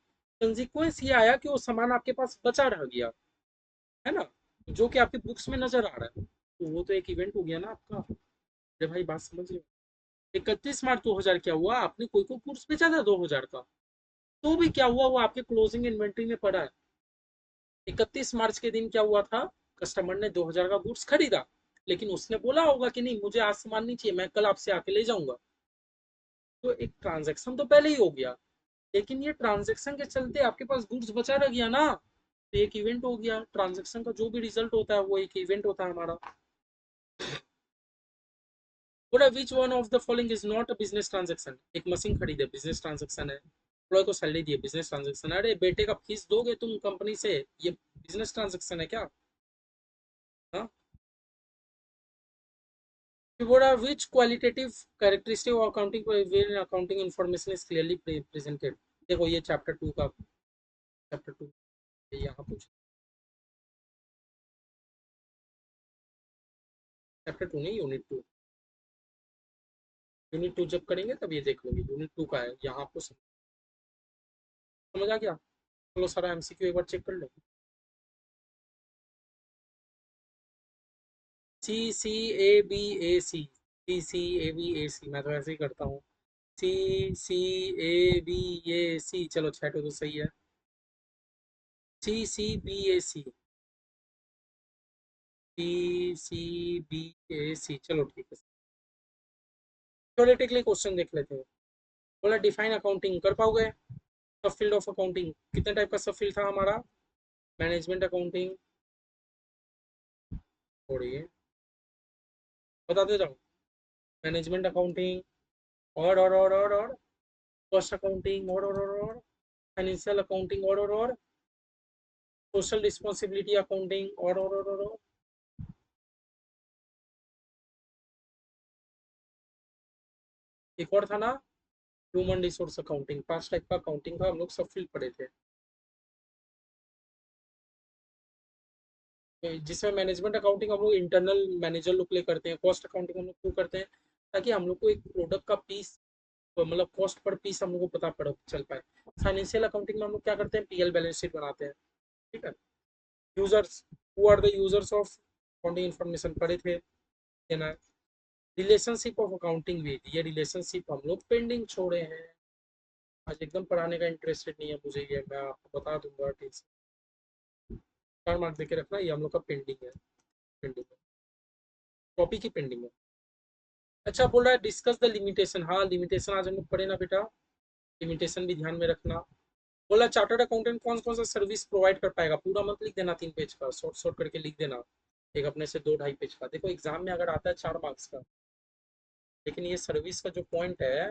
कंसिक्वेंस ये आया कि वो सामान आपके पास बचा रह गया, है ना, जो कि आपके बुक्स में नजर आ रहा है, तो वो तो एक इवेंट हो गया ना आपका। अरे भाई बात समझिए, 31 मार्च 2000 क्या हुआ, आपने कोई को गुड्स बेचा था 2,000 का, तो भी क्या हुआ, वो आपके क्लोजिंग इन्वेंट्री में पड़ा है। 31 मार्च के दिन क्या हुआ था, कस्टमर ने 2,000 का गुड्स खरीदा, लेकिन उसने बोला होगा कि नहीं मुझे आज सामान नहीं चाहिए, मैं कल आपसे आके ले जाऊंगा। तो एक ट्रांजेक्शन तो पहले ही हो गया, लेकिन ये ट्रांजेक्शन के चलते आपके पास गुड्स बचा रह गया ना, तो एक इवेंट हो गया। ट्रांजेक्शन का जो भी रिजल्ट होता है वो एक इवेंट होता है हमारा। बोला which one of the following is not a business transaction, एक मशीन खरीदे बिजनेस ट्रांजेक्शन है, एम्प्लॉय को सैलरी दिए बिजनेस ट्रांजेक्शन, अरे बेटे का फीस दोगे तुम कंपनी से, ये बिजनेस ट्रांजेक्शन है क्या। हाँ, बोला which qualitative characteristic of accounting where accounting information is clearly presented. देखो ये चैप्टर 2 का, चैप्टर 2 यहाँ पूछ, चैप्टर 2 नहीं, यूनिट 2। यूनिट 2 जब करेंगे तब ये देख लोगे, यूनिट 2 का है, यहाँ आपको समझ आ गया। चलो सारा एमसीक्यू एक बार चेक कर लो। CCABAC, मैं तो ऐसे ही करता हूँ, CCABAC, चलो छह तो सही है। CCBAC, CCBAC, चलो ठीक है। थ्योरेटिकली क्वेश्चन देख लेते हैं। बोला डिफाइन अकाउंटिंग कर पाओगे, सब फील्ड ऑफ अकाउंटिंग, कितने टाइप का सब फील्ड था हमारा, मैनेजमेंट अकाउंटिंग, छोड़िए बताते जाओ, मैनेजमेंट अकाउंटिंग, और कॉस्ट अकाउंटिंग, और फाइनेंशियल अकाउंटिंग, और सोशल रिस्पॉन्सिबिलिटी अकाउंटिंग, और एक और था ना, ह्यूमन रिसोर्स अकाउंटिंग। 5 टाइप का अकाउंटिंग का हम लोग सब फील्ड पढ़े थे। तो जिसमें मैनेजमेंट अकाउंटिंग हम लोग इंटरनल मैनेजर लोग के लिए करते हैं, कॉस्ट अकाउंटिंग हम लोग क्यों करते हैं, ताकि हम लोग को एक प्रोडक्ट का पीस, मतलब कॉस्ट पर पीस हम लोग को पता पड़ चल पाए। फाइनेंशियल अकाउंटिंग में हम लोग क्या करते हैं, पीएल बैलेंस शीट बनाते हैं, ठीक है। Users, who are the users of accounting information पढ़े थे, देना है। रिलेशनशिप ऑफ अकाउंटिंग विद, ये रिलेशनशिप हम लोग पेंडिंग छोड़े हैं, आज एकदम पढ़ाने का इंटरेस्टेड नहीं है मुझे, ये मैं आपको बता दूंगा ठीक से, 4 मार्क देके रखना, ये हम लोग का पेंडिंग है। पेंडिंग है, कॉपी की पेंडिंग है। अच्छा बोल रहा है डिस्कस द लिमिटेशन, हाँ लिमिटेशन आज हम लोग पढ़े ना बेटा, लिमिटेशन भी ध्यान में रखना। बोला चार्टर्ड अकाउंटेंट कौन कौन सा सर्विस प्रोवाइड कर पाएगा, पूरा मत लिख देना 3 पेज का, शॉर्ट शॉर्ट करके लिख देना, एक अपने से 2 ढाई पेज का। देखो एग्जाम में अगर आता है 4 मार्क्स का, लेकिन ये सर्विस का जो पॉइंट है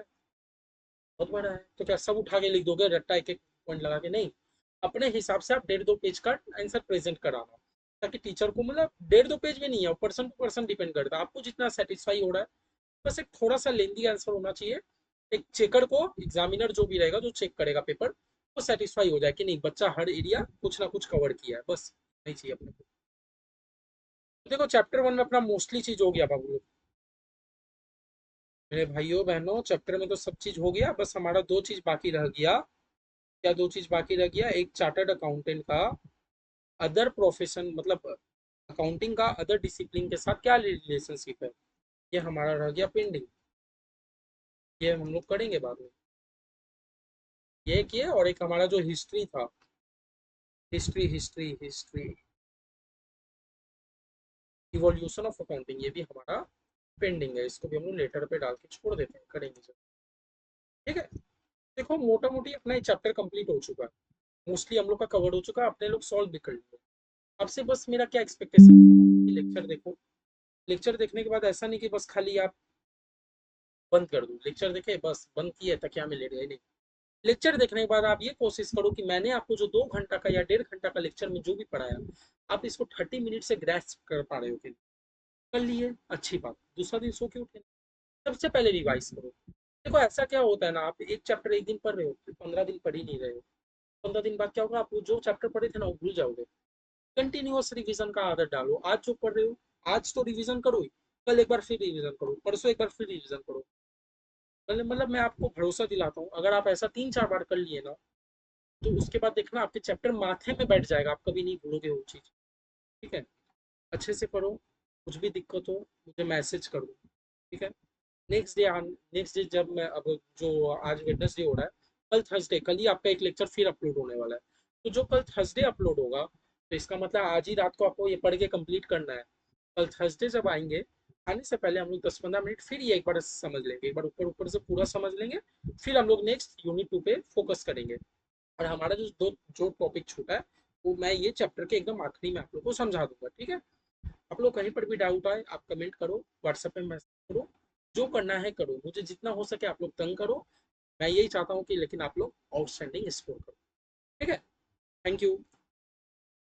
बहुत बड़ा है, तो क्या सब उठा के लिख दोगे रट्टा एक एक पॉइंट लगा के, नहीं, अपने हिसाब से आप 1.5-2 पेज का आंसर प्रेजेंट कराना, ताकि टीचर को मतलब 1.5-2 पेज में नहीं है, पर्सन टू पर्सन डिपेंड करता है, आपको जितना सेटिस्फाई हो रहा है। बस एक थोड़ा सा लेंदी आंसर होना चाहिए, एक चेकर को, एग्जामिनर जो भी रहेगा जो चेक करेगा पेपर, वो सेटिस्फाई हो जाए कि नहीं बच्चा हर एरिया कुछ ना कुछ कवर किया है, बस नहीं चाहिए अपने को। तो देखो चैप्टर 1 में अपना मोस्टली चीज हो गया बाबू, मेरे भाइयों बहनों चैप्टर में तो सब चीज हो गया, बस हमारा 2 चीज बाकी रह गया। क्या 2 चीज बाकी रह गया, एक चार्टर्ड अकाउंटेंट का अदर प्रोफेशन मतलब अकाउंटिंग का अदर डिसिप्लिन के साथ क्या रिलेशनशिप है, ये हमारा रह गया पेंडिंग, ये हम लोग करेंगे बाद में। ये किए, और एक हमारा जो हिस्ट्री था, history history history evolution of accounting, ये भी हमारा पेंडिंग है, इसको भी हम लोग लेटर पे डाल के छोड़ देते हैं, करेंगे जब। ठीक है, देखो मोटा मोटी अपना ये चैप्टर कंप्लीट हो चुका है, मोस्टली हम लोग का कवर हो चुका है, अपने लोग सॉल्व भी कर लिए। आपसे बस मेरा क्या एक्सपेक्टेशन है, लेक्चर देखो, लेक्चर देखने के बाद ऐसा नहीं कि बस खाली आप बंद कर दो, लेक्चर देखे बस बंद किए तकिया में लेट गए, नहीं। लेक्चर देखने के बाद आप ये कोशिश करो कि मैंने आपको जो 2 घंटा का या 1.5 घंटा का लेक्चर में जो भी पढ़ाया, आप इसको 30 मिनट से ग्रैस्प कर पा रहे हो कि कर लिए, अच्छी बात, दूसरा दिन सो के उठे, सबसे पहले रिवाइज करो। देखो ऐसा क्या होता है ना, आप एक चैप्टर एक दिन पढ़ रहे हो, फिर 15 दिन पढ़ ही नहीं रहे हो, 15 दिन बाद क्या होगा, आप जो चैप्टर पढ़े थे ना वो भूल जाओगे। कंटिन्यूअस रिवीजन का आदत डालो, आज जो पढ़ रहे हो आज तो रिवीजन करो ही, कल एक बार फिर रिवीजन करो, परसों एक बार फिर रिवीजन करो। मतलब मैं आपको भरोसा दिलाता हूँ, अगर आप ऐसा 3-4 बार कर लिए ना, तो उसके बाद देखना आपके चैप्टर माथे में बैठ जाएगा, आप कभी नहीं भूलोगे वो चीज। ठीक है, अच्छे से पढ़ो, कुछ भी दिक्कत हो मुझे मैसेज कर दो। ठीक है, नेक्स्ट डे जब मैं अब जो आज वेडनेसडे हो रहा है, कल थर्सडे, कल ही आपका एक लेक्चर फिर अपलोड होने वाला है, तो जो कल थर्सडे अपलोड होगा, तो इसका मतलब आज ही रात को आपको ये पढ़ के कंप्लीट करना है। कल थर्सडे जब आएंगे, आने से पहले हम लोग 10-15 मिनट फिर ये एक बार समझ लेंगे, एक बार ऊपर ऊपर से पूरा समझ लेंगे, फिर हम लोग नेक्स्ट यूनिट 2 पे फोकस करेंगे। और हमारा जो टॉपिक छूटा है, वो मैं ये चैप्टर के एकदम आखिरी में आप लोग को समझा दूंगा। ठीक है, आप लोग कहीं पर भी डाउट आए आप कमेंट करो, व्हाट्सएप पे मैसेज करो, जो करना है करो, मुझे जितना हो सके आप लोग तंग करो, मैं यही चाहता हूँ कि लेकिन आप लोग आउटस्टैंडिंग स्कोर करो। ठीक है, thank you,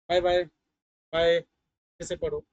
bye bye, bye, कैसे पढ़ो।